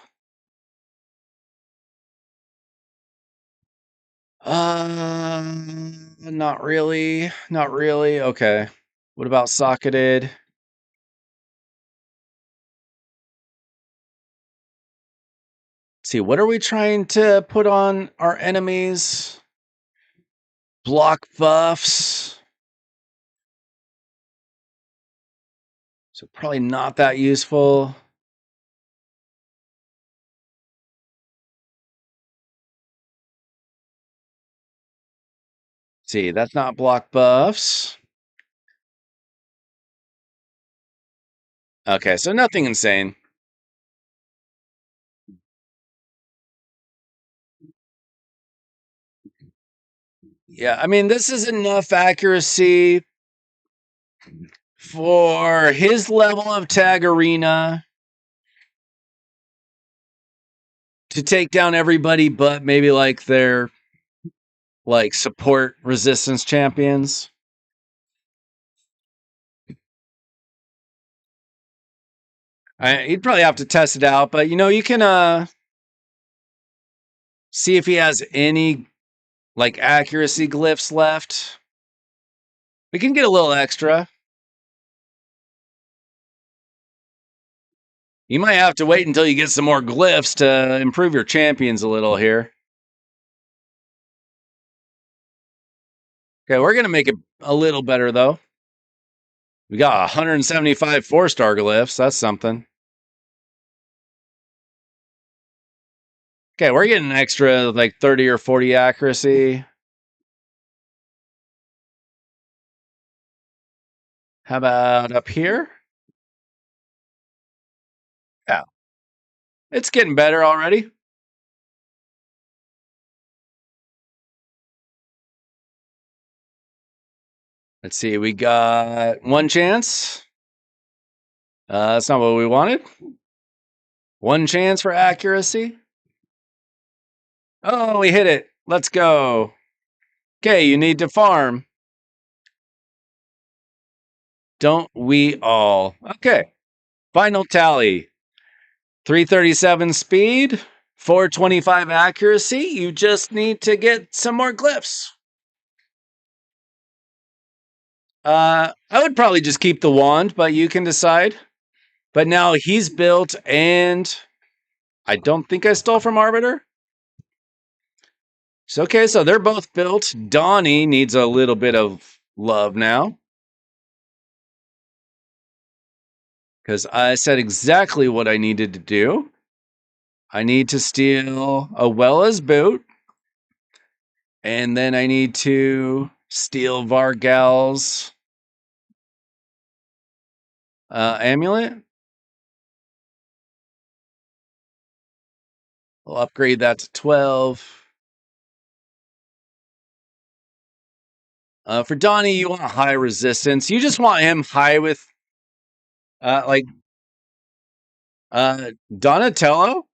Not really. Not really. Okay. What about socketed? Let's see, what are we trying to put on our enemies? Block buffs. So probably not that useful. See, that's not block buffs. Okay, so nothing insane. Yeah, I mean, this is enough accuracy for his level of tag arena to take down everybody but maybe like their like support resistance champions. He'd probably have to test it out, but you know, you can see if he has any like accuracy glyphs left. We can get a little extra. You might have to wait until you get some more glyphs to improve your champions a little here. Okay, we're going to make it a little better, though. We got 175 4-star glyphs. That's something. Okay, we're getting an extra like 30 or 40 accuracy. How about up here? Yeah. It's getting better already. Let's see. We got one chance. That's not what we wanted. One chance for accuracy. Oh, we hit it. Let's go. Okay, you need to farm. Don't we all? Okay. Final tally. 337 speed, 425 accuracy. You just need to get some more glyphs. I would probably just keep the wand, but you can decide. But now he's built, and I don't think I stole from Arbiter. So, okay, so they're both built. Donnie needs a little bit of love now. Because I said exactly what I needed to do. I need to steal a Wella's boot. And then I need to steal Vargal's amulet. We'll upgrade that to 12. For Donnie, you want high resistance. You just want him high with, Donatello.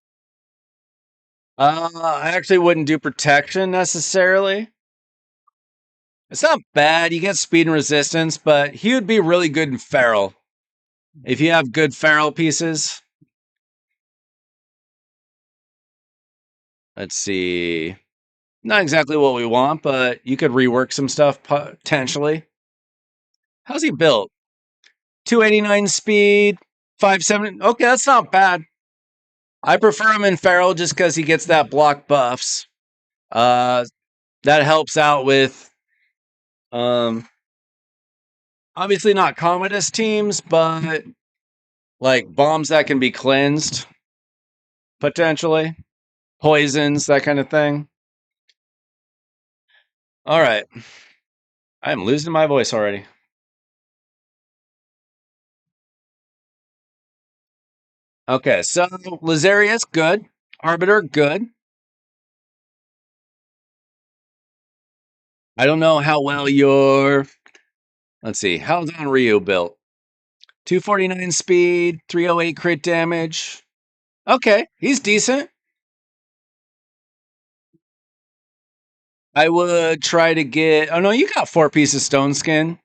I actually wouldn't do protection necessarily. It's not bad. You get speed and resistance, but he would be really good in feral. If you have good feral pieces. Let's see. Not exactly what we want, but you could rework some stuff potentially. How's he built? 289 speed, 570. Okay, that's not bad. I prefer him in feral just because he gets that block buffs. That helps out with obviously not Commodus teams, but like bombs that can be cleansed potentially, poisons, that kind of thing. All right. I'm losing my voice already. Okay, so Lazarius, good. Arbiter, good. I don't know how well your. Let's see. How's Ryu built? 249 speed, 308 crit damage. Okay, he's decent. I would try to get. Oh no, you got 4 pieces stone skin.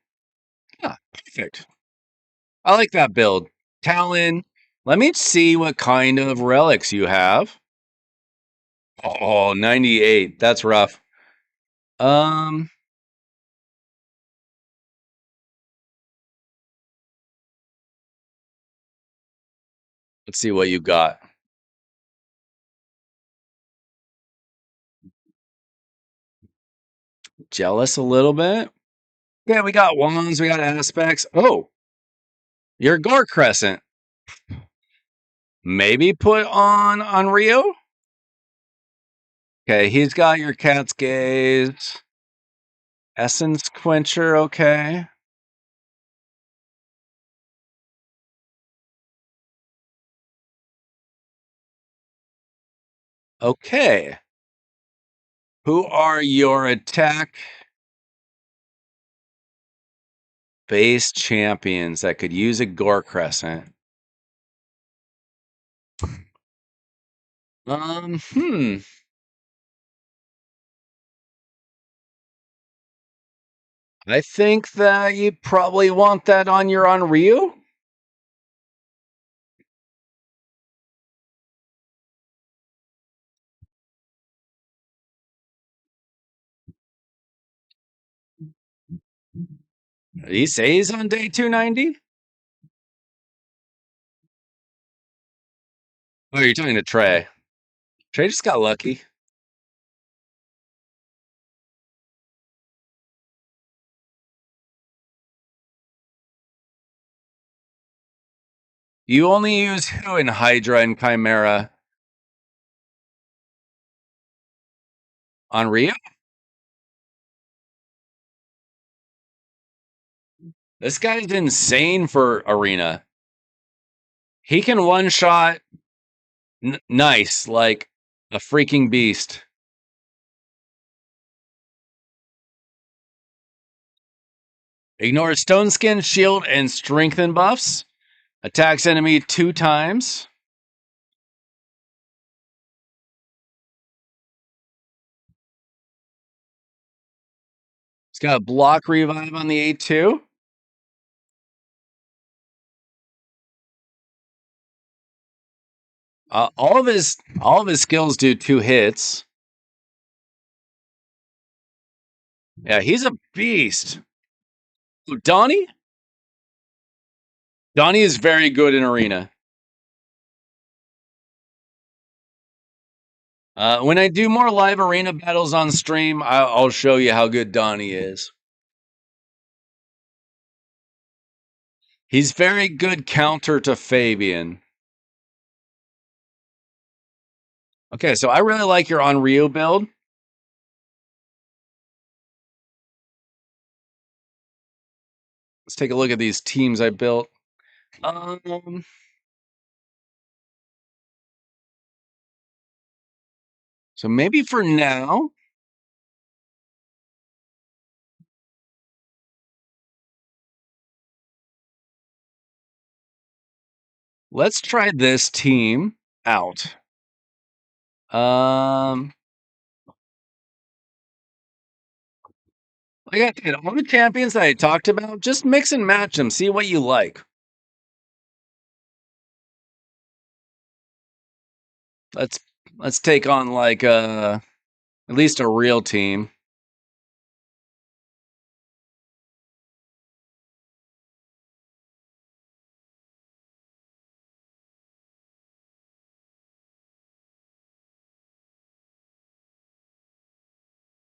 Yeah, perfect. I like that build. Talon. Let me see what kind of relics you have. Oh, 98. That's rough. Um, let's see what you got. Jealous a little bit. Yeah, we got wands, we got aspects. Oh, your Gore Crescent. Maybe put on Rio. Okay, he's got your Cat's Gaze. Essence Quencher, okay. Okay. Who are your attack base champions that could use a Gore Crescent? Hmm. I think that you probably want that on your Ryu. Did he say he's on day 290? Oh, you're talking to Trey. Trey just got lucky. You only use who in Hydra and Chimera? On Ryu? This guy's insane for Arena. He can one shot nice, like a freaking beast. Ignores Stone Skin, Shield, and Strengthen buffs. Attacks enemy 2 times. He's got a block revive on the A2. All of his skills do 2 hits. Yeah, he's a beast. Donnie? Donnie is very good in Arena. When I do more live arena battles on stream, I'll show you how good Donnie is. He's very good counter to Fabian. Okay, so I really like your Onryo build. Let's take a look at these teams I built. So maybe for now, let's try this team out. Like I said, all the champions that I talked about, just mix and match them. See what you like. Let's take on like at least a real team.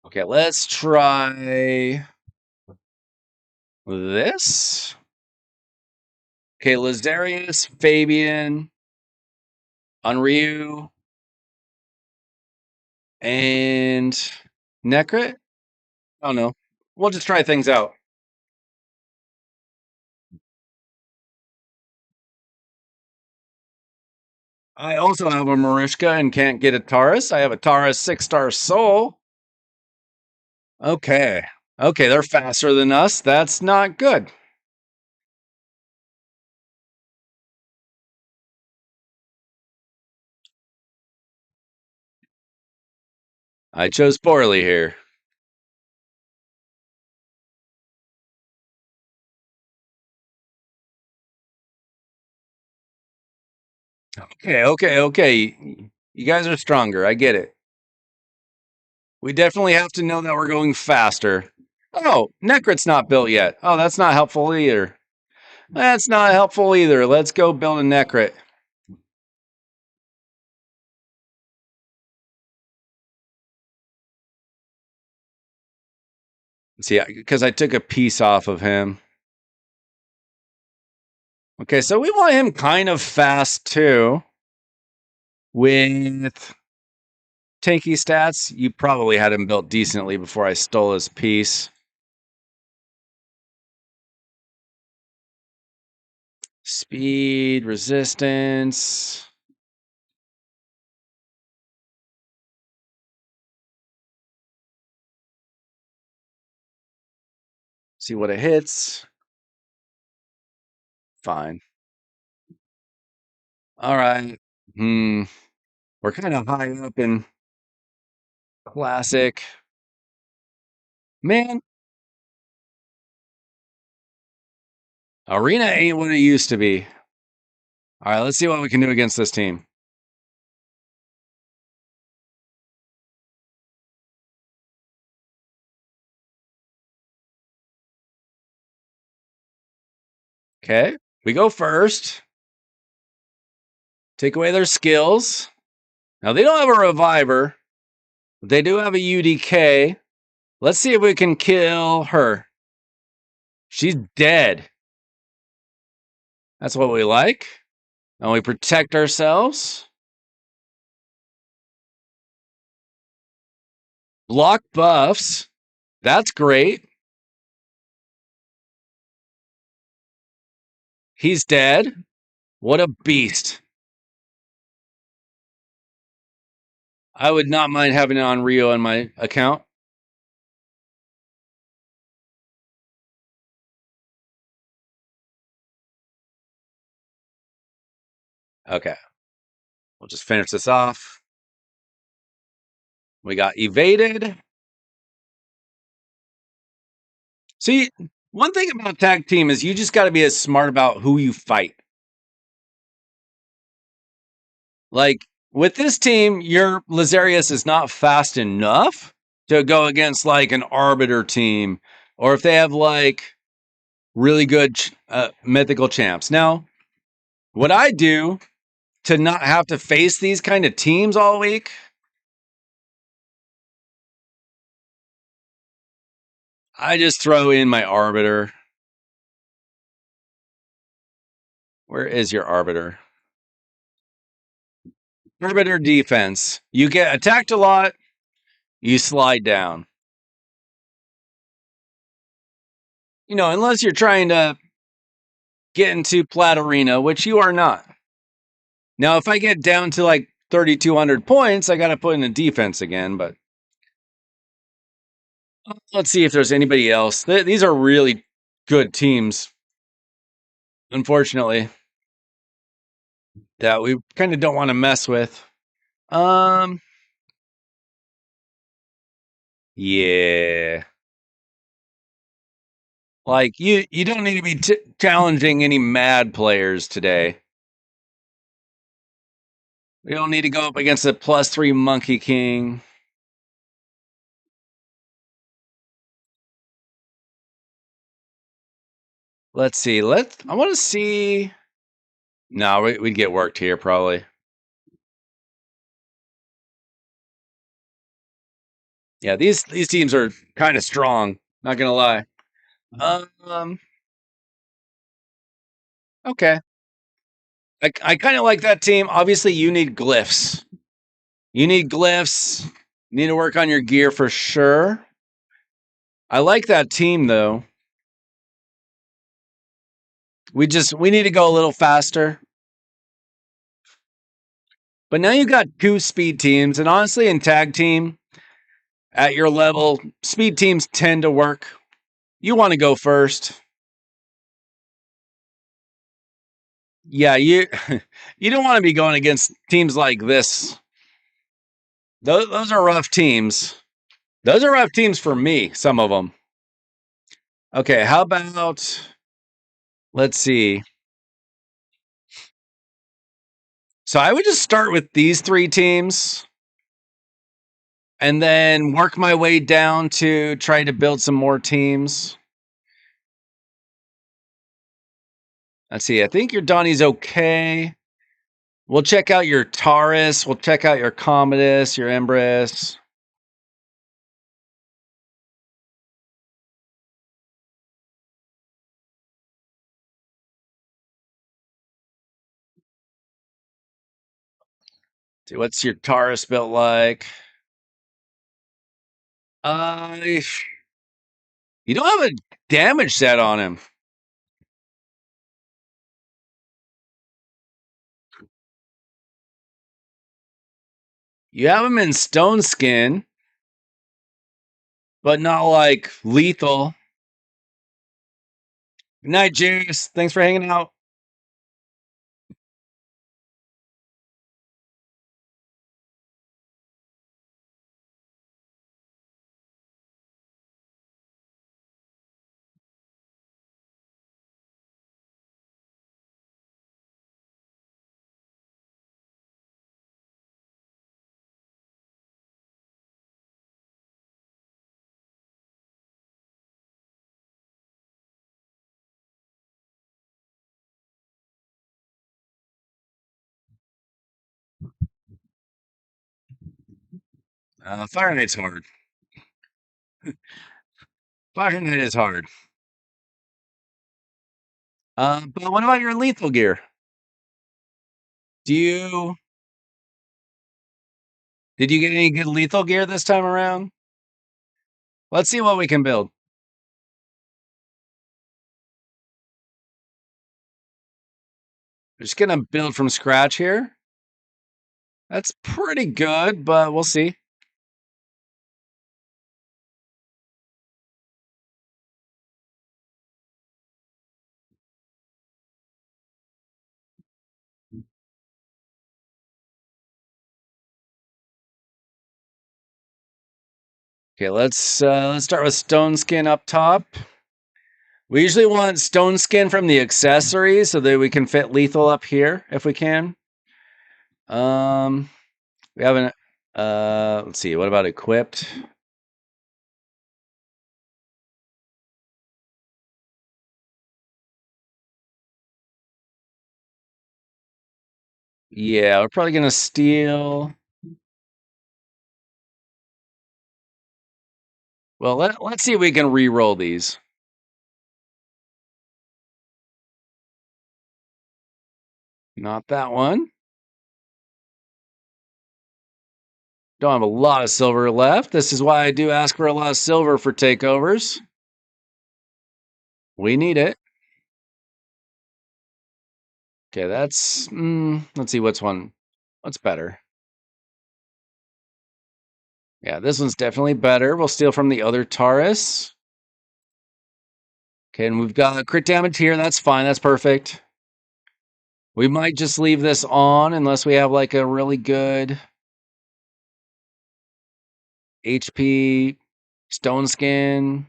Okay, let's try this. Okay, Lazarius, Fabian, Onryu, and Necrit. I don't know. We'll just try things out. I also have a Marishka and can't get a Taurus. I have a Taurus 6-star soul. Okay. Okay, they're faster than us. That's not good. I chose poorly here. Okay. You guys are stronger. I get it. We definitely have to know that we're going faster. Oh, Necrit's not built yet. Oh, that's not helpful either. That's not helpful either. Let's go build a Necrit. See, because I took a piece off of him. Okay, so we want him kind of fast too. With tanky stats, you probably had him built decently before I stole his piece. Speed, resistance. See what it hits. Fine. All right. We're kind of high up in classic. Man, arena ain't what it used to be. All right, let's see what we can do against this team. Okay, we go first. Take away their skills. Now, they don't have a reviver. But they do have a UDK. Let's see if we can kill her. She's dead. That's what we like. And we protect ourselves. Block buffs. That's great. He's dead. What a beast. I would not mind having it on Rio on my account. Okay. We'll just finish this off. We got evaded. See, one thing about tag team is you just got to be as smart about who you fight. Like with this team, your Lazarius is not fast enough to go against like an Arbiter team, or if they have like really good mythical champs. Now, what I do to not have to face these kind of teams all week I just throw in my Arbiter. Where is your Arbiter? Arbiter defense. You get attacked a lot, you slide down. You know, unless you're trying to get into Plat Arena, which you are not. Now, if I get down to like 3,200 points, I got to put in a defense again, but let's see if there's anybody else. These are really good teams, unfortunately, that we kind of don't want to mess with. Yeah. Like you don't need to be challenging any mad players today. We don't need to go up against a +3 Monkey King. Let's see. I want to see. No, we'd get worked here probably. Yeah, these teams are kind of strong. Not gonna lie. Okay. I kind of like that team. Obviously, you need glyphs. You need glyphs. You need to work on your gear for sure. I like that team though. We need to go a little faster. But now you got 2 speed teams, and honestly, in tag team, at your level, speed teams tend to work. You want to go first. Yeah, you you don't want to be going against teams like this. Those are rough teams. Those are rough teams for me, some of them. Okay, how about, let's see. So I would just start with these 3 teams and then work my way down to try to build some more teams. Let's see. I think your Donnie's okay. We'll check out your Taurus. We'll check out your Commodus, your Empress. See, what's your Taurus built like? You don't have a damage set on him. You have him in Stone Skin, but not like lethal. Good night, Juice. Thanks for hanging out. Fire Knight's hard. Fire Knight is hard. But what about your lethal gear? Did you get any good lethal gear this time around? Let's see what we can build. We're just gonna build from scratch here. That's pretty good, but we'll see. Okay, let's start with Stone Skin up top. We usually want Stone Skin from the accessories so that we can fit lethal up here if we can. We haven't. Let's see. What about equipped? Yeah, we're probably gonna steal. Well, let's see if we can re-roll these. Not that one. Don't have a lot of silver left. This is why I do ask for a lot of silver for takeovers. We need it. Okay, that's... let's see what's better. Yeah, this one's definitely better. We'll steal from the other Taurus. Okay, and we've got crit damage here. That's fine. That's perfect. We might just leave this on unless we have like a really good HP stone skin.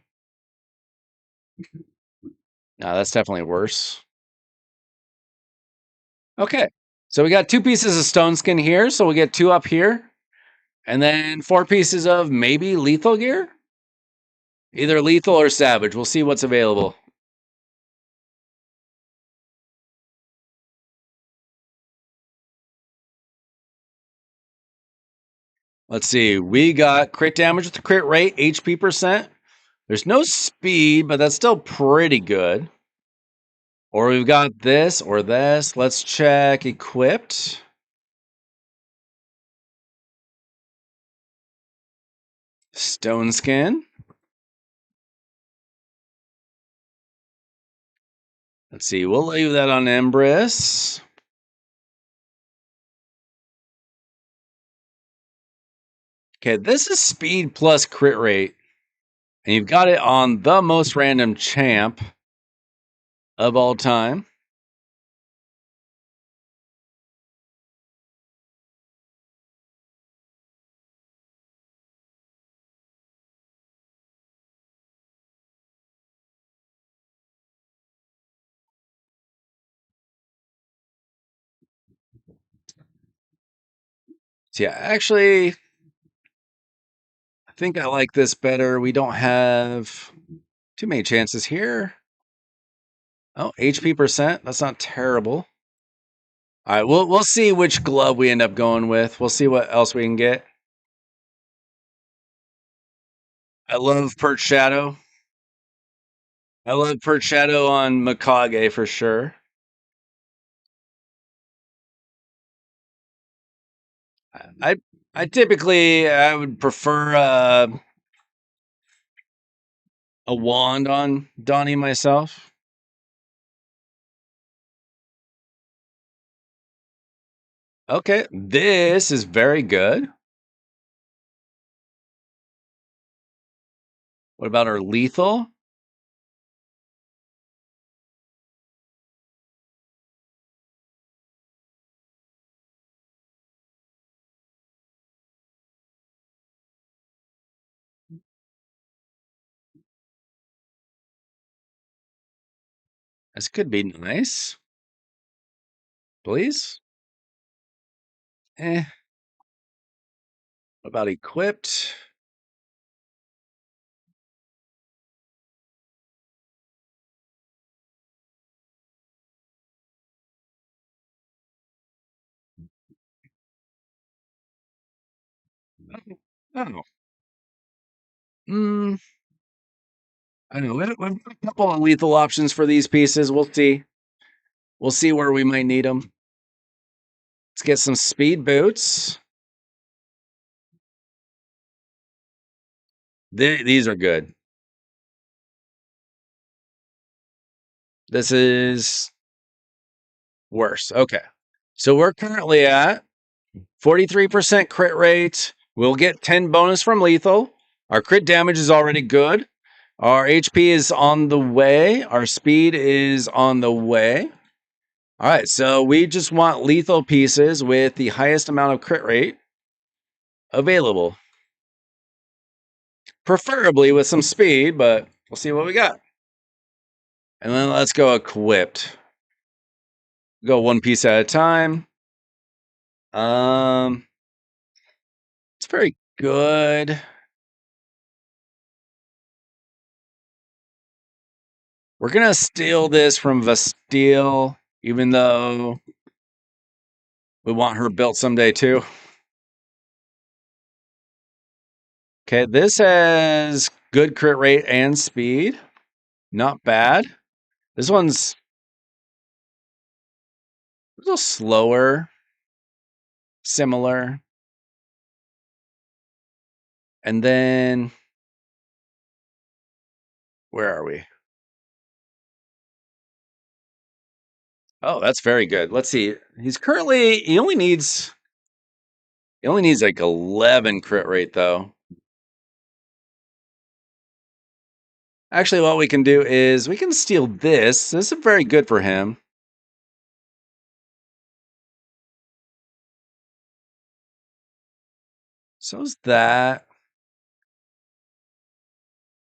No, that's definitely worse. Okay, so we got 2 pieces of stone skin here, so we'll get 2 up here. And then 4 pieces of maybe lethal gear? Either lethal or savage. We'll see what's available. Let's see. We got crit damage with the crit rate, HP percent. There's no speed, but that's still pretty good. Or we've got this or this. Let's check equipped. Stone skin. Let's see. We'll leave that on Empress. Okay, this is speed plus crit rate. And you've got it on the most random champ of all time. So yeah, actually, I think I like this better. We don't have too many chances here. Oh, HP percent. That's not terrible. All right, we'll see which glove we end up going with. We'll see what else we can get. I love Perch Shadow. I love Perch Shadow on Mikage for sure. I typically I would prefer a wand on Donnie myself. Okay, this is very good. What about our lethal? This could be nice. Please? What about equipped? Oh. I don't know. We have a couple of lethal options for these pieces. We'll see. We'll see where we might need them. Let's get some speed boots. These are good. This is worse. Okay. So we're currently at 43% crit rate. We'll get 10 bonus from lethal. Our crit damage is already good. Our HP is on the way. Our speed is on the way. All right, so we just want lethal pieces with the highest amount of crit rate available. Preferably with some speed, but we'll see what we got. And then let's go equipped. Go 1 piece at a time. It's very good. We're gonna steal this from Vastille, even though we want her built someday too. Okay, this has good crit rate and speed. Not bad. This one's a little slower. Similar. And then, where are we? Oh, that's very good. Let's see. He only needs like 11 crit rate though. Actually, what we can do is we can steal this. This is very good for him. So's that.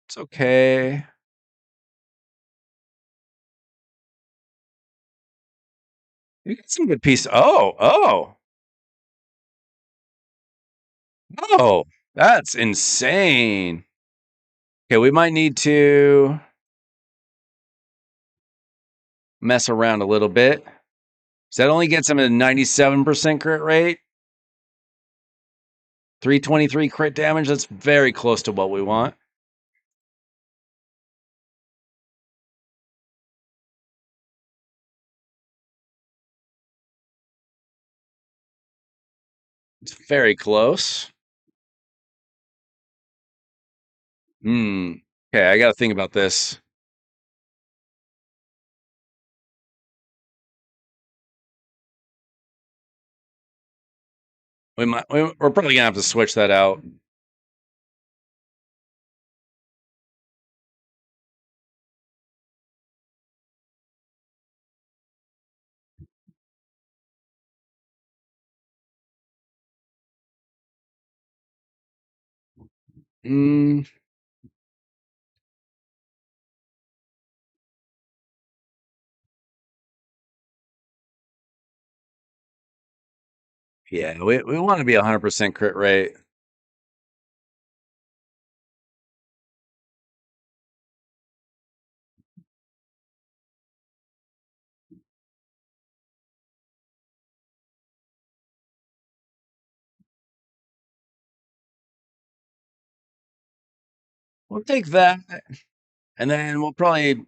It's okay. You got some good pieces. Oh, that's insane. Okay, we might need to mess around a little bit. So that only gets him a 97% crit rate. 323 crit damage. That's very close to what we want. It's very close. Okay, I got to think about this. We're probably gonna have to switch that out. Yeah, we want to be 100% crit rate. We'll take that, and then we'll probably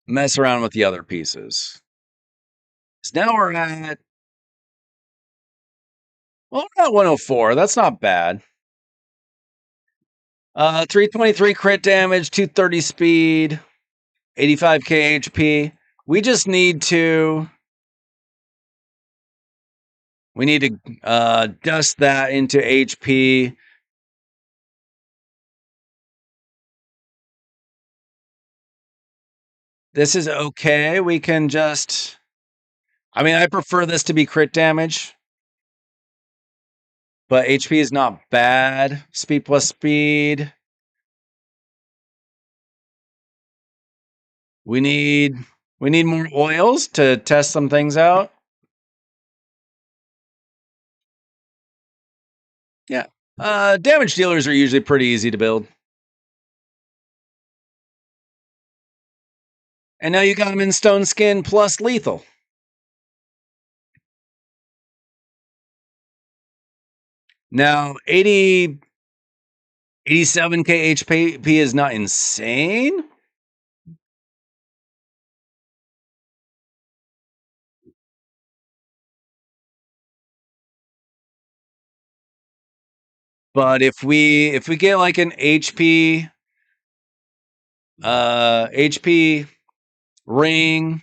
mess around with the other pieces. So now we're at 104. That's not bad. 323 crit damage, 230 speed, 85k HP. We just need to dust that into HP. This is okay. We can just, I prefer this to be crit damage, but HP is not bad. Speed plus speed. We need more oils to test some things out. Yeah. Damage dealers are usually pretty easy to build. And now you got them in stone skin plus lethal. Now 87k HP is not insane. But if we get like an HP ring,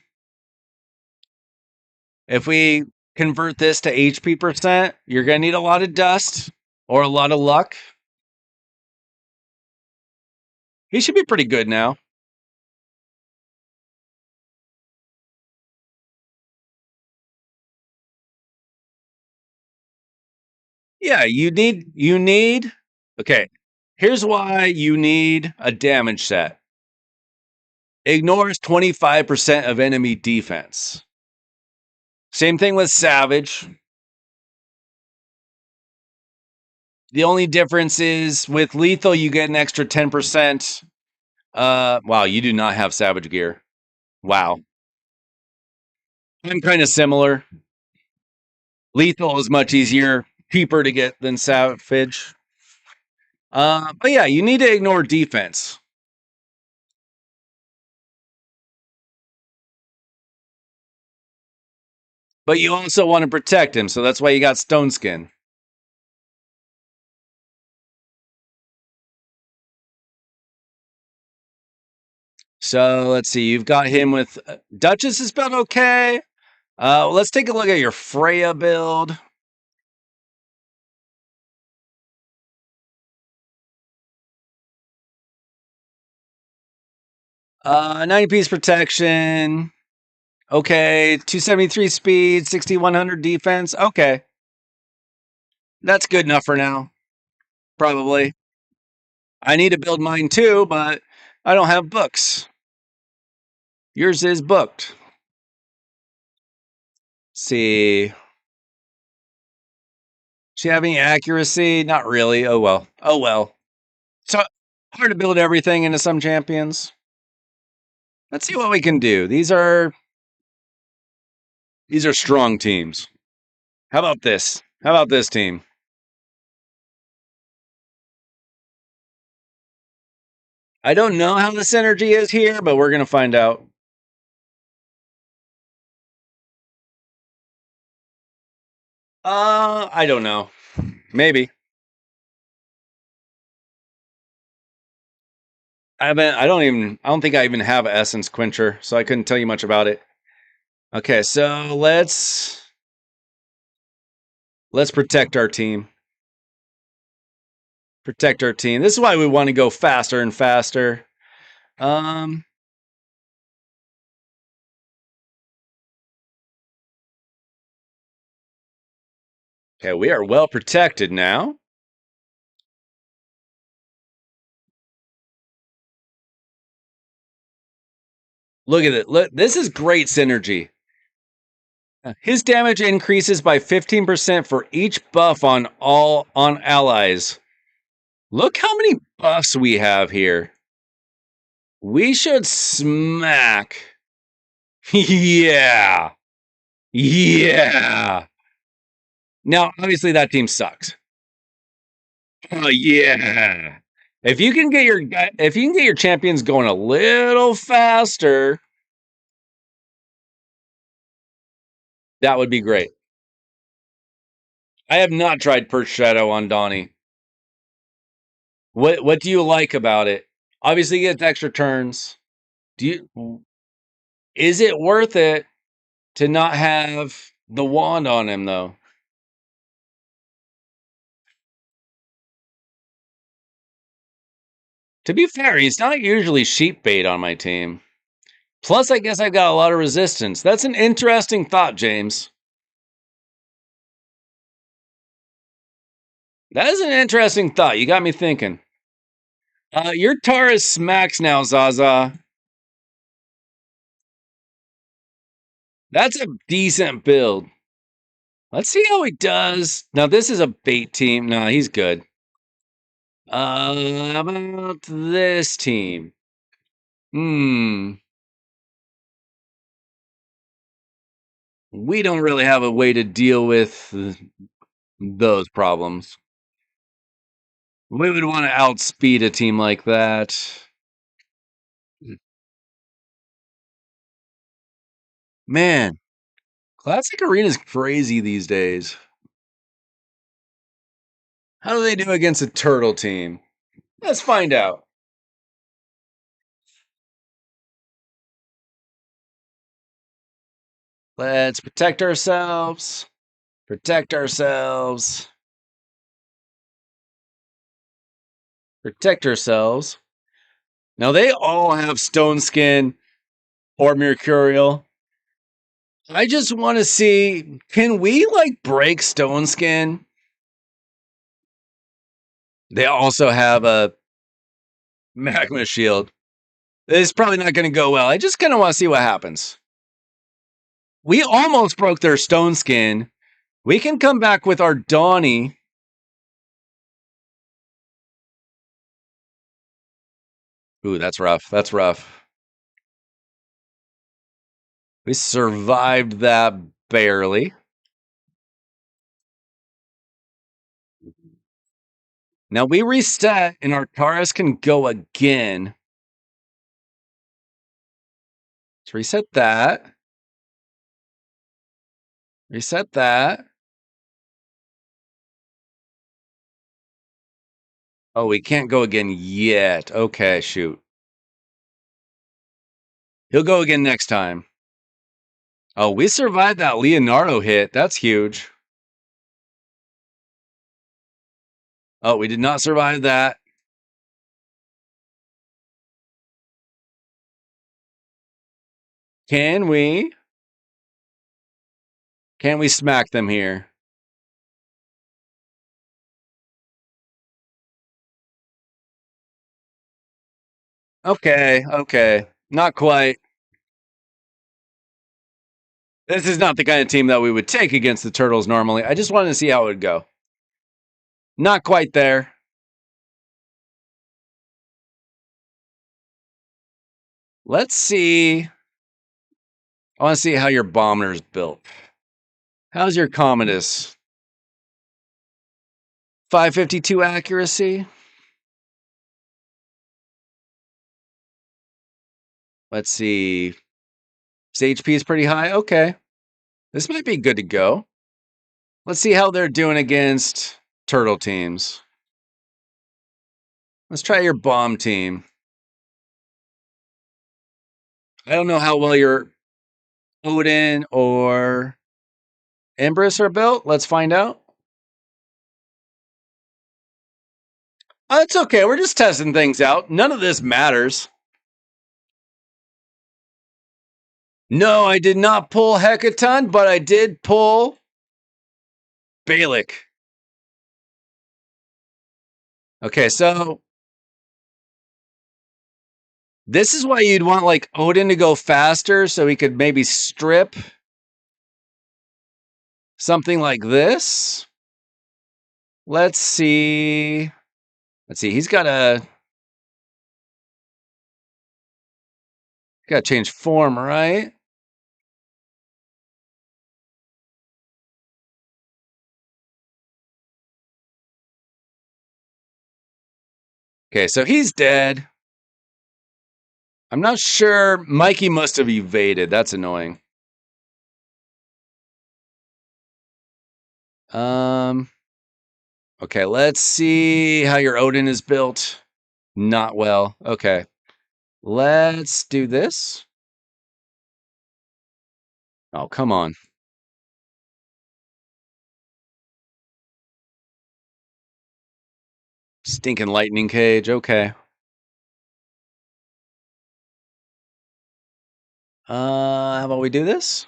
if we convert this to HP percent, you're gonna need a lot of dust or a lot of luck. He should be pretty good now. Yeah, you need okay. Here's why you need a damage set. Ignores 25% of enemy defense. Same thing with Savage. The only difference is with lethal, you get an extra 10%. Wow, you do not have Savage gear. Wow. I'm kind of similar. Lethal is much easier, cheaper to get than Savage. But yeah, you need to ignore defense. But you also want to protect him, so that's why you got Stone Skin. So let's see. You've got him with Duchess is built okay. Let's take a look at your Freya build. Uh, 90-piece protection. Okay, 273 speed, 6100 defense. Okay. That's good enough for now. Probably. I need to build mine too, but I don't have books. Yours is booked. Let's see. She have any accuracy? Not really. Oh well. Oh well. So hard to build everything into some champions. Let's see what we can do. These are strong teams. How about this? How about this team? I don't know how the synergy is here, but we're gonna find out. I don't know. Maybe. I don't think I even have an Essence Quencher, so I couldn't tell you much about it. Okay, so let's protect our team. Protect our team. This is why we want to go faster and faster. Um Okay, we are well protected now. Look at it. Look, this is great synergy. His damage increases by 15% for each buff on allies. Look how many buffs we have here. We should smack. Yeah. Yeah. Now, obviously that team sucks. Oh yeah. If you can get your champions going a little faster, that would be great. I have not tried Perch Shadow on Donnie. What do you like about it? Obviously, you get extra turns. Is it worth it to not have the wand on him though? To be fair, he's not usually sheep bait on my team. Plus, I guess I've got a lot of resistance. That's an interesting thought, James. That is an interesting thought. You got me thinking. Your Taurus smacks now, Zaza. That's a decent build. Let's see how he does. Now, this is a bait team. No, he's good. How about this team? We don't really have a way to deal with those problems. We would want to outspeed a team like that. Man, Classic Arena is crazy these days. How do they do against a turtle team? Let's find out. Let's protect ourselves. Protect ourselves. Protect ourselves. Now they all have Stone Skin or Mercurial. I just want to see, can we like break Stone Skin? They also have a Magma Shield. It's probably not going to go well. I just kind of want to see what happens. We almost broke their Stone Skin. We can come back with our Donnie. Ooh, that's rough. That's rough. We survived that barely. Now we reset and our Taurus can go again. Let's reset that. Reset that. Oh, we can't go again yet. Okay, shoot. He'll go again next time. Oh, we survived that Leonardo hit. That's huge. Oh, we did not survive that. Can we? Can we smack them here? Okay, okay. Not quite. This is not the kind of team that we would take against the Turtles normally. I just wanted to see how it would go. Not quite there. Let's see. I want to see how your bomber's built. How's your Commodus? 552 accuracy. Let's see. His HP is pretty high. Okay. This might be good to go. Let's see how they're doing against turtle teams. Let's try your bomb team. I don't know how well your Odin or Empress are built. Let's find out. It's okay. We're just testing things out. None of this matters. No, I did not pull Hekaton, but I did pull Balik. Okay, so this is why you'd want like Odin to go faster so he could maybe strip something like this. Let's see. He's got to change form, right? Okay, so he's dead. I'm not sure. Mikey must have evaded. That's annoying. Okay, let's see how your Odin is built. Not well. Okay. Let's do this. Oh, come on. Stinking lightning cage. Okay. How about we do this?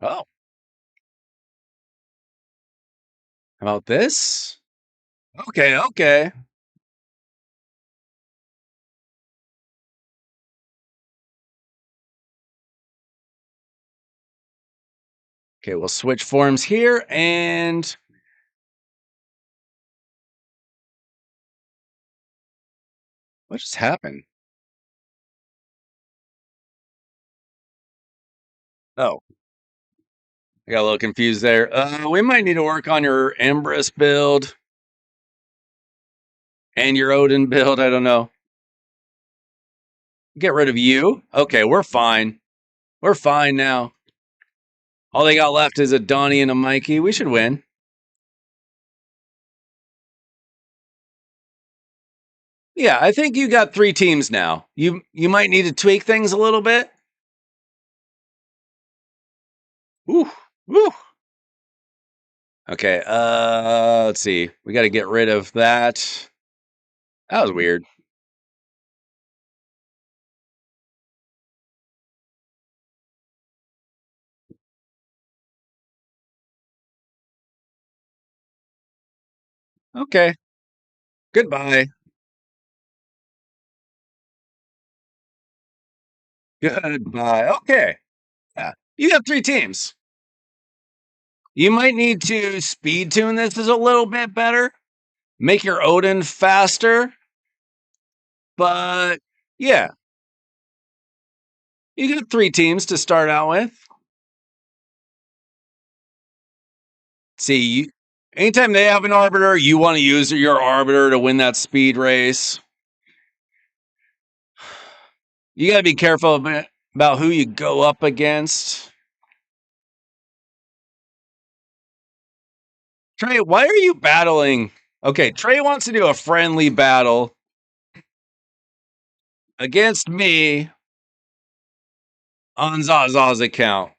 Oh. How about this? Okay, okay. Okay, we'll switch forms here and what just happened? Oh, I got a little confused there. We might need to work on your Empress build and your Odin build. I don't know. Get rid of you. Okay, we're fine. We're fine now. All they got left is a Donnie and a Mikey. We should win. Yeah, I think you got 3 teams now. You might need to tweak things a little bit. Woo, woo. Okay, let's see. We got to get rid of that. That was weird. Okay. Goodbye. Goodbye. Okay. Yeah. You have 3 teams. You might need to speed tune this a little bit better. Make your Odin faster. But yeah, you got 3 teams to start out with. See, Anytime they have an arbiter, you want to use your arbiter to win that speed race. You got to be careful about who you go up against. Trey, why are you battling? Okay, Trey wants to do a friendly battle against me on Zaza's account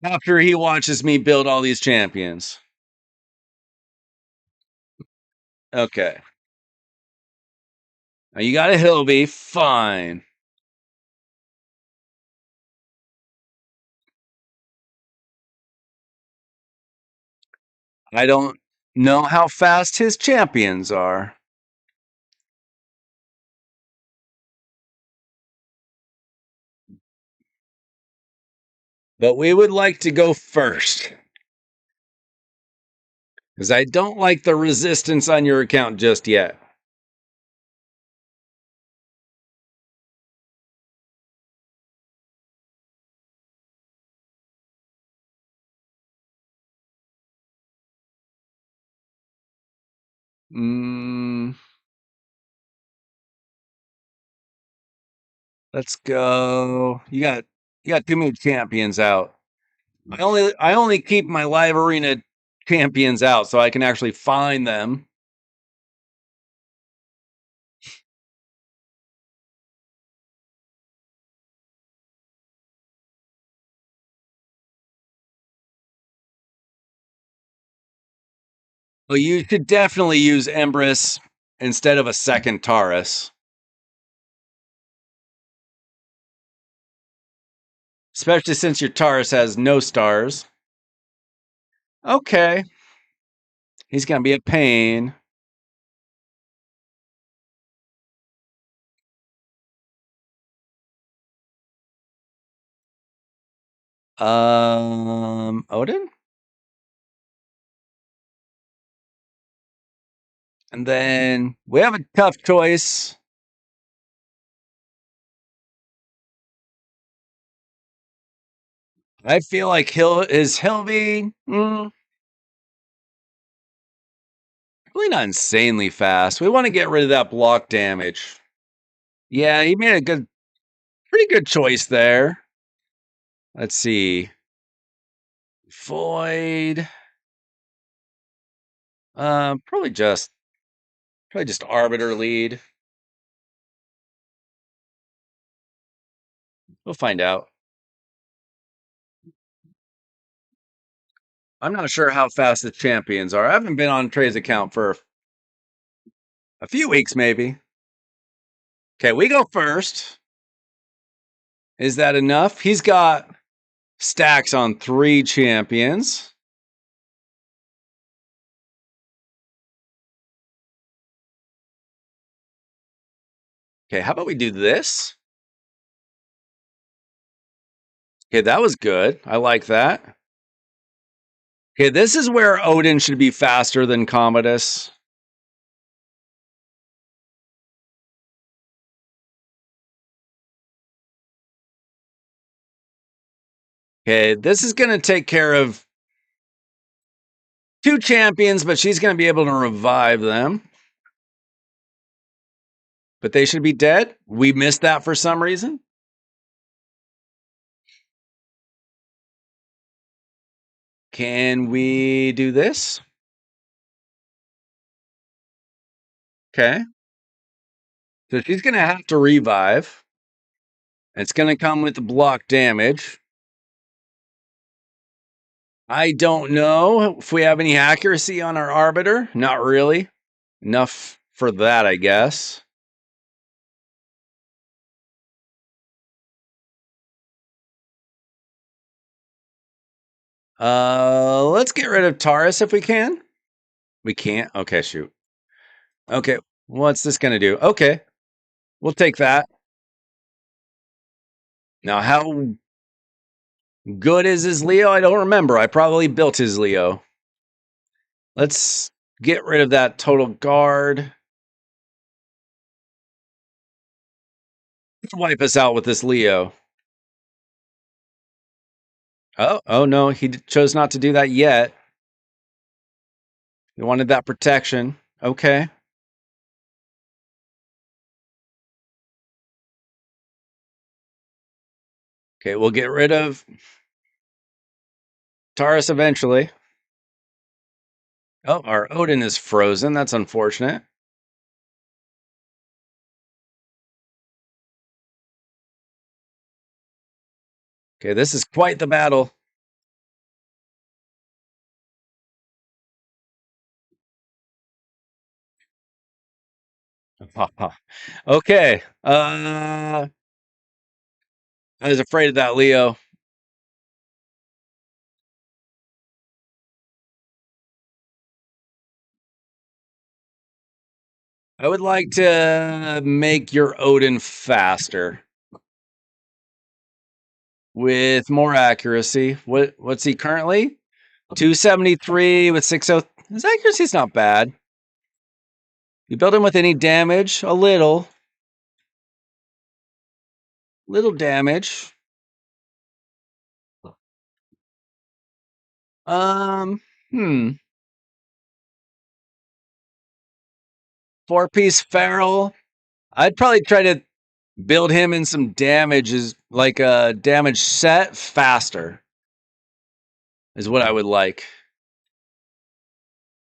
after he watches me build all these champions. Okay. Now you got a Hilby. Fine. I don't know how fast his champions are. But we would like to go first. Because I don't like the resistance on your account just yet. Let's go. You got too many champions out. I only keep my live arena champions out so I can actually find them. Well, you should definitely use Empress instead of a second Taurus. Especially since your Taurus has no stars. Okay. He's going to be a pain. Odin? And then we have a tough choice. I feel like Hilby really not insanely fast. We want to get rid of that block damage. Yeah, he made a pretty good choice there. Let's see. Void. Probably just arbiter lead. We'll find out. I'm not sure how fast the champions are. I haven't been on Trey's account for a few weeks, maybe. Okay, we go first. Is that enough? He's got stacks on 3 champions. Okay, how about we do this? Okay, that was good. I like that. Okay, this is where Odin should be faster than Commodus. Okay, this is going to take care of 2 champions, but she's going to be able to revive them. But they should be dead. We missed that for some reason. Can we do this? Okay. So she's going to have to revive. It's going to come with the block damage. I don't know if we have any accuracy on our Arbiter. Not really. Enough for that, I guess. Let's get rid of Taurus if we can. We can't? Okay, shoot. Okay, what's this going to do? Okay, we'll take that. Now, how good is his Leo? I don't remember. I probably built his Leo. Let's get rid of that total guard. Wipe us out with this Leo. Oh no, he chose not to do that yet. You wanted that protection. Okay. Okay, we'll get rid of Taurus eventually. Oh, our Odin is frozen. That's unfortunate. Okay, this is quite the battle. Okay. I was afraid of that, Leo. I would like to make your Odin faster with more accuracy. What's he currently? 273 with 60. His accuracy's not bad. You build him with any damage? A little. Little damage. Um, hmm. 4-piece feral. I'd probably try to build him in some damages, like a damage set faster, is what I would like.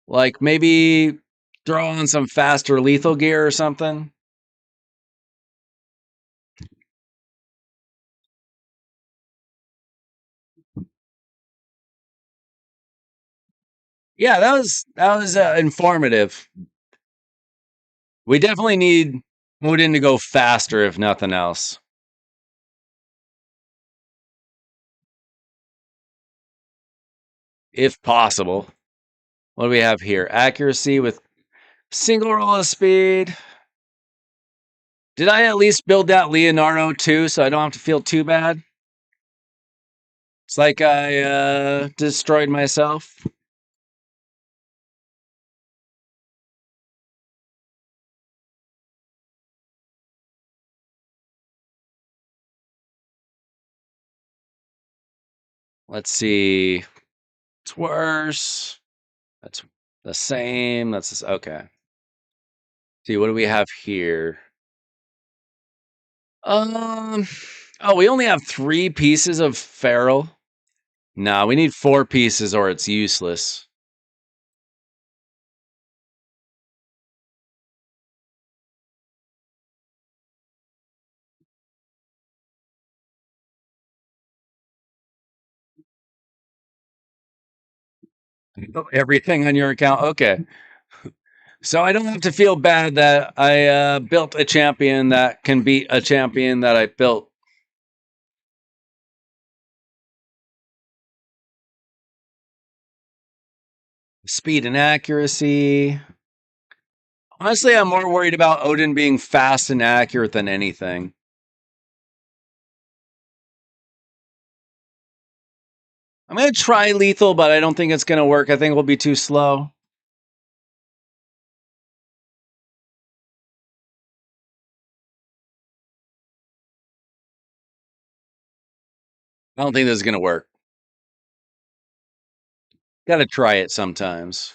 Like maybe throw on some faster lethal gear or something. Yeah, that was informative. We definitely need Odin to go faster, if nothing else, if possible. What do we have here? Accuracy with single roll of speed. Did I at least build that Leonardo too, so I don't have to feel too bad? It's like I destroyed myself. Let's see. It's worse. That's the same. That's okay. See, what do we have here? Um. Oh, we only have 3 pieces of feral. Nah, we need 4 pieces or it's useless. Everything on your account. Okay. So I don't have to feel bad that I built a champion that can beat a champion that I built. Speed and accuracy. Honestly, I'm more worried about Odin being fast and accurate than anything. I'm going to try lethal, but I don't think it's going to work. I think we'll be too slow. I don't think this is going to work. Got to try it sometimes.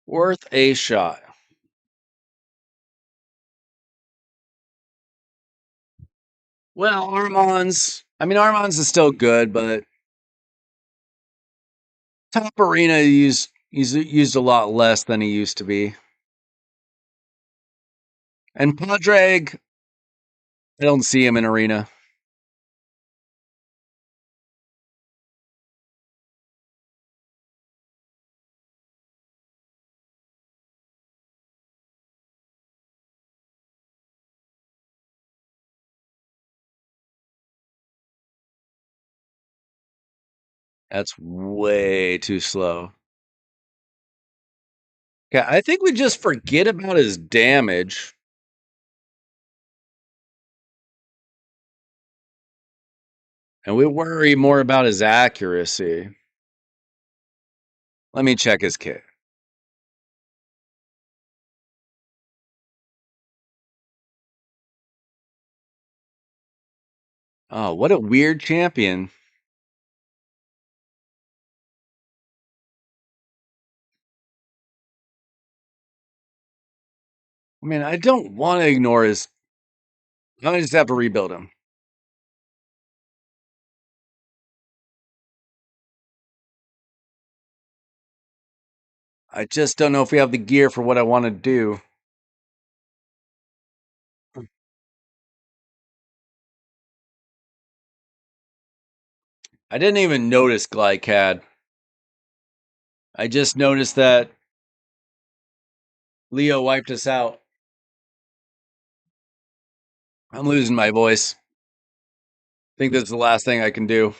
Worth a shot. Well, Armand's is still good, but top arena used a lot less than he used to be. And Padraig, I don't see him in arena. That's way too slow. Yeah, I think we just forget about his damage. And we worry more about his accuracy. Let me check his kit. Oh, what a weird champion. I mean, I don't want to ignore his. I just have to rebuild him. I just don't know if we have the gear for what I want to do. I didn't even notice Glycad. I just noticed that Leo wiped us out. I'm losing my voice. I think this is the last thing I can do.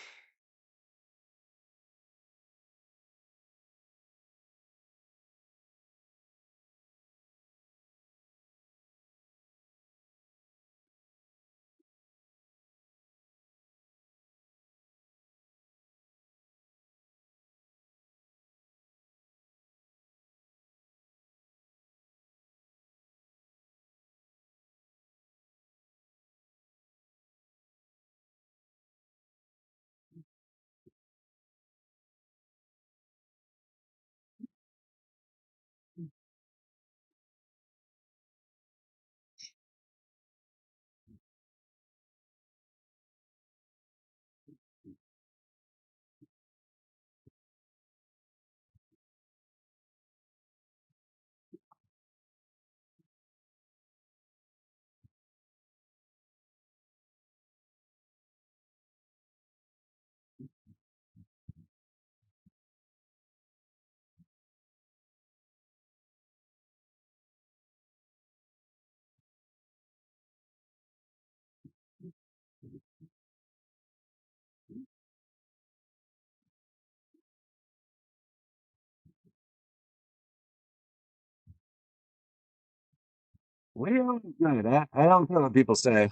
Well, good. I don't care what people say.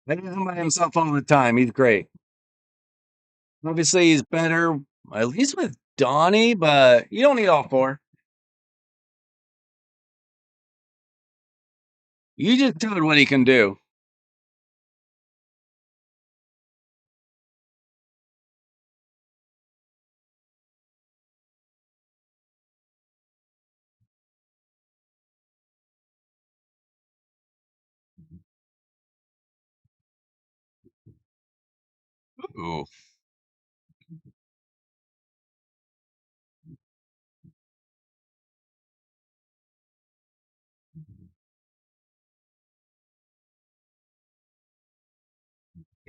I do him by himself all the time. He's great. Obviously, he's better, at least with Donnie, but you don't need all four. You just showed what he can do. Ooh.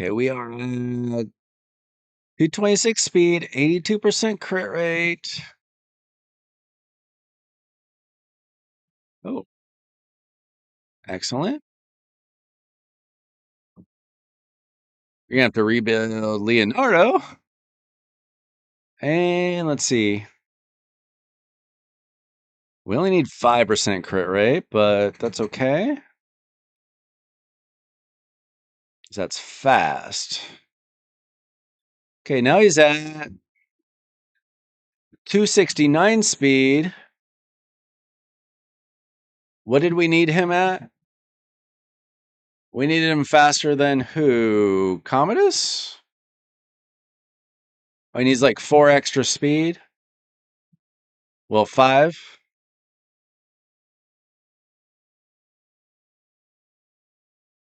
Okay, we are 226 speed, 82% crit rate. Oh, excellent. You're gonna have to rebuild Leonardo. And let's see. We only need 5% crit rate, but that's okay. 'Cause that's fast. Okay, now he's at 269 speed. What did we need him at? We needed him faster than who? Commodus? Oh, he needs like 4 extra speed. Well, 5.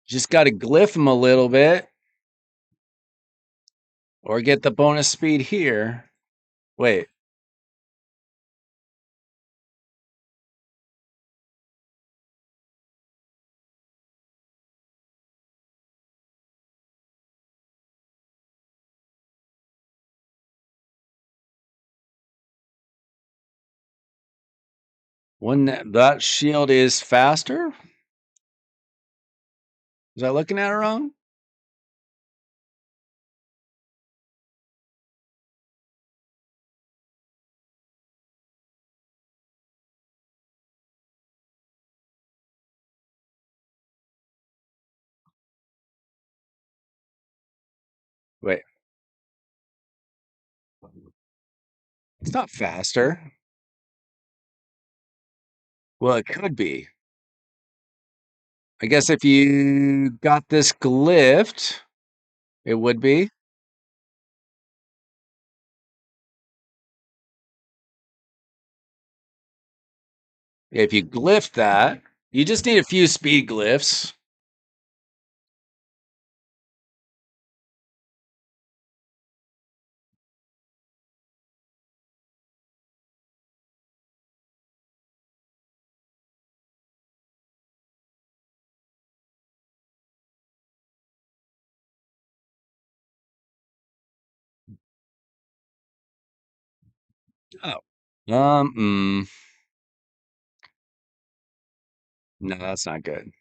Just got to glyph him a little bit. Or get the bonus speed here. Wait. When that shield is faster? Was I looking at it wrong? Wait. It's not faster. Well, it could be. I guess if you got this glyphed, it would be. If you glyph that, you just need a few speed glyphs. Oh. No, that's not good.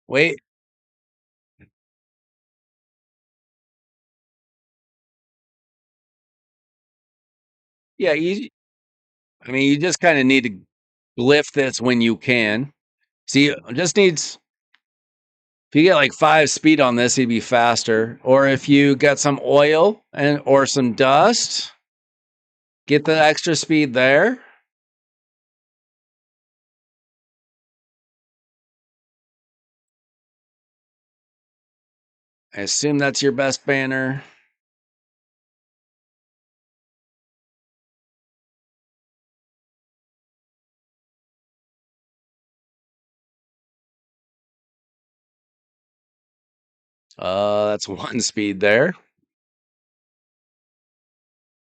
Wait. Yeah, I mean, you just kind of need to glyph this when you can. See, it just needs, if you get like 5 speed on this, he'd be faster. Or if you got some oil and or some dust, get the extra speed there. I assume that's your best banner. That's 1 speed there.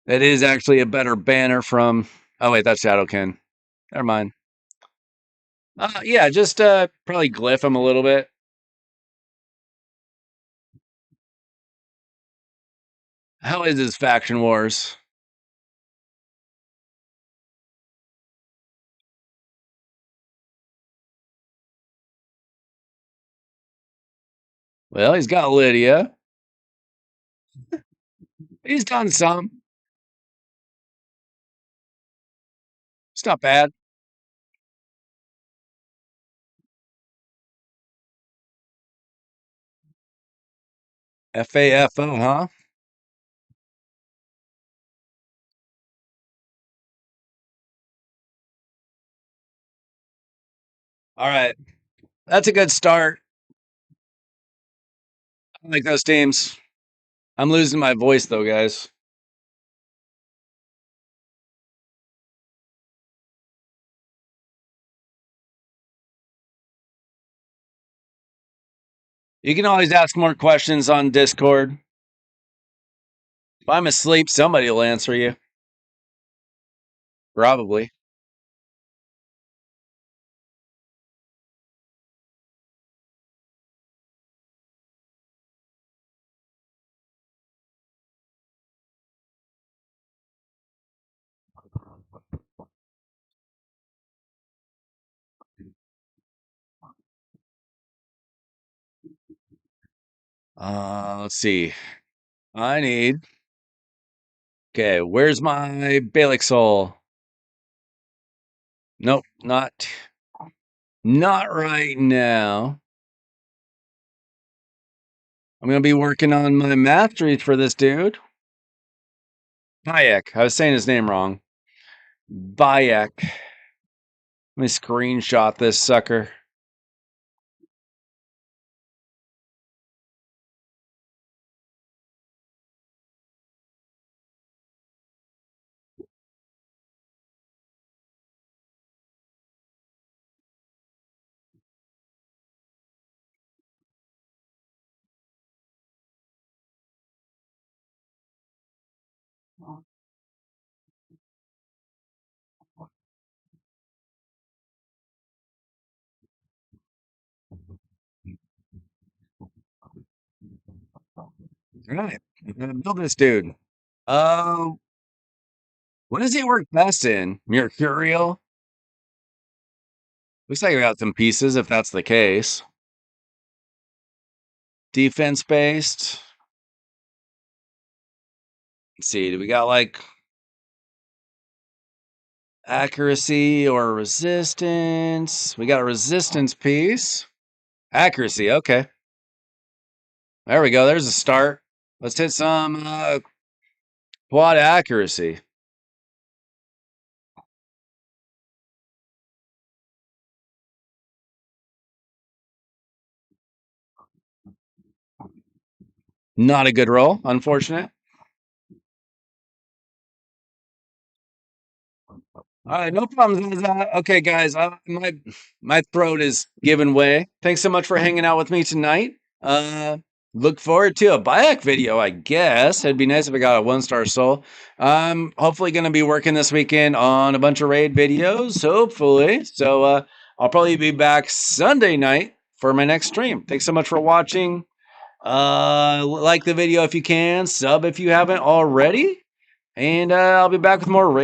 It is actually a better banner from. Oh wait, that's Shadowkin. Never mind. Yeah, just probably glyph him a little bit. How is his faction wars? Well, he's got Lydia. He's done some. It's not bad. FAFO, huh? All right. That's a good start. I like those teams. I'm losing my voice though, guys. You can always ask more questions on Discord. If I'm asleep, somebody will answer you. Probably. Let's see. I need. Okay, where's my Balik Soul? Nope, not right now. I'm gonna be working on my masteries for this dude. Bayek. I was saying his name wrong. Bayek. Let me screenshot this sucker. All right, I'm gonna build this dude. Uh, what does he work best in? Mercurial? Looks like I got some pieces if that's the case. Defense based. Let's see, do we got like accuracy or resistance? We got a resistance piece. Accuracy, okay. There we go. There's a start. Let's hit some quad accuracy. Not a good roll, unfortunate. All right, no problems. Okay, guys, my throat is giving way. Thanks so much for hanging out with me tonight. Uh, Look forward to a Bayek video, I guess. It'd be nice if I got a 1-star soul. I'm hopefully going to be working this weekend on a bunch of raid videos, hopefully. So I'll probably be back Sunday night for my next stream. Thanks so much for watching. Like the video if you can, sub if you haven't already, and I'll be back with more raid